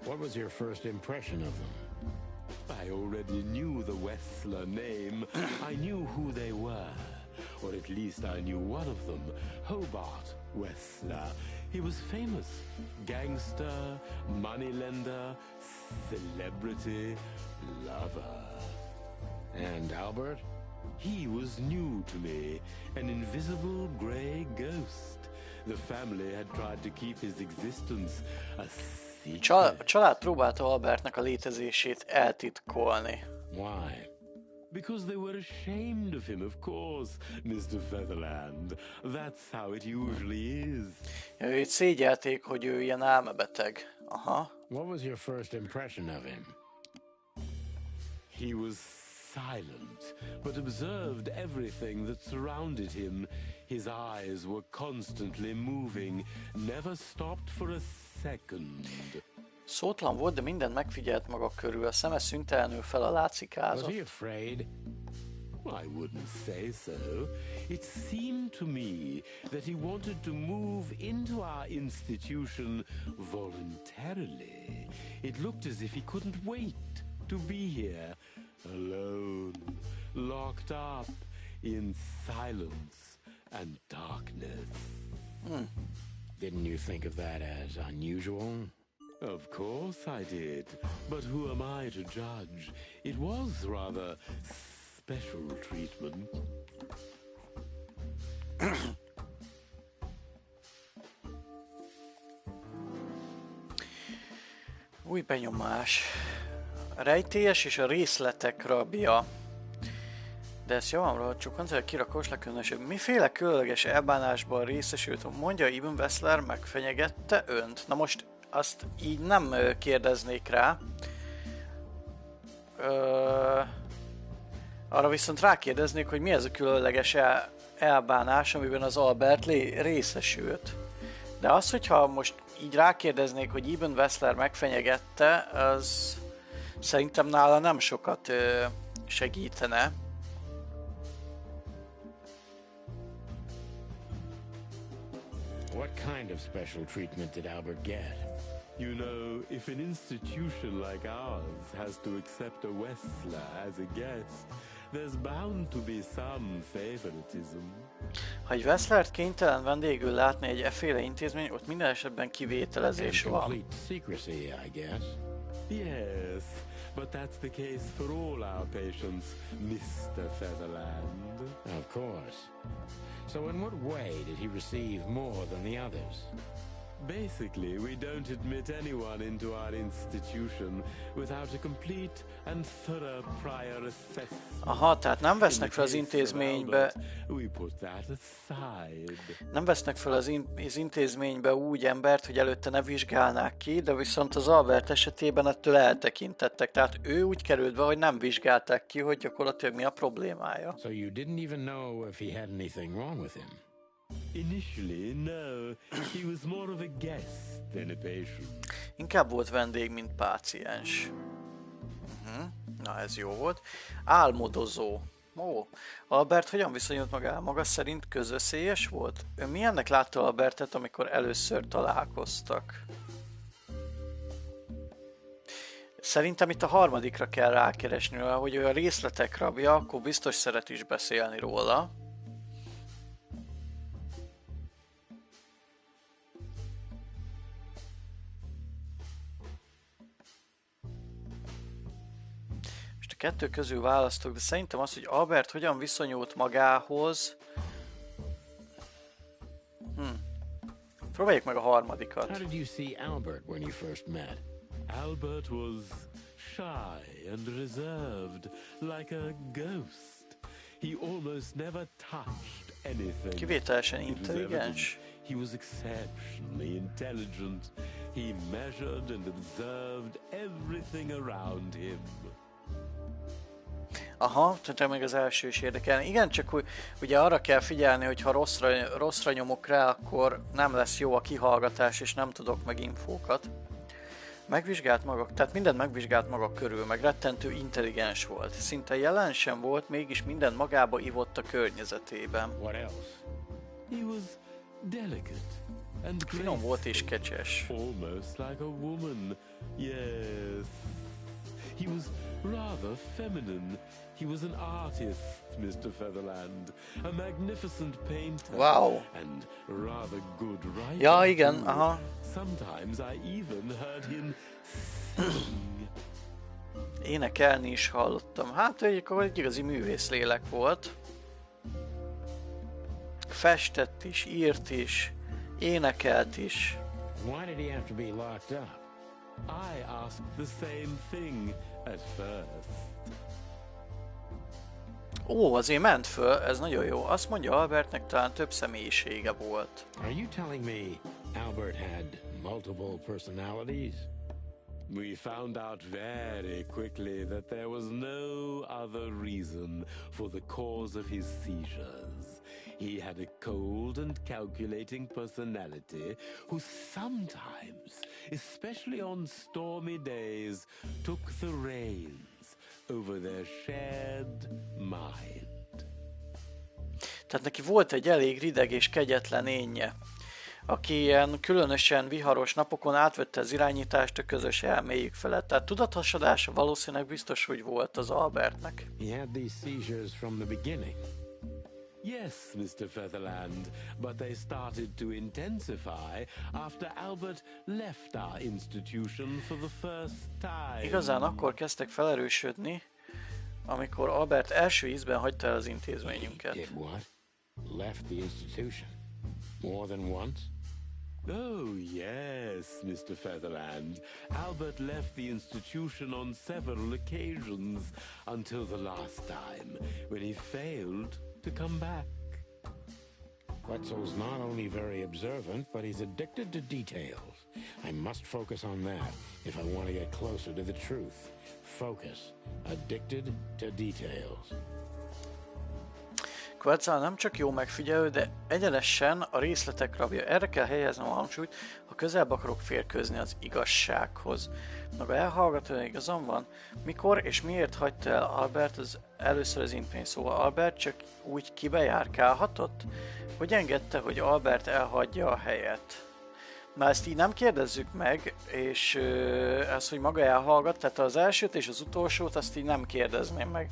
What was your first impression of them? I already knew the Wessler name. I knew who they were. Or at least I knew one of them, Hobart Wessler. He was famous. Gangster, moneylender, celebrity, lover. And Albert? He was new to me, an invisible grey ghost. The family had tried to keep his existence a secret. A család próbálta Albertnek a létezését eltitkolni. Why? Because they were ashamed of him, of course, Mr. Featherland. That's how it usually is. Őt szégyelték, hogy ő ilyen elmebeteg. Aha. What was your first impression of him? He was silent, but observed everything that surrounded him. His eyes were constantly moving, never stopped for a second. Szótlan volt, de mindent megfigyelt maga körül. A szeme szüntelenül fel alá cikázott. Was he afraid? I wouldn't say so. It seemed to me that he wanted to move into our institution voluntarily. It looked as if he couldn't wait to be here, alone, locked up in silence and darkness. Didn't you think of that as unusual? Of course I did, but who am I to judge? It was rather special treatment. Új benyomás. A rejtélyes és a részletek rabja. De ezt javamról csak koncertre kirakós legkülönösebb. Miféle különleges elbánásban részesült? Mondja, Ibn Wessler megfenyegette önt? Na most azt így nem kérdeznék rá. Arra viszont rákérdeznék, hogy mi ez a különleges elbánás, amiben az Albert részesült. De az, hogyha most így rákérdeznék, hogy Ibn Wessler megfenyegette, az szerintem nála nem sokat segítene. What kind of special treatment did Albert get? You know, if an institution like ours has to accept a Wessler as a guest, there's bound to be some favoritism. Ha egy Wesslert kénytelen vendégül látni egy efféle intézmény, ott minden esetben kivételezés van. Complete secrecy, I guess. Yes, but that's the case for all our patients, Mr. Featherland. Of course. So in what way did he receive more than the others? Basically, we don't admit anyone into our institution without a complete and thorough prior assessment. Aha, tehát nem vesznek fel az intézménybe. We put that aside. Nem vesznek fel az intézménybe úgy embert, hogy előtte ne vizsgálnák ki, de viszont az Albert esetében ettől eltekintettek. Tehát ő úgy került be, hogy nem vizsgálták ki, hogy gyakorlatilag mi a problémája. So you didn't even know if he had anything wrong with him? Initially, no. He was more of a guest than a patient. Inkább volt vendég, mint páciens. Na, ez jó volt. Álmodozó. Ó, Albert hogyan viszonyult maga szerint közveszélyes volt? Ő milyennek látta Albertet, amikor először találkoztak? Szerintem itt a harmadikra kell rákeresni, hogy ő a részletek rabja, akkor biztos szeret is beszélni róla. Kettő közül választok, de szerintem az, hogy Albert hogyan viszonyult magához. Próbáljuk meg a harmadikat. How did you see Albert when you first met? Albert was shy and reserved, like a ghost. He almost never touched anything. Kivételesen intelligens. He was exceptionally intelligent. He measured and observed everything around him. Aha, tehát meg az első is érdekelne. Igen, csak ugye arra kell figyelni, hogy ha rosszra nyomok rá, akkor nem lesz jó a kihallgatás, és nem tudok meg infókat. Megvizsgált maga, tehát mindent megvizsgált maga körül, meg rettentő intelligens volt. Szinte jelen sem volt, mégis minden magába ivott a környezetében. What else? He was delicate and finom volt és kecses. Almost like a woman. Yes. He was rather feminine. He was an artist, Mr. Featherland, a magnificent painter, wow, and rather good writer. Ja, igen, aha. Sometimes I even heard him sing. Énekelni is hallottam. Hát egy igazi művészlélek volt. Festett is, írt is, énekelt is. Why did he have to be locked up? I asked the same thing at first. Ó, azért ment föl, ez nagyon jó. Azt mondja, Albertnek talán több személyisége volt. Are you telling me Albert had multiple personalities? We found out very quickly that there was no other reason for the cause of his seizures. He had a cold and calculating personality who sometimes, especially on stormy days, took the reins over their shared mind. Tehát neki volt egy elég rideg és kegyetlen énje, aki ilyen különösen viharos napokon átvette az irányítást a közös elméjük felett. Tehát tudathasadása valószínűleg biztos, hogy volt az Albertnek. He had these seizures from the beginning. Yes, Mr. Featherland, but they started to intensify after Albert left our institution for the first time. Igazán akkor kezdtek felerősödni, amikor Albert első ízben hagyta el az intézményünket. Did what? Left the institution? More than once? Oh, yes, Mr. Featherland. Albert left the institution on several occasions until the last time, when he failed to come back. Quetzal's not only very observant, but he's addicted to details. I must focus on that if I want to get closer to the truth. Focus. Addicted to details. Quetzal nem csak jó megfigyelő, de egyenesen a részletek rabja. Erre kell helyeznem a hangsúlyt, ha közelebb akarok férkőzni az igazsághoz. Maga elhallgató, igazam van. Mikor és miért hagyta el Albert először az intézményt? Szóval Albert csak úgy kibejárkálhatott? Hogy engedte, hogy Albert elhagyja a helyet? Na ezt így nem kérdezzük meg, és ez, hogy maga elhallgat, tehát az elsőt és az utolsót azt így nem kérdezném meg.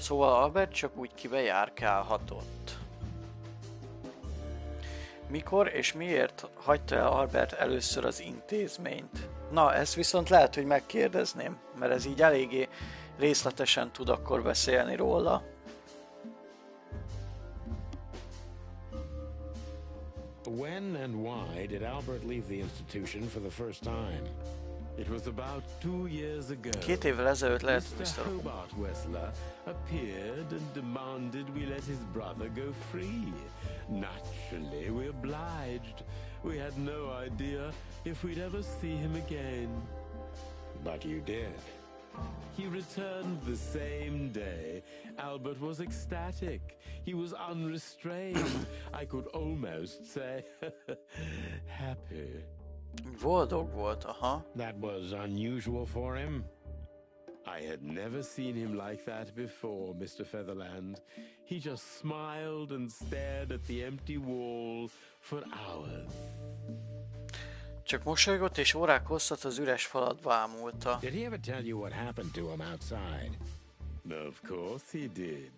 Szóval Albert csak úgy kibejárkálhatott. Mikor és miért hagyta el Albert először az intézményt? Na, ezt viszont lehet, hogy megkérdezném, mert ez így eléggé részletesen tud akkor beszélni róla. When and why did Albert leave the institution for the first time? It was about 2 years ago. 2 évvel ezelőtt lehet, Mr. Hobart Wessler appeared and demanded we let his brother go free. Naturally, we obliged. We had no idea if we'd ever see him again. But you did. He returned the same day. Albert was ecstatic. He was unrestrained. I could almost say happy. Boldog volt, aha. That was unusual for him. I had never seen him like that before, Mr. Featherland. He just smiled and stared at the empty wall for hours. Csak mosolygott és órák hosszat az üres falat bámulta. Did he ever tell you what happened to him outside? Of course he did.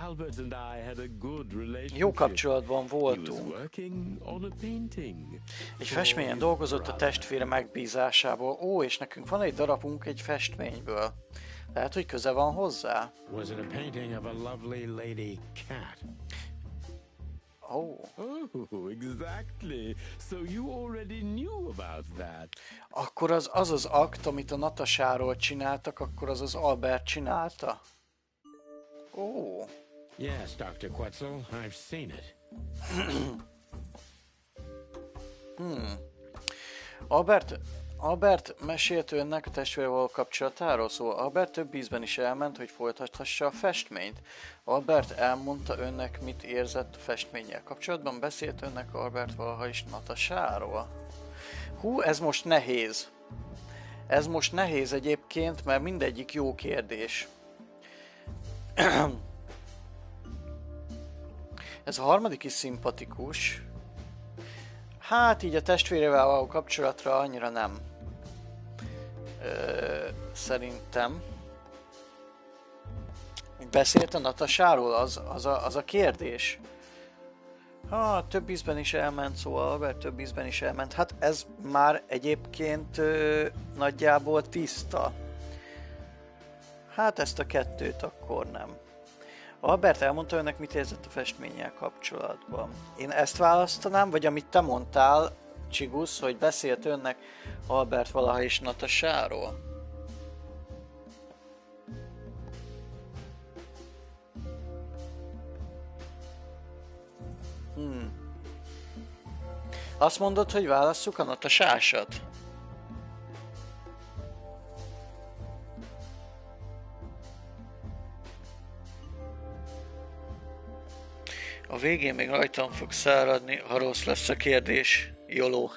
Albert and I had a good relationship. Jó kapcsolatban He was voltunk. working on a painting. Egy festményen dolgozott a testvére megbízásából. Ó, és nekünk van egy darabunk egy festményből. Lehet, hogy köze van hozzá? Was it a painting of a lovely lady cat? Oh. Oh, exactly. So you already knew about that. Akkor az akt, amit a Natasáról csináltak, akkor az Albert csinálta? Ó. Yes, Dr. Quetzal, I've seen it. Albert mesélt önnek a testvérevel kapcsolatáról, szóval Albert több ízben is elment, hogy folytathassa a festményt. Albert elmondta önnek, mit érzett a festménnyel kapcsolatban, beszélt önnek Albert valaha is Natasáról. Hú, ez most nehéz. Ez most nehéz egyébként, mert mindegyik jó kérdés. Ez a harmadik is szimpatikus. Hát így a testvérevel való kapcsolatra annyira nem. Szerintem. Beszélt a Natasáról? Az a kérdés. Ha, több ízben is elment, szóval Albert több ízben is elment. Hát ez már egyébként nagyjából tiszta. Hát ezt a kettőt akkor nem. Albert elmondta önnek, mit érzett a festménnyel kapcsolatban. Én ezt választanám, vagy amit te mondtál, Csigusz, hogy beszélt önnek Albert valaha is Natasáról. Azt mondod, hogy válasszuk a Natasásat? A végén még rajtam fog száradni, ha rossz lesz a kérdés. Joló.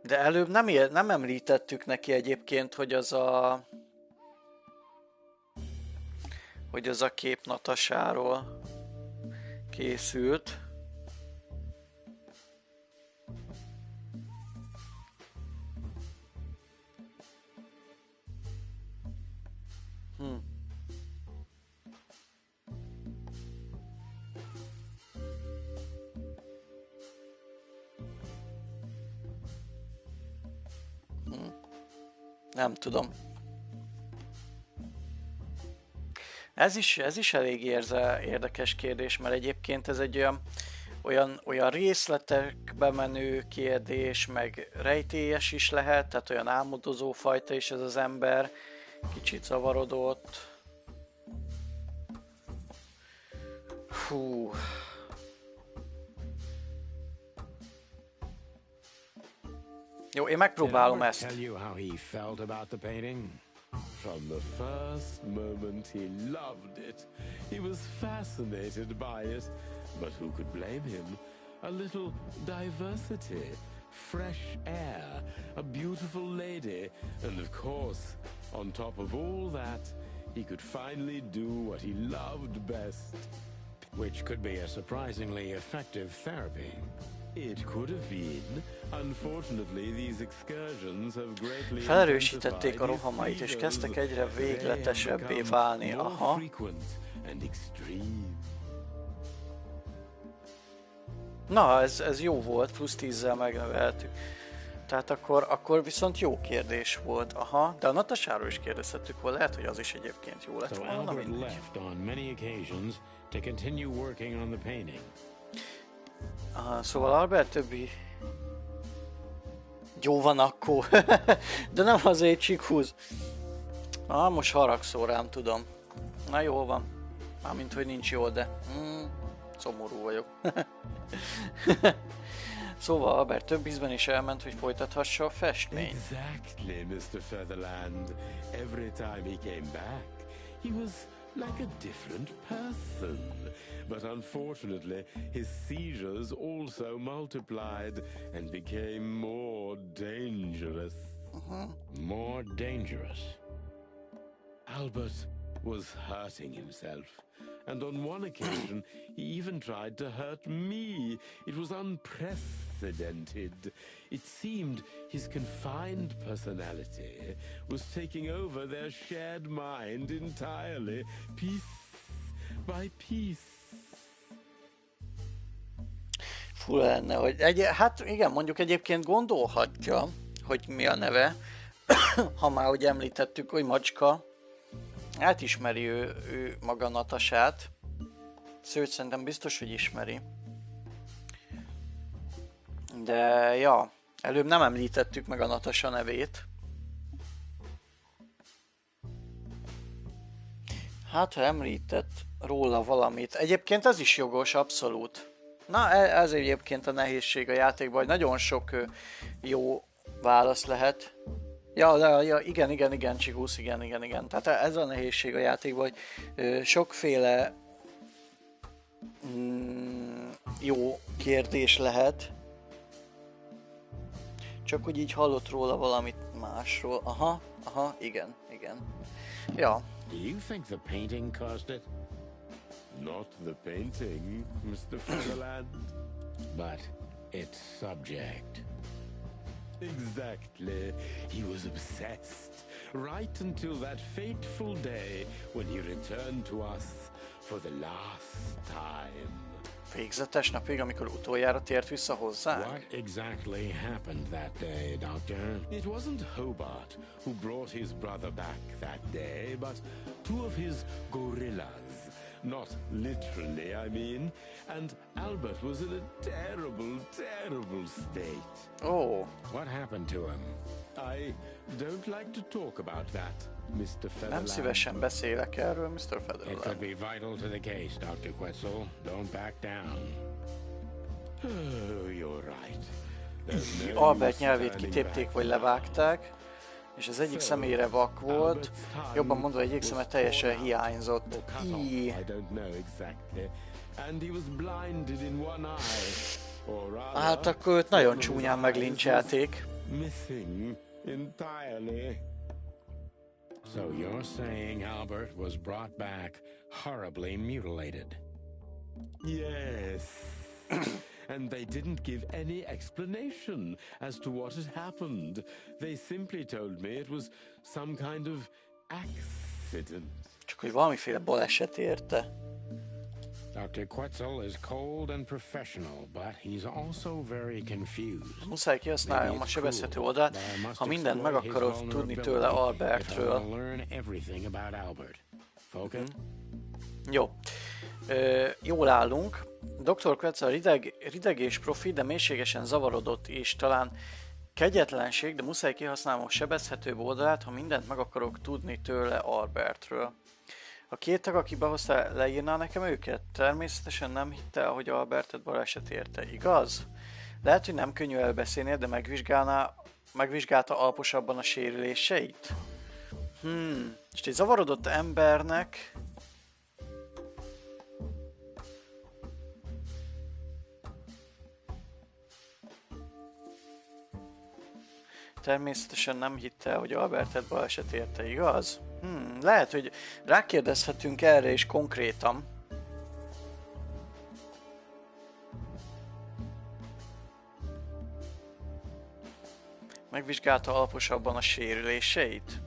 De előbb nem említettük neki egyébként, hogy az a kép Natasáról készült. Nem tudom. Ez is elég érdekes kérdés, mert egyébként ez egy olyan részletekbe menő kérdés, meg rejtélyes is lehet, tehát olyan álmodozó fajta is ez az ember. Kicsit zavarodott. Hú. Jó, én megpróbálom Did Albert ezt. tell you how he felt about the painting? From the first moment he loved it. He was fascinated by it. But who could blame him? A little diversity, fresh air, a beautiful lady, and of course, on top of all that, he could finally do what he loved best. Which could be a surprisingly effective therapy. It could have been. Unfortunately, these excursions have greatly Felerősítették a rohamait, és kezdtek egyre végletesebbé válni. Aha. Na, ez jó volt, plusz 10-zel megnöveltük. Tehát akkor viszont jó kérdés volt. Aha, de a Natasáról is kérdezhettük volna, lehet, hogy az is egyébként jó lett volna. So Albert left on many occasions to continue working on the painting. Aha, szóval Albert többi... Jó van akkor. De nem azért csikhúz. Most haragszol rám, tudom. Na jól van. Mármint, hogy nincs jól, de... szomorú vagyok. Szóval Albert több ízben is elment, hogy folytathassa a festményt. Exactly, Mr. Featherland. Every time he came back, he was like a different person. But unfortunately, his seizures also multiplied and became more dangerous. More dangerous? Albert was hurting himself. And on one occasion, he even tried to hurt me. It was unprecedented. It seemed his confined personality was taking over their shared mind entirely, piece by piece. Fura lenne, hogy hát igen, mondjuk egyébként gondolhatja, hogy mi a neve, ha már úgy említettük, hogy macska. Hát ismeri ő maga Natasát. Szóval szerintem biztos, hogy ismeri. De ja, előbb nem említettük meg a Natasa nevét. Hát, ha említett róla valamit. Egyébként ez is jogos, abszolút. Na, ez egyébként a nehézség a játékban, hogy nagyon sok jó válasz lehet. Ja, igen, Csigusz, igen. Tehát ez a nehézség a játékban, hogy sokféle jó kérdés lehet. Csak hogy így hallott róla valamit másról. Aha, igen. Ja. Do you think the painting caused it? Not the painting, Mr. Featherland. But its subject. Exactly. He was obsessed. Right until that fateful day when he returned to us for the last time. Végzetes napig, amikor utoljára tért vissza hozzánk? What exactly happened that day, Doctor? It wasn't Hobart who brought his brother back that day, but two of his gorillas. Not literally, I mean. And Albert was in a terrible, terrible state. Oh. What happened to him? I don't like to talk about that, Mr. Featherland. Nem szívesen beszélek erről, Mr. Featherland. It could be vital to the case, Dr. Quetzal. Don't back down. Oh, you're right. Albert nyelvét kitépték vagy levágták, és az egyik szemére vak volt, jobban mondva egyik szeme teljesen hiányzott. Hát akkor őt nagyon csúnyán meglincselték. So you're saying Albert was brought back horribly mutilated? Yes. And they didn't give any explanation as to what had happened. They simply told me it was some kind of accident. Csak hogy valamiféle baleset érte. Dr. Quetzal is cold and professional, but he's also very confused. Muszáj kihasználjam a sebezhető oldalt, ha mindent meg akarok tudni tőle Albertről. Jó. Jól állunk. Dr. Quetzal rideg és profi, de mélységesen zavarodott is. Talán kegyetlenség, de muszáj kihasználnom a sebezhetőbb oldalát, ha mindent meg akarok tudni tőle Albertről. A két tag, aki behozta, leírná nekem őket? Természetesen nem hitte, hogy Albertet baleset érte. Igaz? Lehet, hogy nem könnyű elbeszélni, de Megvizsgálta alaposabban a sérüléseit? És egy zavarodott embernek... Természetesen nem hitte, hogy Albertet baleset érte, igaz? Lehet, hogy rákérdezhetünk erre is konkrétan. Megvizsgálta alaposabban a sérüléseit?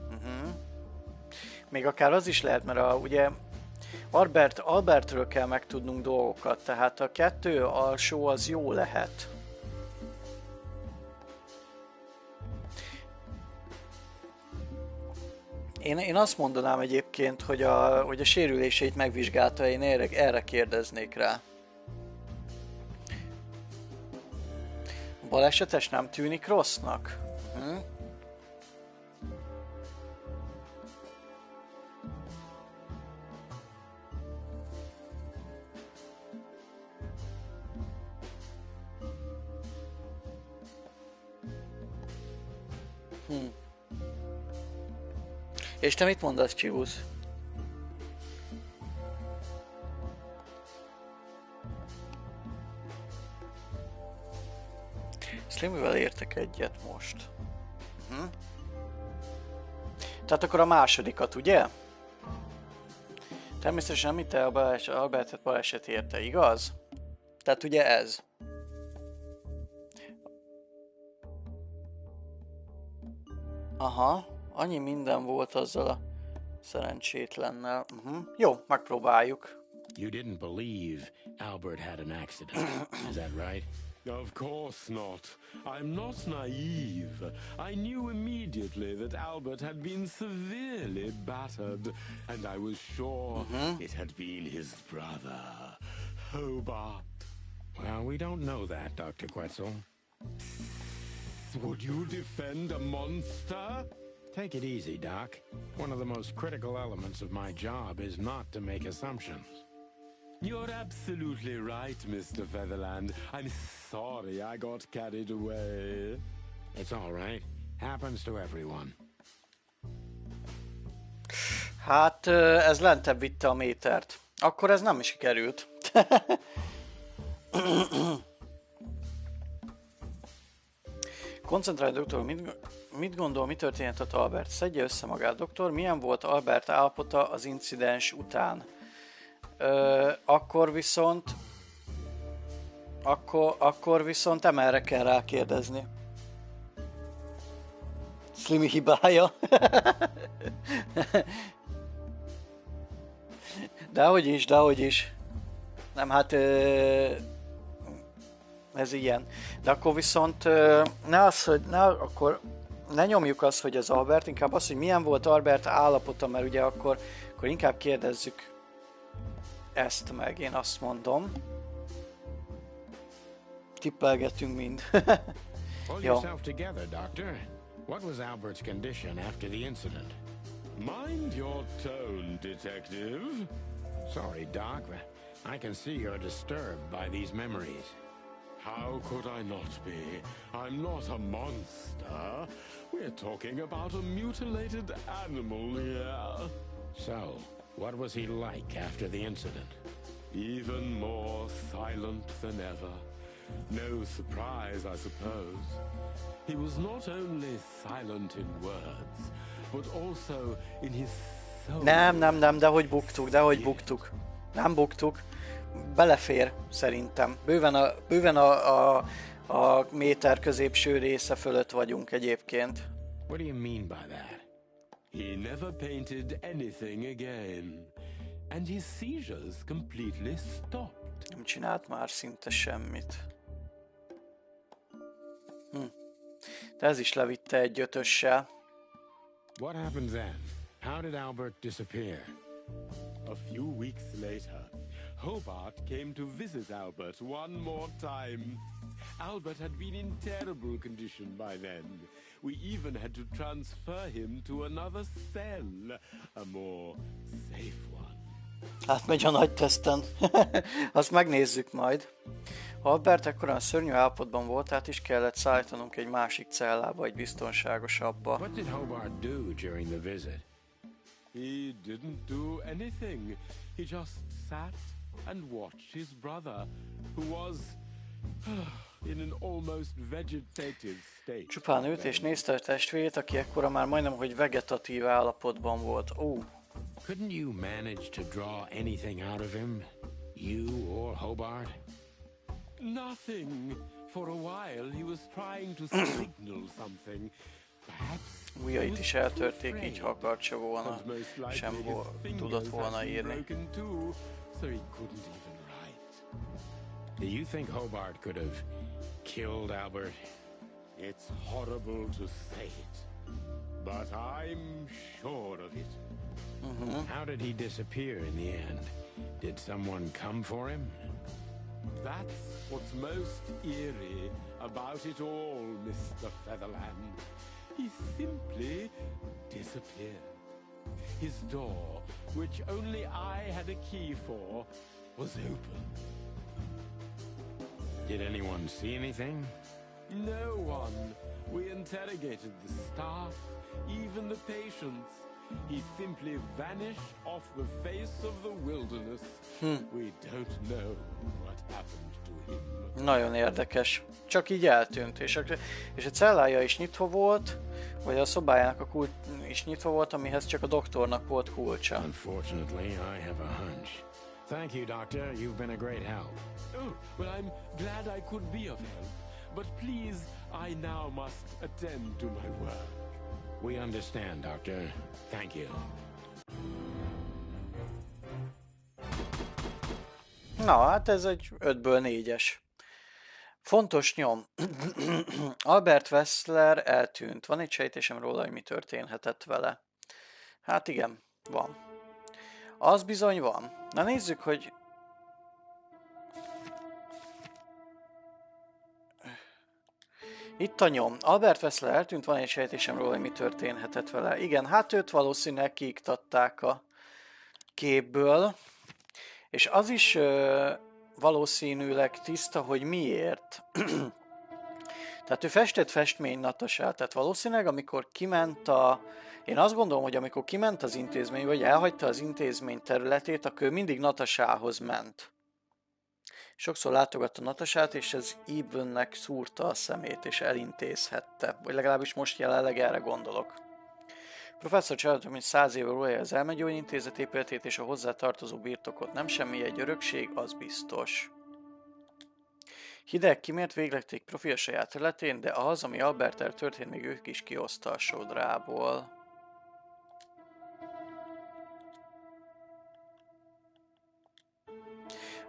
Még akár az is lehet, mert ugye Albertről kell megtudnunk dolgokat, tehát a 2 alsó az jó lehet. Én azt mondanám egyébként, hogy a sérüléseit megvizsgálta, én erre kérdeznék rá. A balesetes nem tűnik rossznak? És te mit mondasz, Csibusz? Slimivel értek egyet most. Tehát akkor a másodikat, ugye? Természetesen nem hitte Albertet baleset érte, igaz? Tehát ugye ez. Aha. Annyi minden volt azzal a szerencsétlennel. Jó, megpróbáljuk. You didn't believe Albert had an accident, is that right? Of course not. I'm not naive. I knew immediately that Albert had been severely battered, and I was sure it had been his brother, Hobart. Well, we don't know that, Dr. Quetzal. Would you defend a monster? Take it easy, Doc. One of the most critical elements of my job is not to make assumptions. You're absolutely right, Mr. Featherland. I'm sorry I got carried away. It's all right. Happens to everyone. Hát, ez lentebb vitte a métert. Akkor ez nem is sikerült. Koncentrálj, doktor, mit gondol, mi történhetett Albert? Szedje össze magát, doktor. Milyen volt Albert állapota az incidens után? Akkor viszont emelre kell rákérdezni. Slimy hibája. Dehogy is. Nem, hát... ez ilyen. De akkor viszont ne nyomjuk azt, hogy az Albert, inkább az, hogy milyen volt Albert állapota, mert ugye akkor inkább kérdezzük ezt meg, én azt mondom. Tippelgetünk mind. Hold yourself together, Doctor. What was Albert's condition after the incident? Mind your tone, Detective. Sorry, Doc. I can see you're disturbed by these memories. How could I not be? I'm not a monster. We're talking about a mutilated animal here. So, what was he like after the incident? Even more silent than ever. No surprise, I suppose. He was not only silent in words, but also in his soul. Nem, dehogy buktuk. Nem buktuk. Belefér, szerintem. Bőven a méter középső része fölött vagyunk egyébként. What do you mean by that? He never painted anything again, and his seizures completely stopped. Nem csinált már szinte semmit. De ez is levitte egy 5-össel. What happened then? How did Albert disappear? A few weeks later, Hobart came to visit Albert one more time. Albert had been in terrible condition by then. We even had to transfer him to another cell, a more safe one. Átmegy a nagy teszten. Azt megnézzük majd. Albert ekkorán szörnyű állapotban volt, át is kellett szállítanunk egy másik cellába, egy biztonságosabba. What did Hobart do during the visit? He didn't do anything. He just sat and watched his brother, who was in an almost vegetative state. Csupán ült és nézte a testvérét, aki ekkora már majdnem, hogy vegetatív állapotban volt. Couldn't you manage to draw anything out of him? You or Hobart? Nothing. For a while he was trying to signal something. Perhaps ujjait is eltörték, így ha akart se volna, sem tudott volna írni. So he couldn't even write. Do you think Hobart could have killed Albert? It's horrible to say it, but I'm sure of it. How did he disappear in the end? Did someone come for him? That's what's most eerie about it all, Mr. Featherland. He simply disappeared. His door, which only I had a key for, was open. Did anyone see anything? No one. We interrogated the staff, even the patients. He simply vanished off the face of the wilderness. We don't know what happened to him. Nagyon érdekes. Csak így eltűnt. És a cellája is nyitva volt, vagy a szobájának a kulcs is nyitva volt, amihez csak a doktornak volt kulcsa. Unfortunately, I have a hunch. Thank you, Doctor. You've been a great help. Oh, well, I'm glad I could be of help. But please, I now must attend to my work. We understand, Doctor. Thank you. Na, hát ez egy 5-ből 4-es. Fontos nyom. Albert Wessler eltűnt. Van egy sejtésem róla, hogy mi történhetett vele. Hát igen, van. Az bizony van. Na nézzük, hogy... Itt a nyom. Albert Wessler eltűnt, van egy sejtésem róla, hogy mi történhetett vele. Igen, hát őt valószínűleg kiiktatták a képből. És az is valószínűleg tiszta, hogy miért. Tehát ő festett festmény Natasát, tehát valószínűleg amikor kiment Én azt gondolom, hogy amikor kiment az intézmény, vagy elhagyta az intézmény területét, akkor ő mindig Natasához ment. Sokszor látogatta Natasát, és ez Ebennek szúrta a szemét, és elintézhette. Vagy legalábbis most jelenleg erre gondolok. Professzor családom, mint 100 éve róla az elmegyógyintézet épületét és a hozzá tartozó birtokot. Nem semmi egy örökség, az biztos. Hideg kimért véglették profi a saját területén, de az, ami Alberttel történt, még ők is kihozta a sodrából.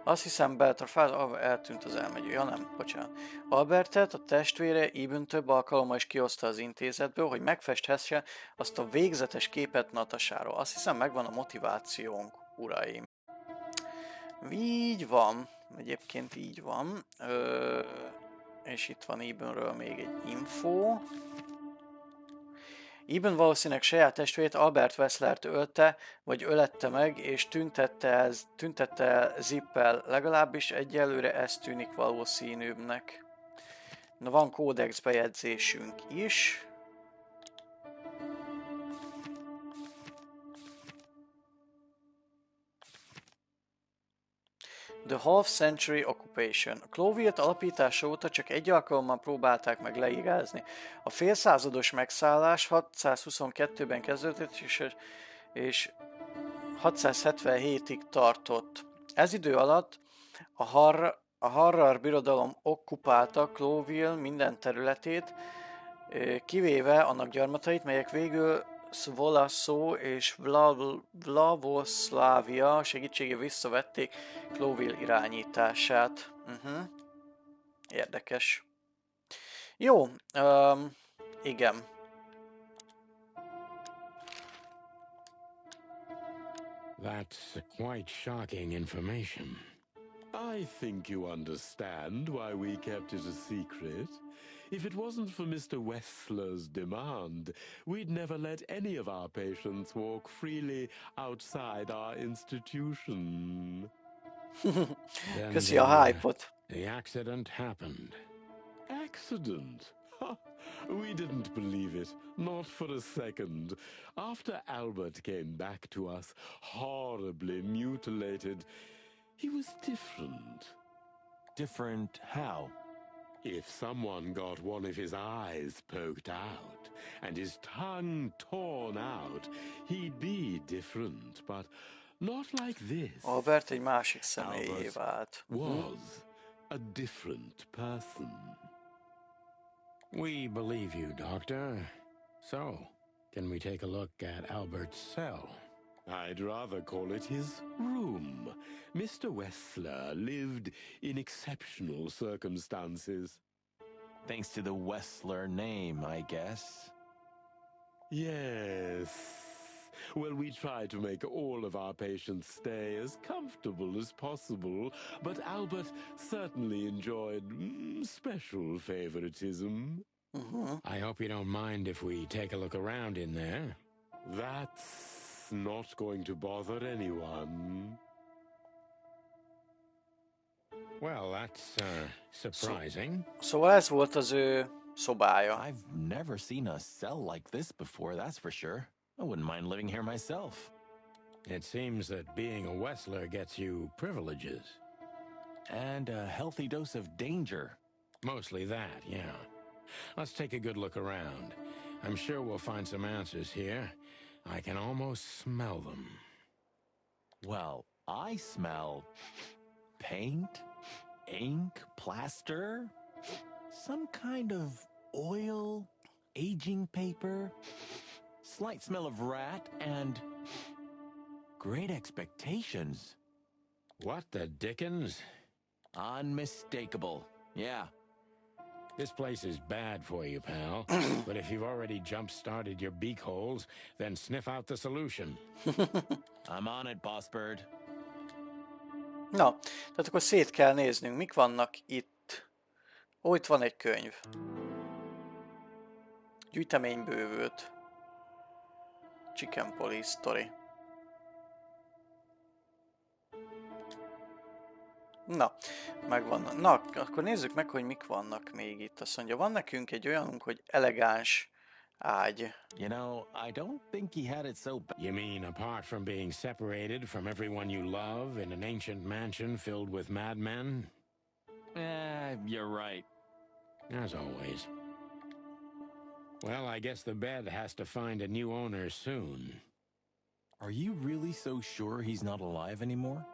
Azt hiszem, Beltrafád eltűnt az elmegyő. Ja nem, bocsánat. Albertet, a testvére Eben több alkalommal is kihozta az intézetből, hogy megfesthesse azt a végzetes képet Natasáról. Azt hiszem, megvan a motivációnk, uraim. Így van. Egyébként így van. És itt van Ebenről még egy info. Eben valószínűleg saját testvérét, Albert Wesslert ölte, vagy ölette meg, és tüntette el zippel. Legalábbis egyelőre ez tűnik valószínűbbnek. Na, van kódex bejegyzésünk is. The Half Century Occupation. A Clovilt alapítása óta csak egy alkalommal próbálták meg leírázni. A félszázados megszállás 622-ben kezdődött, és 677-ig tartott. Ez idő alatt a Harrar birodalom okkupálta Cloville minden területét, kivéve annak gyarmatait, melyek végül Szvolaszó és Vlavoszlávia segítségével visszavették Cloville irányítását. Érdekes. Jó, igen. That's quite shocking information. I think you understand why we kept it a secret. If it wasn't for Mr. Wessler's demand, we'd never let any of our patients walk freely outside our institution. Köszi a hype-ot. The accident happened. Accident? Ha! We didn't believe it, not for a second. After Albert came back to us, horribly mutilated, he was different. Different how? If someone got one of his eyes poked out and his tongue torn out, he'd be different, but not like this. Albert egy másik személyé vált. Was a different person. We believe you, Doctor. So, can we take a look at Albert's cell? I'd rather call it his room. Mr. Wessler lived in exceptional circumstances. Thanks to the Wessler name, I guess. Yes. Well, we try to make all of our patients stay as comfortable as possible, but Albert certainly enjoyed special favoritism. I hope you don't mind if we take a look around in there. That's not going to bother anyone. Well, that's surprising. Szóval ez volt az ő szobája. I've never seen a cell like this before, that's for sure. I wouldn't mind living here myself. It seems that being a Wessler gets you privileges. And a healthy dose of danger. Mostly that, yeah. Let's take a good look around. I'm sure we'll find some answers here. I can almost smell them. Well, I smell paint, ink, plaster, some kind of oil, aging paper, slight smell of rat, and great expectations. What the dickens? Unmistakable, yeah. This place is bad for you, pal. But if you've already jump-started your beak holes, then sniff out the solution. I'm on it, Boss Bird. Na, tehát akkor szét kell néznünk, mik vannak itt. Ó, itt van egy könyv. Gyűjteménybővült. Chicken Police Story. Na, megvannak. Na, akkor nézzük meg, hogy mik vannak még itt. Azt mondja, van nekünk egy olyanunk, hogy elegáns ágy. You know, I don't think he had it so bad. You mean apart from being separated from everyone you love in an ancient mansion filled with madmen? You're right. As always. Well, I guess the bed has to find a new owner soon. Are you really so sure he's not alive anymore?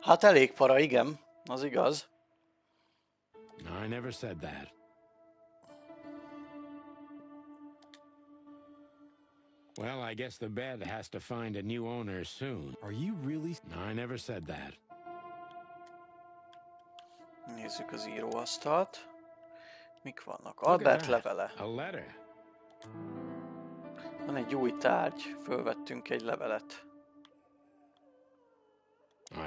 Hát elég para, igen. Az igaz. I never said that. Well, I guess the bed has to find a new owner soon. Are you really... I never said that. Nézzük az íróasztalt. Mik vannak? Albert levele. A letter. Van egy új tárgy. Fölvettünk egy levelet.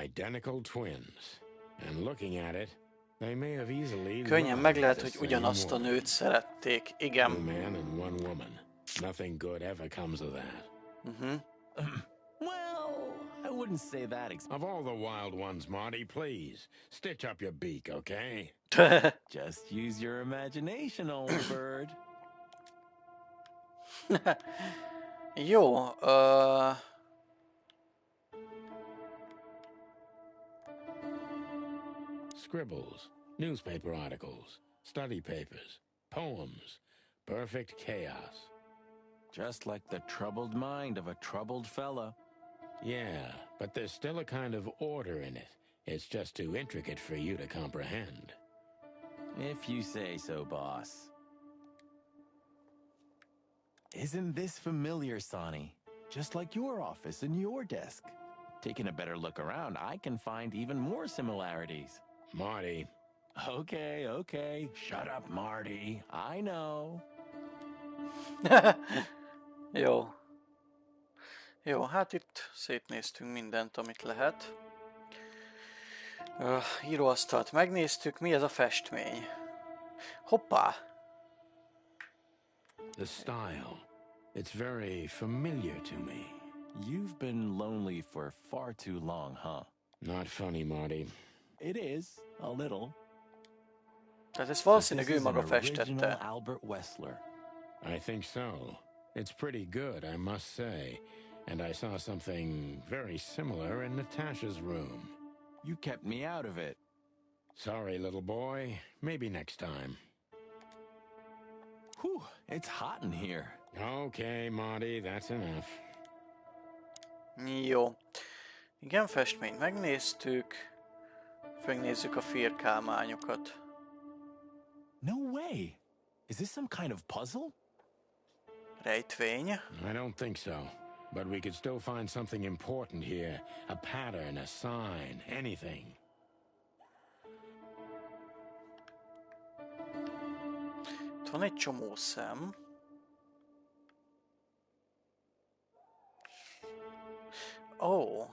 Identical twins. And looking at it, they may have easily Könnyen meg lehet, hogy ugyanazt a nőt szerették. Igen. One man and one woman. Nothing good ever comes of that. Well, I wouldn't say that Of all the wild ones, Marty, please, stitch up your beak, okay? Just use your imagination, old bird. Jó, Scribbles, newspaper articles, study papers, poems, perfect chaos. Just like the troubled mind of a troubled fella. Yeah, but there's still a kind of order in it. It's just too intricate for you to comprehend. If you say so, boss. Isn't this familiar, Sonny? Just like your office and your desk. Taking a better look around, I can find even more similarities. Marty. Okay. Shut up, Marty. I know. Jó. Jó, hát itt szétnéztünk mindent, amit lehet. Íróasztalt megnéztük, mi ez a festmény? Hoppá! The style. It's very familiar to me. You've been lonely for far too long, huh? Not funny, Marty. It is, a little. Tehát ezt But valószínűleg this ő is an maga original festette. Albert Weßler. I think so. It's pretty good, I must say. And I saw something very similar in Natasha's room. You kept me out of it. Sorry, little boy. Maybe next time. Whew, it's hot in here. Okay, Marty, that's enough. Jó. Igen, festményt megnéztük. Megnézzük a firkálmányokat. No way. Is this some kind of puzzle? Rejtvény. I don't think so. But we could still find something important here. A pattern, a sign, anything. Itt van egy csomó szem. Ó.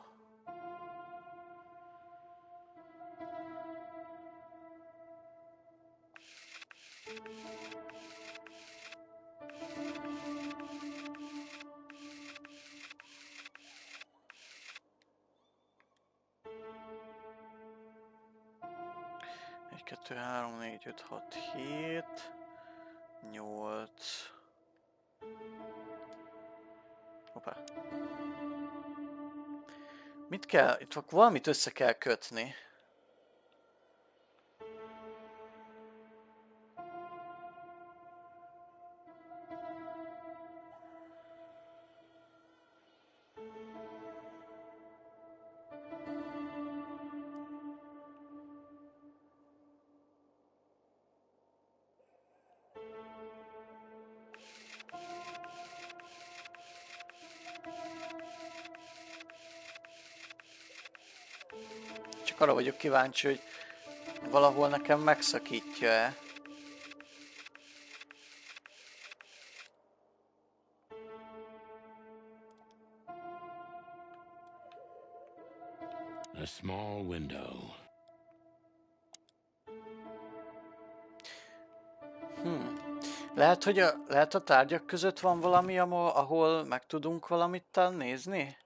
Egy, kettő, három, négy, öt, hat, hét, nyolc. Hoppá. Mit kell? Itt valamit össze kell kötni. Csak arra vagyok kíváncsi, hogy valahol nekem megszakítja-e. A small window. Lehet a tárgyak között van valami, ahol meg tudunk valamit nézni?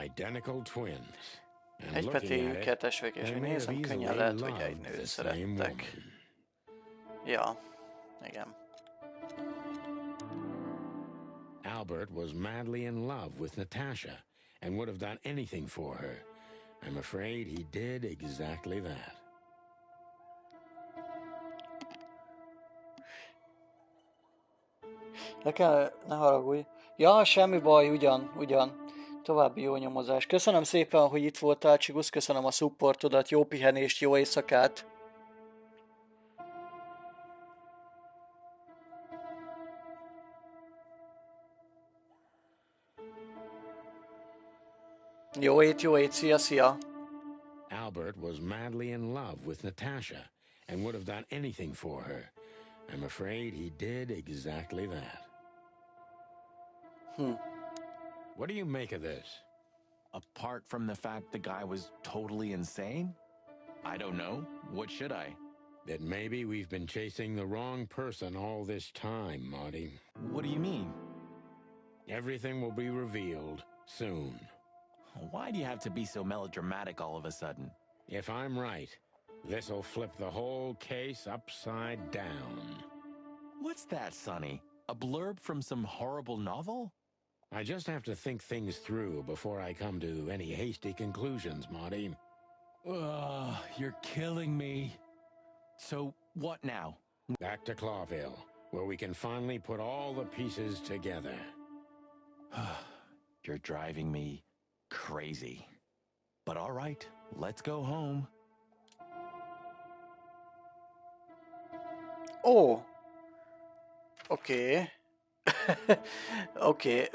Identical twins. And Egypetéjű looking at it, kertesek, és they hogy may have nézem, könnyen easily lehet, hogy egy loved nőt the same szerettek. woman. Ja, igen. Albert was madly in love with Natasha and would have done anything for her. I'm afraid he did exactly that. Ne haragudj. Ja, semmi baj, ugyan. További jó nyomozás. Köszönöm szépen, hogy itt voltál, Csigusz, köszönöm a supportodat, jó pihenést, jó éjszakát. Jó ét, szia. Albert was madly in love with Natasha and would have done anything for her. I'm afraid he did exactly that. What do you make of this? Apart from the fact the guy was totally insane? I don't know. What should I? That maybe we've been chasing the wrong person all this time, Marty. What do you mean? Everything will be revealed soon. Why do you have to be so melodramatic all of a sudden? If I'm right, this'll flip the whole case upside down. What's that, Sonny? A blurb from some horrible novel? I just have to think things through before I come to any hasty conclusions, Marty. Ugh, you're killing me. So, what now? Back to Clawville, where we can finally put all the pieces together. You're driving me crazy. But all right, let's go home. Ó! Oké. Oké.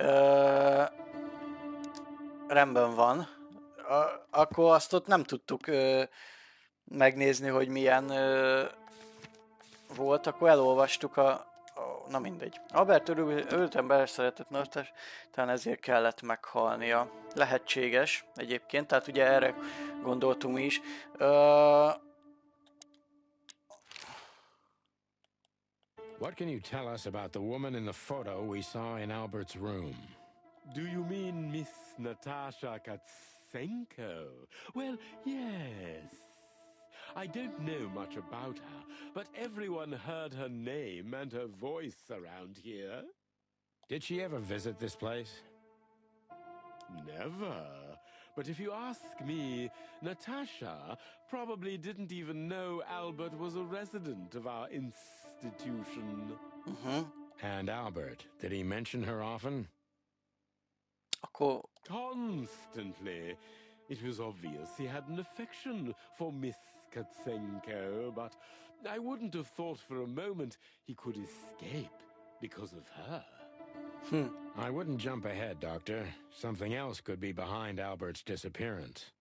Rendben van. Akkor azt ott nem tudtuk megnézni, hogy milyen volt. Akkor elolvastuk Na mindegy. Albert örülten beleszeretett Nartás, talán ezért kellett meghalnia. Lehetséges egyébként, tehát ugye erre gondoltunk mi is. What can you tell us about the woman in the photo we saw in Albert's room? Do you mean Miss Natasha Katsenko? Well, yes. I don't know much about her, but everyone heard her name and her voice around here. Did she ever visit this place? Never. But if you ask me, Natasha probably didn't even know Albert was a resident of our institution. And Albert, did he mention her often? Constantly. It was obvious he had an affection for Miss Katsenko, but I wouldn't have thought for a moment he could escape because of her. I wouldn't jump ahead, Doctor. Something else could be behind Albert's disappearance.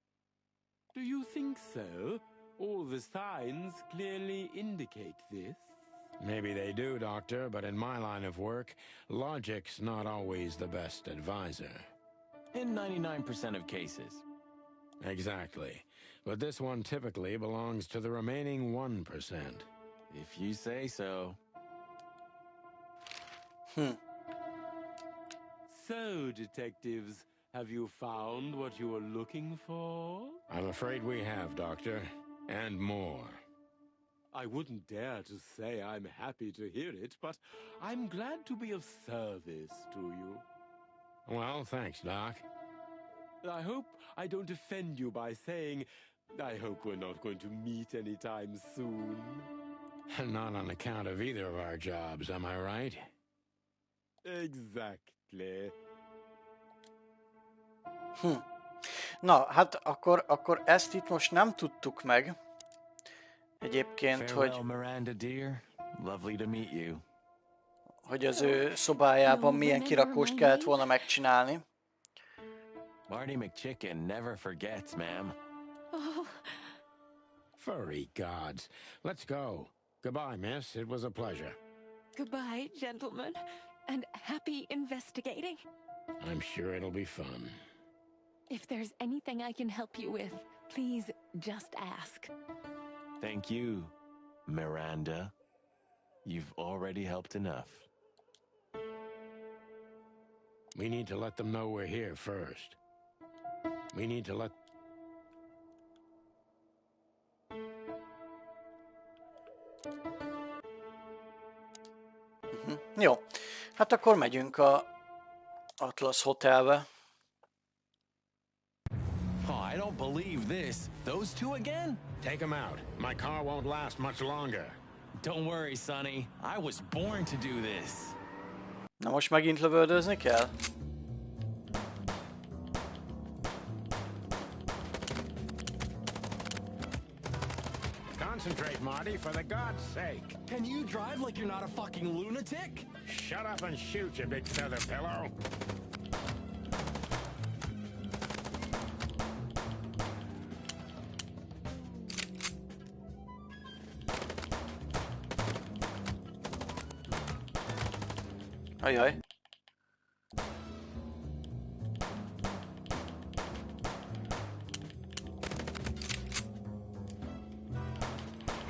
Do you think so? All the signs clearly indicate this. Maybe they do, Doctor, but in my line of work, logic's not always the best advisor. In 99% of cases. Exactly. But this one typically belongs to the remaining 1%. If you say so. So, detectives, have you found what you were looking for? I'm afraid we have, Doctor. And more. I wouldn't dare to say I'm happy to hear it, but I'm glad to be of service to you. Well, thanks, Doc. I hope I don't offend you by saying I hope we're not going to meet anytime soon. Not on account of either of our jobs, am I right? Exactly. Na, hát akkor ezt itt most nem tudtuk meg. Egyébként, Farewell, Miranda dear. Lovely to meet you. hogy az ő szobájában milyen kirakóst kellett volna megcsinálni. Marty McChicken never forgets, ma'am. Furry gods. Let's go. Goodbye, miss. It was a pleasure. Goodbye, gentlemen, and happy investigating. I'm sure it'll be fun. If there's anything I can help you with, please just ask. Thank you, Miranda. You've already helped enough. We need to let them know we're here first. We need to let... Jó, hát akkor megyünk a Atlas Hotelbe. Oh, I don't believe this. Those two again? Take them out. My car won't last much longer. Don't worry, Sonny. I was born to do this. Na most megint lövöldözni kell? Concentrate, Marty, for the God's sake. Can you drive like you're not a fucking lunatic? Shut up and shoot, you big feather pillow. Ajaj.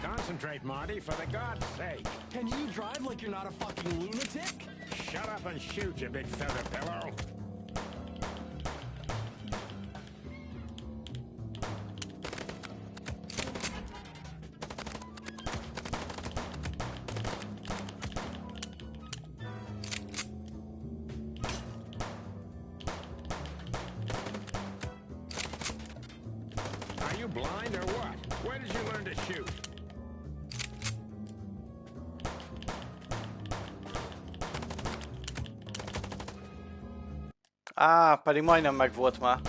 Concentrate, Marty, for the God's sake. Can you drive like you're not a fucking lunatic? Shut up and shoot, you big feather pillow. Are you blind or what? Where did you learn to shoot? Á, pedig majdnem megvolt már.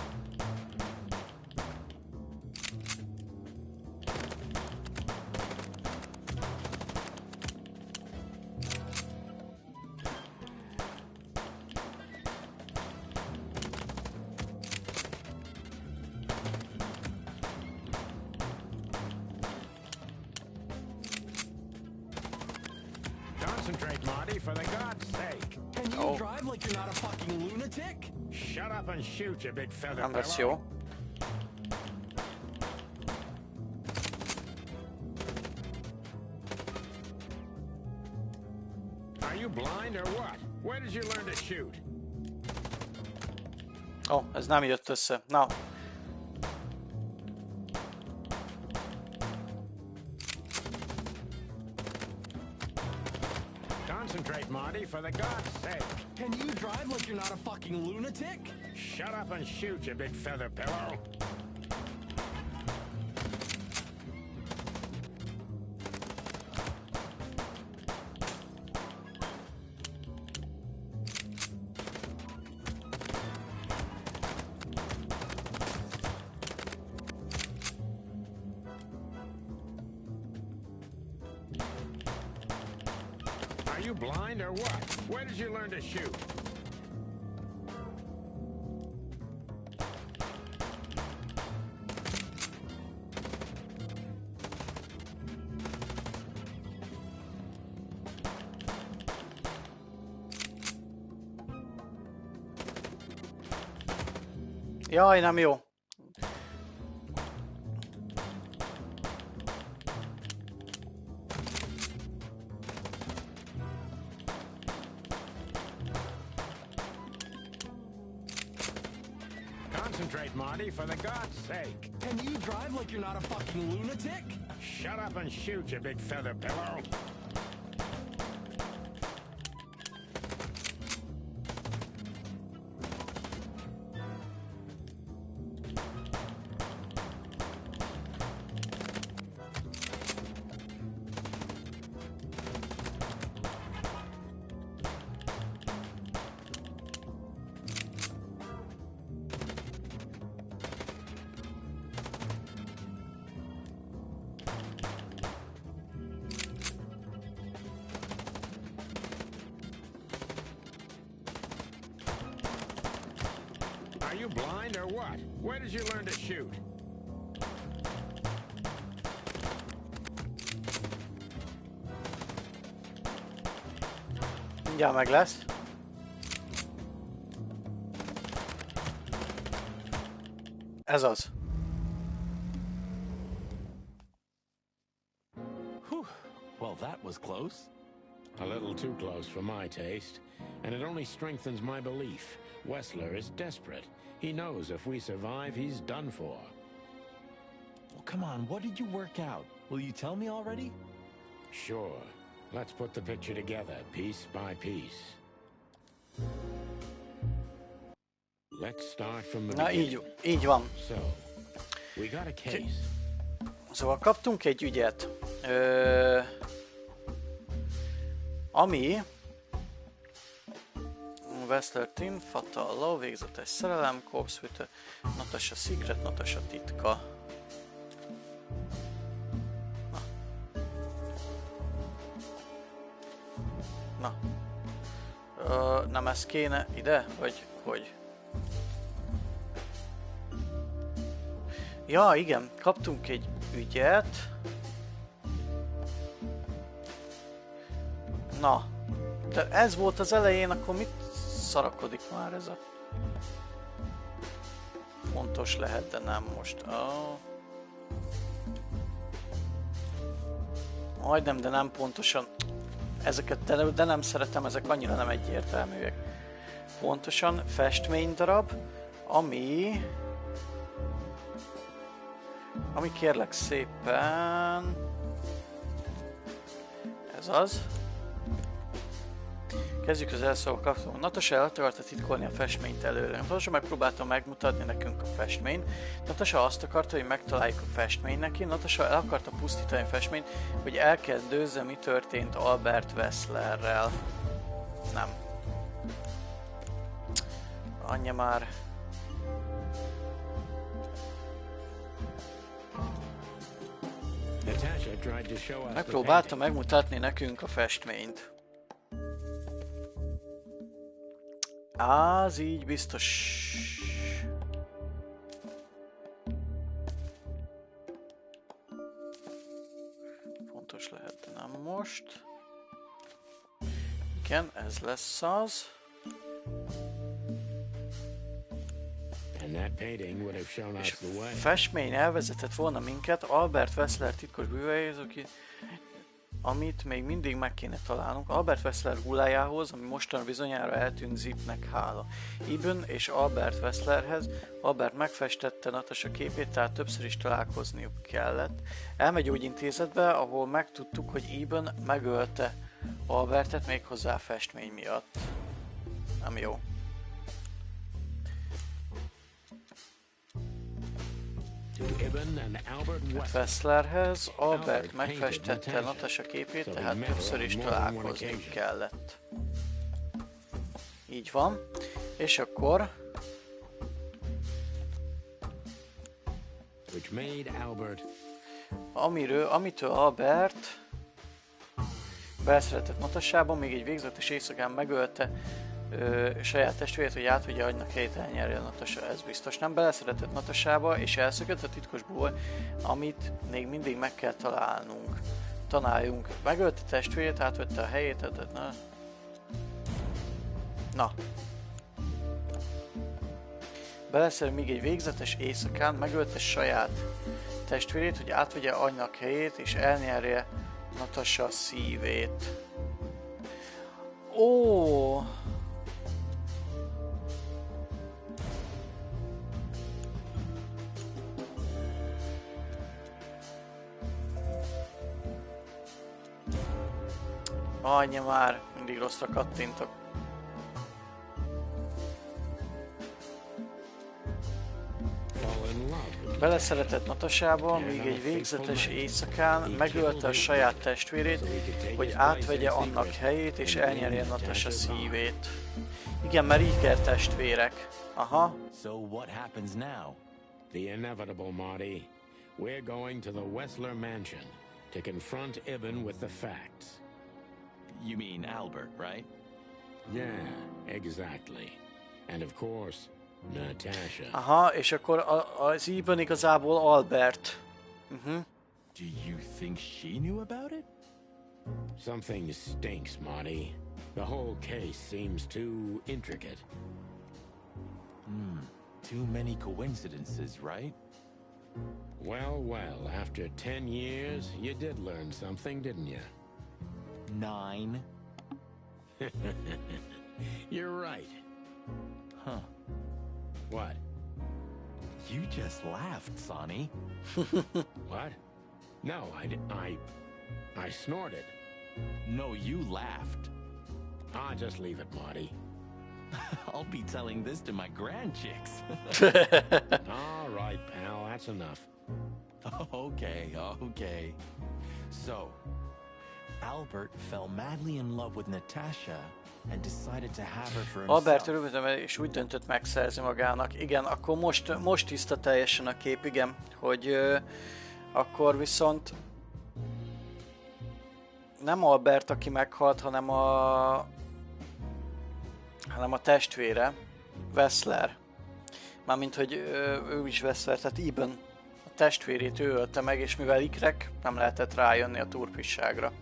Concentrate, Marty. Marty, for the God's sake. Can you drive like you're not a fucking lunatic? Shut up and shoot, you big feather Nem lesz pillow. jó. Are you blind or what? Where did you learn to shoot? Ó, ez nem jött össze. Na. Concentrate, Marty, for the God's sake. Can you drive like you're not a fucking lunatic? Shut up and shoot, you big feather pillow. Are you blind or what? Where did you learn to shoot? Jaj, nem jó. Concentrate, Marty, for the God's sake. Can you drive like you're not a fucking lunatic? Shut up and shoot, you big feather pillow. Are you blind or what? Where did you learn to shoot? Mindjárt meg lesz. Ez az. Whew. Well, that was close. A little too close for my taste, and it only strengthens my belief. Wessler is desperate. He knows if we survive, he's done for. Well, come on, what did you work out? Will you tell me already? Sure. Let's put the picture together, piece by piece. Let's start from the Na, beginning. így van. So, we got a case. Szóval kaptunk egy ügyet, ami Wessler Tin, Fatal Law, végzetes szerelem, Corpse with a Natasha Secret, Natasha titka. Na. Nem ez kéne ide? Vagy hogy? Ja, igen, kaptunk egy ügyet. Na, de ez volt az elején, akkor mit szarakodik már ez a... Fontos lehet, de nem most. Oh. Majdnem, de nem pontosan. Ezeket, de nem szeretem, ezek annyira nem egyértelműek. Pontosan festménydarab, ami kérlek szépen... Ez az. Kezdjük az elszóval kapcsolatban. Natasha el akarta titkolni a festményt előre. Natasha megpróbálta megmutatni nekünk a festményt. Natasha azt akarta, hogy megtaláljuk a festményt neki. Natasha el akarta pusztítani a festményt, hogy elkezdőzze, mi történt Albert Wesslerrel. Nem. Anyja már... Megpróbálta megmutatni nekünk a festményt. Az így biztos. Fontos lehet, de nem most. Igen, ez lesz az. And that painting would have shown us És the way. festmény elvezetett volna minket Albert Wessler titkos bűveihez, amit még mindig meg kéne találnunk, Albert Wessler hullájához, ami mostanra bizonyára eltűnt Zipnek hála. Ibn és Albert Wesslerhez Albert megfestette Natasha képét, tehát többször is találkozniuk kellett. Elmegy gyógyintézetbe, ahol megtudtuk, hogy Ibn megölte Albertet méghozzá a festmény miatt. Nem jó. Wesslerhez Albert megfestette Natasha képét, tehát többször is találkozni kellett. Így van. És akkor... Amitől Albert beleszeretett Natassában, még egy végzetes éjszakán megölte saját testvérét, hogy átvegye agynak helyét, elnyerje a Natasha. Ez biztos nem. Beleszeretett Natassába, és elszökött a titkos búvár, amit még mindig meg kell találjunk. Megölte testvérét, átvette a helyét, na. Beleszerett még egy végzetes éjszakán, megölte saját testvérét, hogy átvegye agynak helyét, és elnyerje Natasha szívét. Ó! Annyi már, mindig rosszra kattintok. Beleszeretett Natasába, míg egy végzetes éjszakán megölte a saját testvérét, hogy átvegye annak helyét és elnyerje Natasha szívét. Igen, mert így kell testvérek. Aha. So what happens now? The inevitable, Marty. We're going to the Wessler mansion to confront Ibn with the facts. You mean Albert, right? Yeah, exactly. And of course, Natasha. Aha, és akkor az Ibn igazából Albert. Do you think she knew about it? Something stinks, Marty. The whole case seems too intricate. Too many coincidences, right? Well, well, after 10 years, you did learn something, didn't you? 9. You're right. Huh. What? You just laughed, Sonny. What? No, I snorted. No, you laughed. Ah, just leave it, Marty. I'll be telling this to my grandchicks. All right, pal, that's enough. Okay. So, Albert fell madly in love with Natasha and decided to have her for himself. Albert örömödöm, és úgy döntött megszerzi magának. Igen, akkor most tiszta teljesen a kép, igen, hogy akkor viszont nem Albert, aki meghalt, hanem a testvére, Wessler. Mármint, hogy ő is Wessler, tehát Ibn, a testvérét ő ölte meg, és mivel ikrek, nem lehetett rájönni a turpisságra.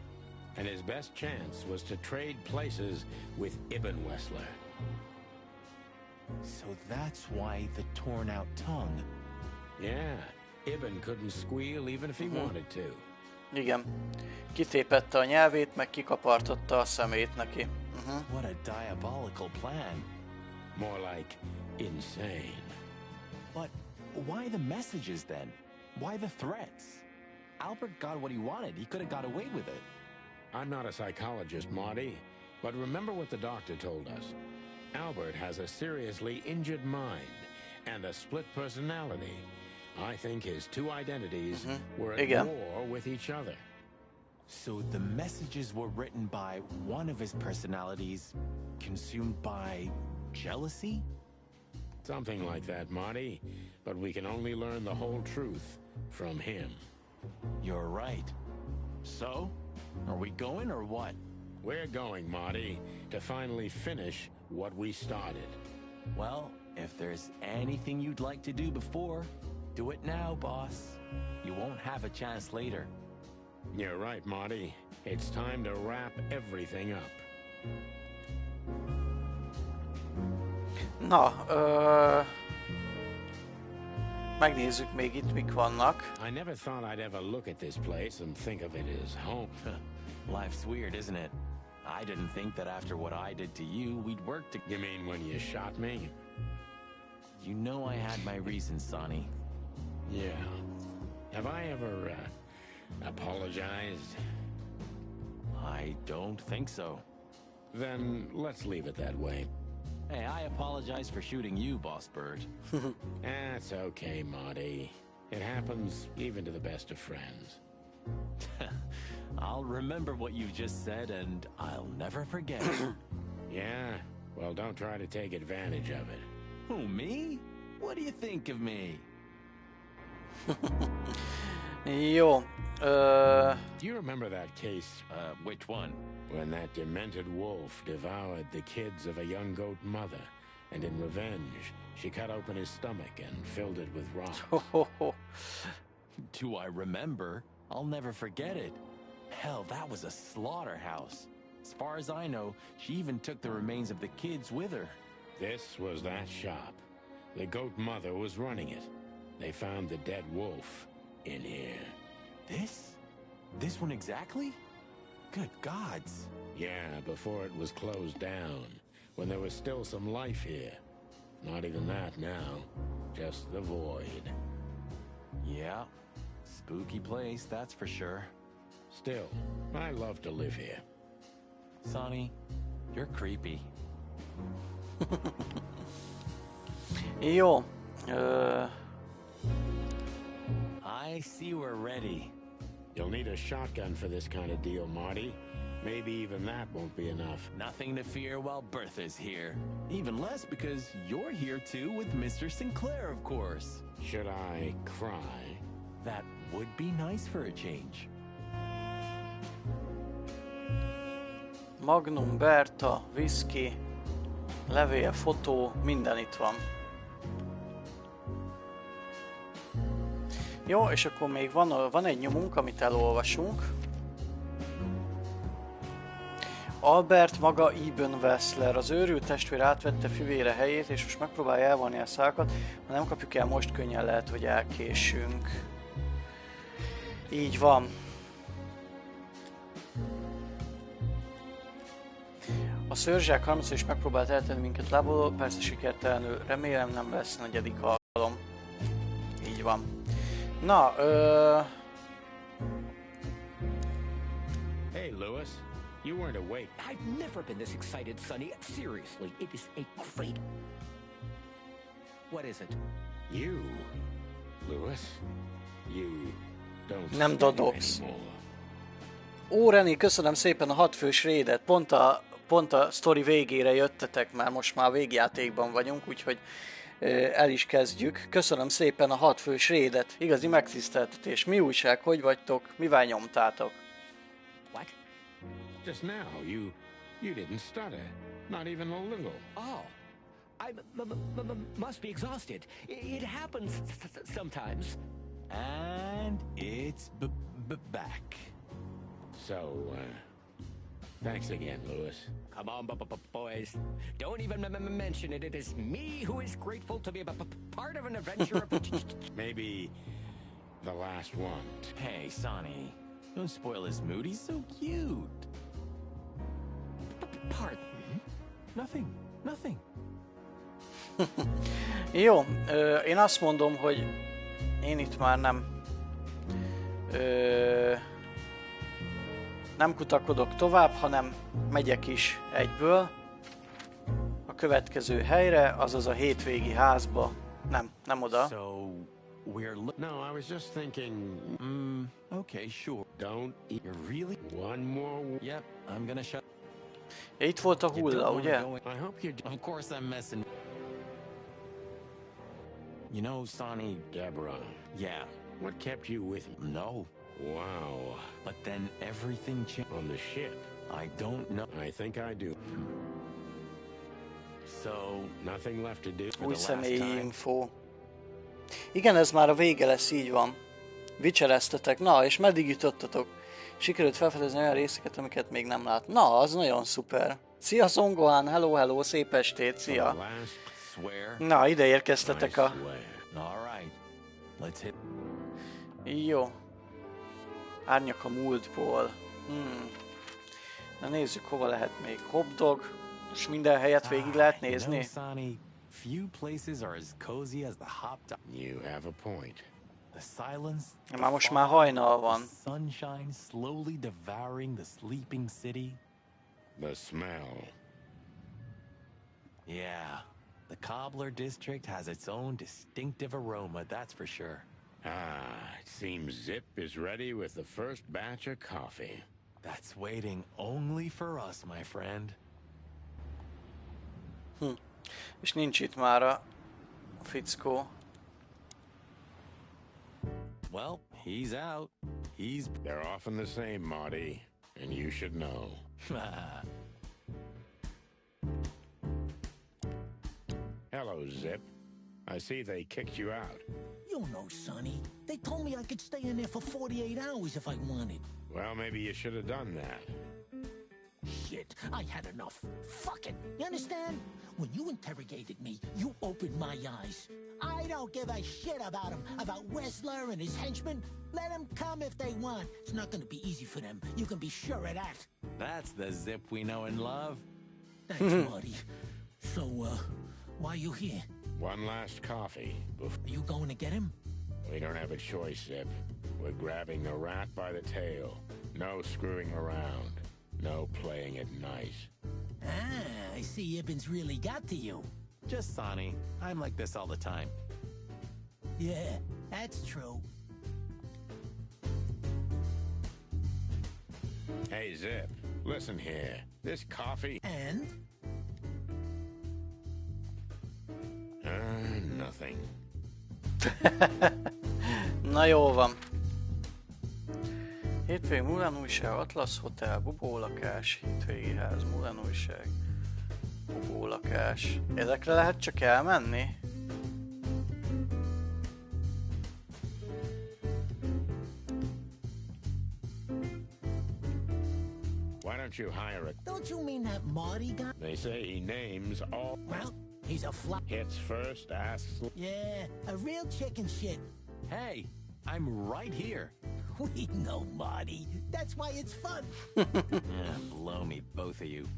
And his best chance was to trade places with Ibn Wessler. So that's why the torn out tongue. Yeah, Ibn couldn't squeal even if he wanted to. Igen. Kitépette a nyelvét, meg kikapartotta a szemét neki. What a diabolical plan. More like insane. But why the messages then? Why the threats? Albert got what he wanted. He could have got away with it. I'm not a psychologist, Marty, but remember what the doctor told us. Albert has a seriously injured mind and a split personality. I think his two identities were at war with each other. So the messages were written by one of his personalities, consumed by jealousy? Something like that, Marty. But we can only learn the whole truth from him. You're right. So, are we going or what? We're going, Marty, to finally finish what we started. Well, if there's anything you'd like to do before, do it now, boss. You won't have a chance later. You're right, Marty. It's time to wrap everything up. Na, megnézzük még itt mik vannak. I never thought I'd ever look at this place and think of it as home. Life's weird, isn't it? I didn't think that after what I did to you, we'd work together. You mean when you shot me? You know I had my reasons, Sonny. Yeah. Have I ever, apologized? I don't think so. Then let's leave it that way. Hey, I apologize for shooting you, Boss Bird. That's okay, Marty. It happens even to the best of friends. I'll remember what you've just said, and I'll never forget. Yeah? Well, don't try to take advantage of it. Who, me? What do you think of me? Jó. Do you remember that case? Which one? When that demented wolf devoured the kids of a young goat mother, and in revenge, she cut open his stomach and filled it with rocks. Do I remember? I'll never forget it. Hell, that was a slaughterhouse. As far as I know, she even took the remains of the kids with her. This was that shop. The goat mother was running it. They found the dead wolf in here. This? This one exactly? Good gods. Yeah, before it was closed down. When there was still some life here. Not even that now. Just the void. Yeah. Spooky place, that's for sure. Still, I love to live here. Sonny, you're creepy. Jó. I see we're ready. You'll need a shotgun for this kind of deal, Marty. Maybe even that won't be enough. Nothing to fear while Bertha's here. Even less because you're here too with Mr. Sinclair, of course. Should I cry? That would be nice for a change. Magnum, Berta, whisky, levél, fotó, minden itt van. Jó, és akkor még van egy nyomunk, amit elolvasunk. Albert maga Eben Wessler. Az őrült testvér átvette fivére helyét, és most megpróbálja elvonni a szákat. Ha nem kapjuk el most, könnyen lehet, hogy elkésünk. Így van. A szőrzsák harmadszor is megpróbált eltenni minket lából, persze sikertelenül, remélem nem lesz negyedik alkalom. Így van. Na, Hey, Lewis. You weren't awake. I've never been this excited, Sonny. Seriously, it is a great... What is it? You, Lewis. You don't nem dodogsz. Ó, Reni, köszönöm szépen a 6 fős raidet. Pont a sztori végére jöttetek, mert most már végjátékban vagyunk, úgyhogy el is kezdjük. Köszönöm szépen a 6 fős raidet. Igazi megtiszteltetés. Mi újság? Hogy vagytok? Mivel nyomtátok? What? Just now, you didn't stutter. Not even a little. Oh. I must be exhausted. It happens sometimes. And it's back. So, thanks again, Lewis. Come on, boys. Don't even mention it. It is me who is grateful to be a part of an adventure. Maybe the last one. Hey, Sonny. Don't spoil his mood. He's so cute. Pardon? Nothing. Jó, én azt mondom, hogy én itt már nem kutakodok tovább, hanem megyek is egyből a következő helyre, azaz a hétvégi házba. Nem oda. So we're No, I was just thinking. Okay, sure. Don't eat. Really? One more. Yep, I'm gonna shut. Ja, itt volt a hulla, ugye? I hope you're. Of course I'm messing. You know, Sonny. Deborah. Yeah. What kept you with me? No. Wow. But then everything changed. On the ship? I don't know. I think I do. So, nothing left to do for Új the last személyi time? info. Igen, ez már a vége lesz, így van. Vicsereztetek. Na, és meddig jutottatok? Sikerült felfedezni olyan részeket, amiket még nem lát. Na, az nagyon szuper. Szia Zongohan, hello, hello, szép estét, szia. Na, ide érkeztetek a... Jó. Árnyak a múltból. Na nézzük, hova lehet még. Hopdog. És minden helyet végig lehet nézni. Few places are as cozy as the hop dog. You have a point. The silence, Már most már hajnal van. Sunshine slowly devouring the sleeping city. The smell. Yeah, the Cobbler district has its own distinctive aroma, that's for sure. Ah, it seems Zip is ready with the first batch of coffee. That's waiting only for us, my friend. És nincs itt már a fickó. Well, he's out. They're often the same, Marty, and you should know. Hello, Zip. I see they kicked you out. You know, Sonny. They told me I could stay in there for 48 hours if I wanted. Well, maybe you should have done that. Shit, I had enough. Fuck it. You understand? When you interrogated me, you opened my eyes. I don't give a shit about him, about Wessler and his henchmen. Let them come if they want. It's not gonna be easy for them. You can be sure of that. That's the Zip we know and love. Thanks, Marty. So, why are you here? One last coffee. Are you going to get him? We don't have a choice, Zip. We're grabbing the rat by the tail. No screwing around. No playing it nice. Ah, I see Ibben's really got to you. Just Sonny. I'm like this all the time. Yeah, that's true. Hey, Zip, listen here. This coffee... And? Nothing. Na jó van. Hétvégi Mulan újság, Atlasz Hotel, bubólakás, hétvégi ház, Mulan újság, bubólakás. Ezekre lehet csak elmenni? Why don't you hire a... Don't you mean that Marty guy? They say he names all... Well, he's a flop. Hits first, asks... Yeah, a real chicken shit. Hey, I'm right here. We know, Marty. That's why it's fun. Blow me, both of you.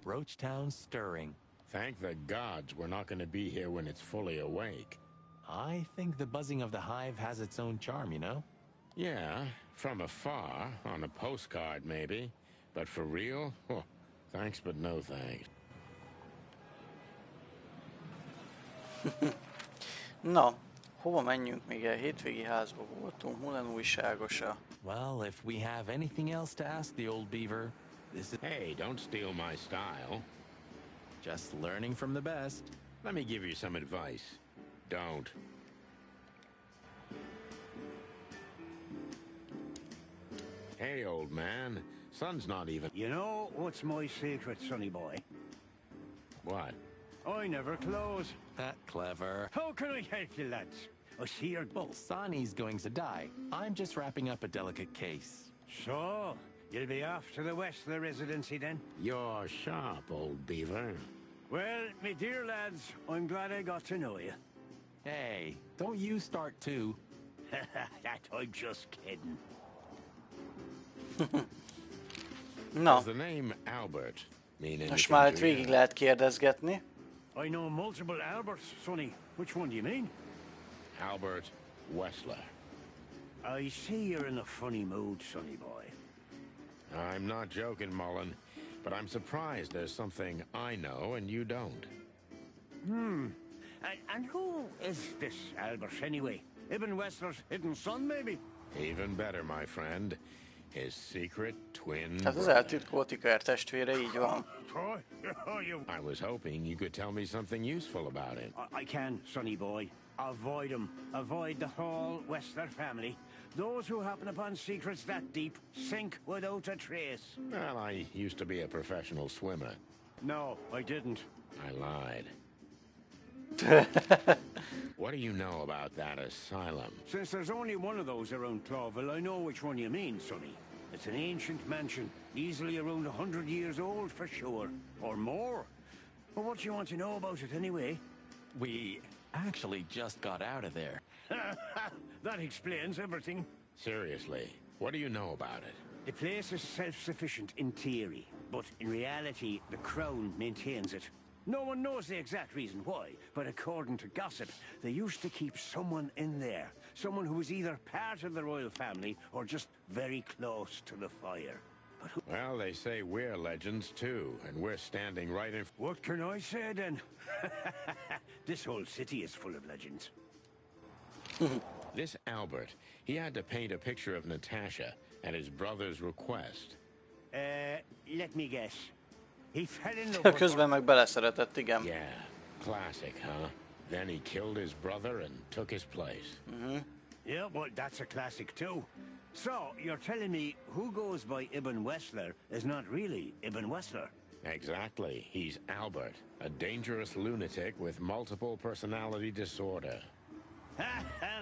Roachtown stirring. Thank the gods we're not going to be here when it's fully awake. I think the buzzing of the hive has its own charm, you know? Yeah, from afar, on a postcard maybe. But for real? Oh, thanks but no thanks. Na, hova menjünk még el? Hétvégi házba voltunk, Mulan újságosa. Well, if we have anything else to ask the old beaver, this is... Hey, don't steal my style. Just learning from the best. Let me give you some advice. Don't. Hey, old man. Sun's not even... You know what's my secret, sonny boy? What? I never close. That clever. How can I help you, lads? I see you're... Well, Sonny's going to die. I'm just wrapping up a delicate case. So, you'll be off to the Westler residency then? You're sharp, old beaver. Well, me dear lads, I'm glad I got to know you. Hey, don't you start too. That I'm just kidding. Na, Does the name Albert mean anything most már itt to you? végig lehet kérdezgetni. I know multiple Alberts, sonny. Which one do you mean? Albert Wessler. I see you're in a funny mood, sonny boy. I'm not joking, Mullen, but I'm surprised there's something I know and you don't. And who is this Albert, anyway? Ibn Wessler's hidden son, maybe? Even better, my friend. His secret twin Hát az brother. eltűnt Potikár testvére, így van. I was hoping you could tell me something useful about him. I can, sonny boy. Avoid him. Avoid the whole Wessler family. Those who happen upon secrets that deep sink without a trace. Well, I used to be a professional swimmer. No, I didn't. I lied. What do you know about that asylum? Since there's only one of those around Clawville, I know which one you mean, Sonny. It's an ancient mansion, easily around 100 years old for sure. Or more. Well, what do you want to know about it anyway? We actually just got out of there. That explains everything. Seriously, what do you know about it? The place is self-sufficient in theory, but in reality, the Crown maintains it. No one knows the exact reason why, but according to gossip, they used to keep someone in there. Someone who was either part of the royal family or just very close to the fire. But well, they say we're legends too, and we're standing right in... What can I say then? This whole city is full of legends. This Albert, he had to paint a picture of Natasha at his brother's request. Let me guess. He fell in love with Közben meg beleszeretett, igen. Yeah, classic, huh? Then he killed his brother and took his place. Yeah, well, that's a classic too. So, you're telling me who goes by Ibn Wessler is not really Ibn Wessler? Exactly. He's Albert, a dangerous lunatic with multiple personality disorder.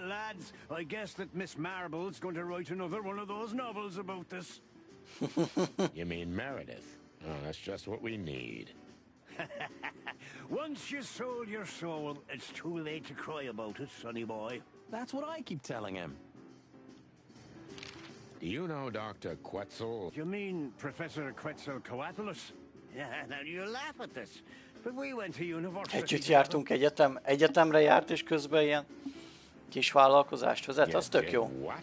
Lads, I guess that Miss Marble's going to write another one of those novels about this. You mean Meredith? Oh, that's just what we need. Once you sold your soul, it's too late to cry about it, sonny boy. That's what I keep telling him. Do you know Dr. Quetzal? You mean Professor Quetzalcoatlus? Yeah, now you laugh at this, but we went to university. Együtt jártunk egyetemre járt, és közben ilyen kis vállalkozást vezet, az tök jó. What?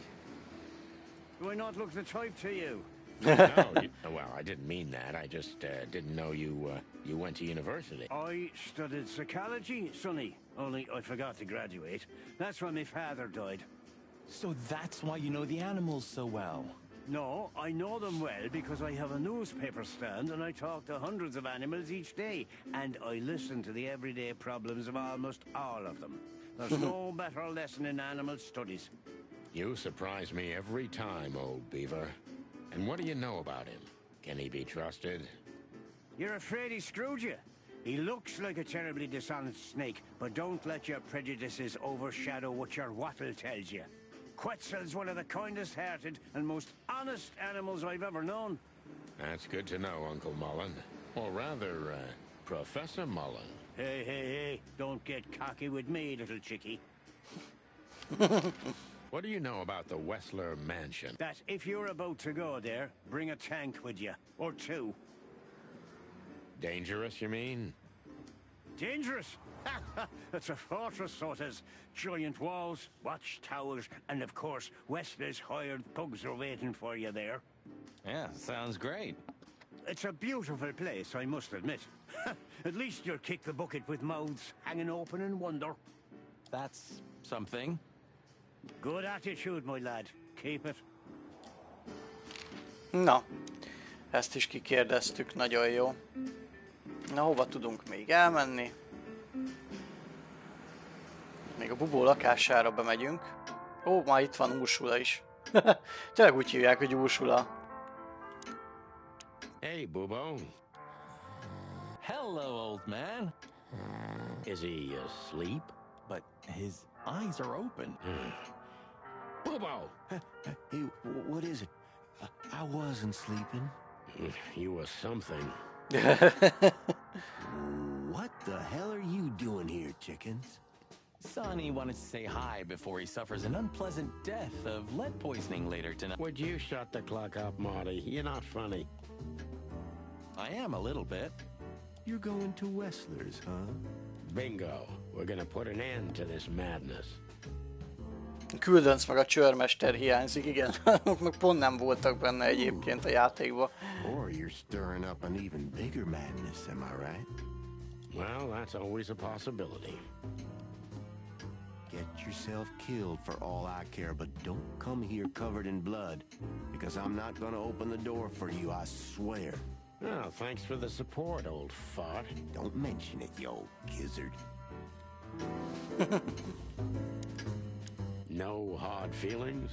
Do I not look the type to you? No, well, I didn't mean that. I just didn't know you went to university. I studied psychology, sonny. Only I forgot to graduate. That's when my father died. So that's why you know the animals so well. No, I know them well because I have a newspaper stand and I talk to hundreds of animals each day. And I listen to the everyday problems of almost all of them. There's no better lesson in animal studies. You surprise me every time, old beaver. And what do you know about him? Can he be trusted? You're afraid he screwed you? He looks like a terribly dishonest snake, but don't let your prejudices overshadow what your wattle tells you. Quetzal's one of the kindest-hearted and most honest animals I've ever known. That's good to know, Uncle Mullen. Or rather, Professor Mullen. Hey, don't get cocky with me, little chickie. What do you know about the Wessler Mansion? That if you're about to go there, bring a tank with you. Or two. Dangerous, you mean? Dangerous? It's a fortress, so it is. Giant walls, watchtowers, and of course, Wessler's hired thugs are waiting for you there. Yeah, sounds great. It's a beautiful place, I must admit. At least you'll kick the bucket with mouths hanging open in wonder. That's something. Good attitude, my lad. Keep it. Na, ezt is kikérdeztük, nagyon jó. Na, hova tudunk még elmenni? Még a Bubó lakására bemegyünk. Ó, már itt van Ursula is. Tényleg úgy hívják, hogy Ursula. Hey, Bubo. Hello, old man. Is he asleep? But his eyes are open. Bubo! Hey, what is it? I wasn't sleeping. You were something. What the hell are you doing here, chickens? Sonny wanted to say hi before he suffers an unpleasant death of lead poisoning later tonight. Would you shut the clock up, Marty? You're not funny. I am a little bit. You're going to Wessler's, huh? Bingo. We're gonna put an end to this madness. Küldönc meg a csőrmester hiányzik, igen. Meg pont nem voltak benne egyébként a játékban. Or you're stirring up an even bigger madness, am I right? Well, that's always a possibility. Get yourself killed for all I care, but don't come here covered in blood, because I'm not gonna open the door for you, I swear. Oh, thanks for the support, old fart. Don't mention it, you old gizzard. No hard feelings?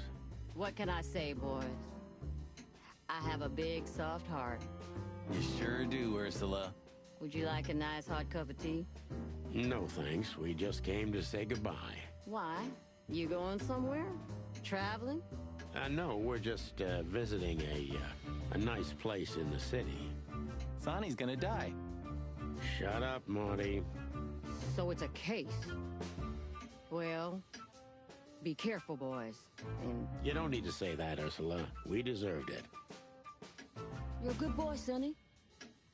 What can I say, boys? I have a big, soft heart. You sure do, Ursula. Would you like a nice hot cup of tea? No thanks, we just came to say goodbye. Why? You going somewhere? Traveling? No, we're just visiting a nice place in the city. Sonny's gonna die. Shut up, Morty. So it's a case. Well, be careful, boys. And You don't need to say that, Ursula. We deserved it. you're a good boy, Sonny.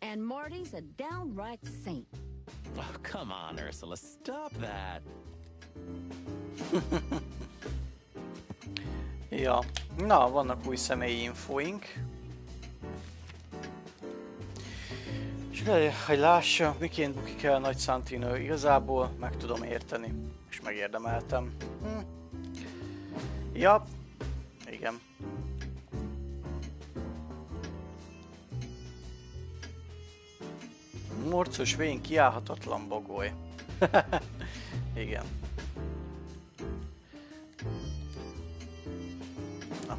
And Marty's a downright saint. Oh, come on, Ursula, stop that. Ja, na, vannak új személyi infóink. És hogy lássa, miként bukik el Nagy Santino, igazából meg tudom érteni, és megérdemeltem. Ja, igen. Morcos vén, kiállhatatlan bagoly. Igen. Na.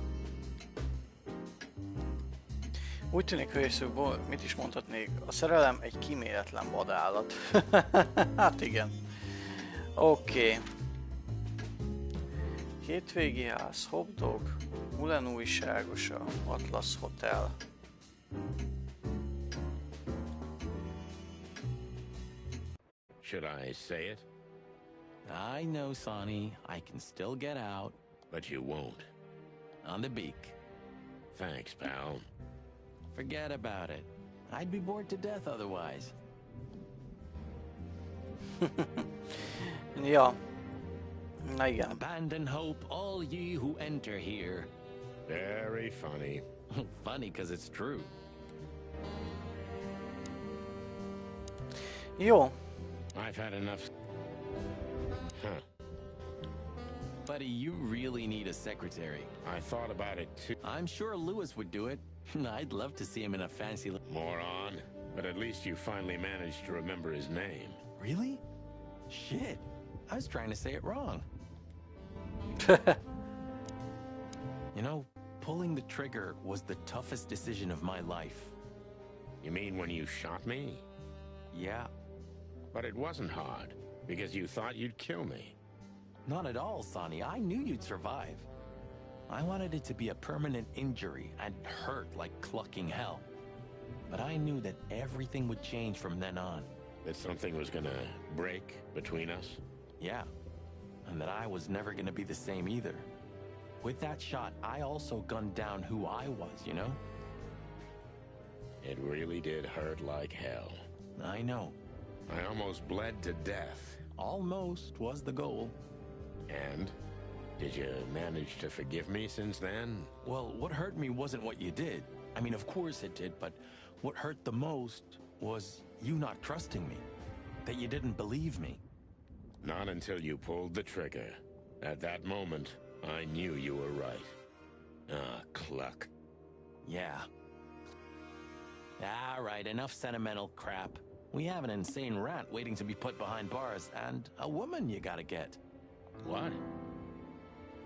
Úgy tűnik, hogy mit is mondhatnék, a szerelem egy kíméletlen vadállat. Hát igen. Oké. Hétvégi ház, hotdog, Mulen újságosa, Atlas Hotel. Should I say it? I know, Sonny. I can still get out. But you won't. On the beak. Thanks, pal. Forget about it. I'd be bored to death otherwise. Ja. Na igen. Abandon hope, all ye who enter here. Very funny. Funny because it's true. Jó. I've had enough. Huh. Buddy, you really need a secretary. I thought about it too. I'm sure Lewis would do it. I'd love to see him in a fancy... Moron. But at least you finally managed to remember his name. Really? Shit. I was trying to say it wrong. You know, pulling the trigger was the toughest decision of my life. You mean when you shot me? Yeah. But it wasn't hard, because you thought you'd kill me. Not at all, Sonny. I knew you'd survive. I wanted it to be a permanent injury and hurt like clucking hell. But I knew that everything would change from then on. That something was gonna break between us? Yeah. And that I was never gonna be the same either. With that shot, I also gunned down who I was, you know? It really did hurt like hell. I know. I almost bled to death. Almost was the goal. And? Did you manage to forgive me since then? Well, what hurt me wasn't what you did. I mean, of course it did, but what hurt the most was you not trusting me. That you didn't believe me. Not until you pulled the trigger. At that moment, I knew you were right. Ah, cluck. Yeah. All right, enough sentimental crap. We have an insane rat waiting to be put behind bars, and a woman you gotta get. What?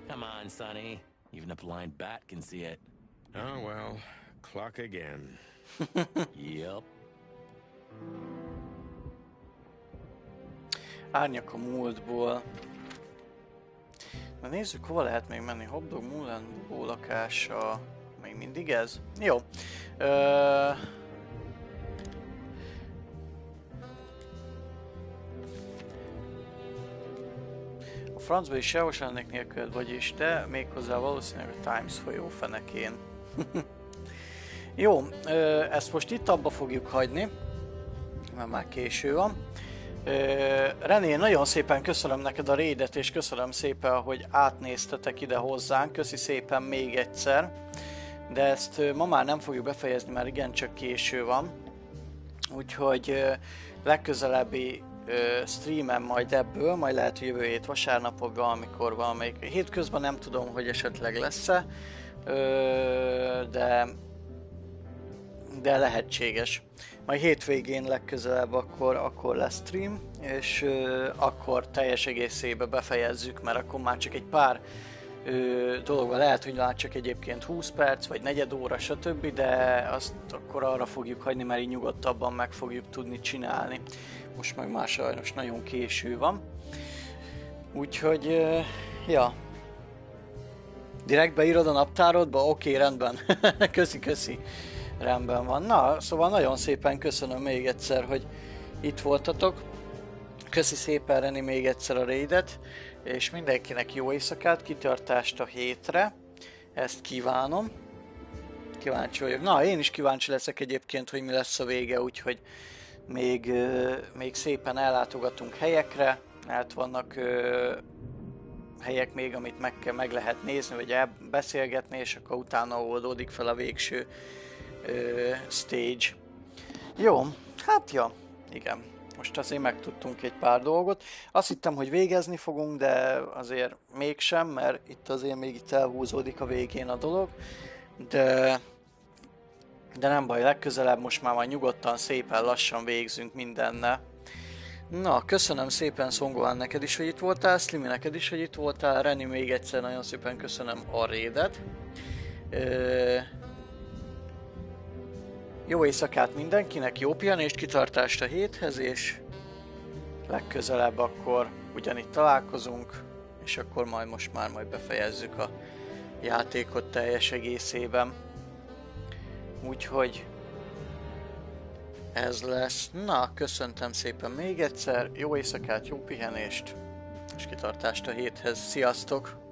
Come on, Sonny. Even a blind bat can see it. Oh, well. Cluck again. Yep. Árnyak a múltból. Na nézzük, hova lehet még menni. Hobdog, Mulen, lakása. Még mindig ez? Jó. A francba is sehol sem lennék nélküled, vagyis te, méghozzá valószínűleg a Times folyó fenekén. Jó, ezt most itt abba fogjuk hagyni, mert már késő van. René, nagyon szépen köszönöm neked a raidet, és köszönöm szépen, hogy átnéztetek ide hozzánk. Köszi szépen még egyszer. De ezt ma már nem fogjuk befejezni, mert igencsak késő van. Úgyhogy legközelebbi streamen majd ebből, majd lehet jövő hét vasárnapokban, amikor valamelyik hétközben nem tudom, hogy esetleg lesz-e, de lehetséges. Majd hétvégén legközelebb akkor lesz stream, és akkor teljes egészébe befejezzük, mert akkor már csak egy pár dologban. Lehet, hogy már csak egyébként 20 perc, vagy negyed óra, stb., de azt akkor arra fogjuk hagyni, mert így nyugodtabban meg fogjuk tudni csinálni. Most meg már sajnos nagyon késő van. Úgyhogy, ja. Direkt beírod a naptárodba? Oké, rendben. Köszi. Rendben van. Na, szóval nagyon szépen köszönöm még egyszer, hogy itt voltatok. Köszi szépen, Reni, még egyszer a raidet, és mindenkinek jó éjszakát, kitartást a hétre. Ezt kívánom. Kíváncsi vagyok. Na, én is kíváncsi leszek egyébként, hogy mi lesz a vége, úgyhogy még szépen ellátogatunk helyekre. Hát vannak helyek még, amit meg lehet nézni, vagy beszélgetni, és akkor utána oldódik fel a végső stage. Jó, hát ja, igen. Most azért megtudtunk egy pár dolgot. Azt hittem, hogy végezni fogunk, de azért mégsem, mert itt azért még itt elhúzódik a végén a dolog. De nem baj, legközelebb most már majd nyugodtan, szépen lassan végzünk mindennel. Na, köszönöm szépen, Szongóan, neked is, hogy itt voltál, Slimy, neked is, hogy itt voltál, Reni, még egyszer nagyon szépen köszönöm a raidet. Jó éjszakát mindenkinek, jó pihenést, kitartást a héthez, és legközelebb akkor ugyanitt találkozunk, és akkor most már befejezzük a játékot teljes egészében. Úgyhogy ez lesz. Na, köszöntem szépen még egyszer, jó éjszakát, jó pihenést, és kitartást a héthez. Sziasztok!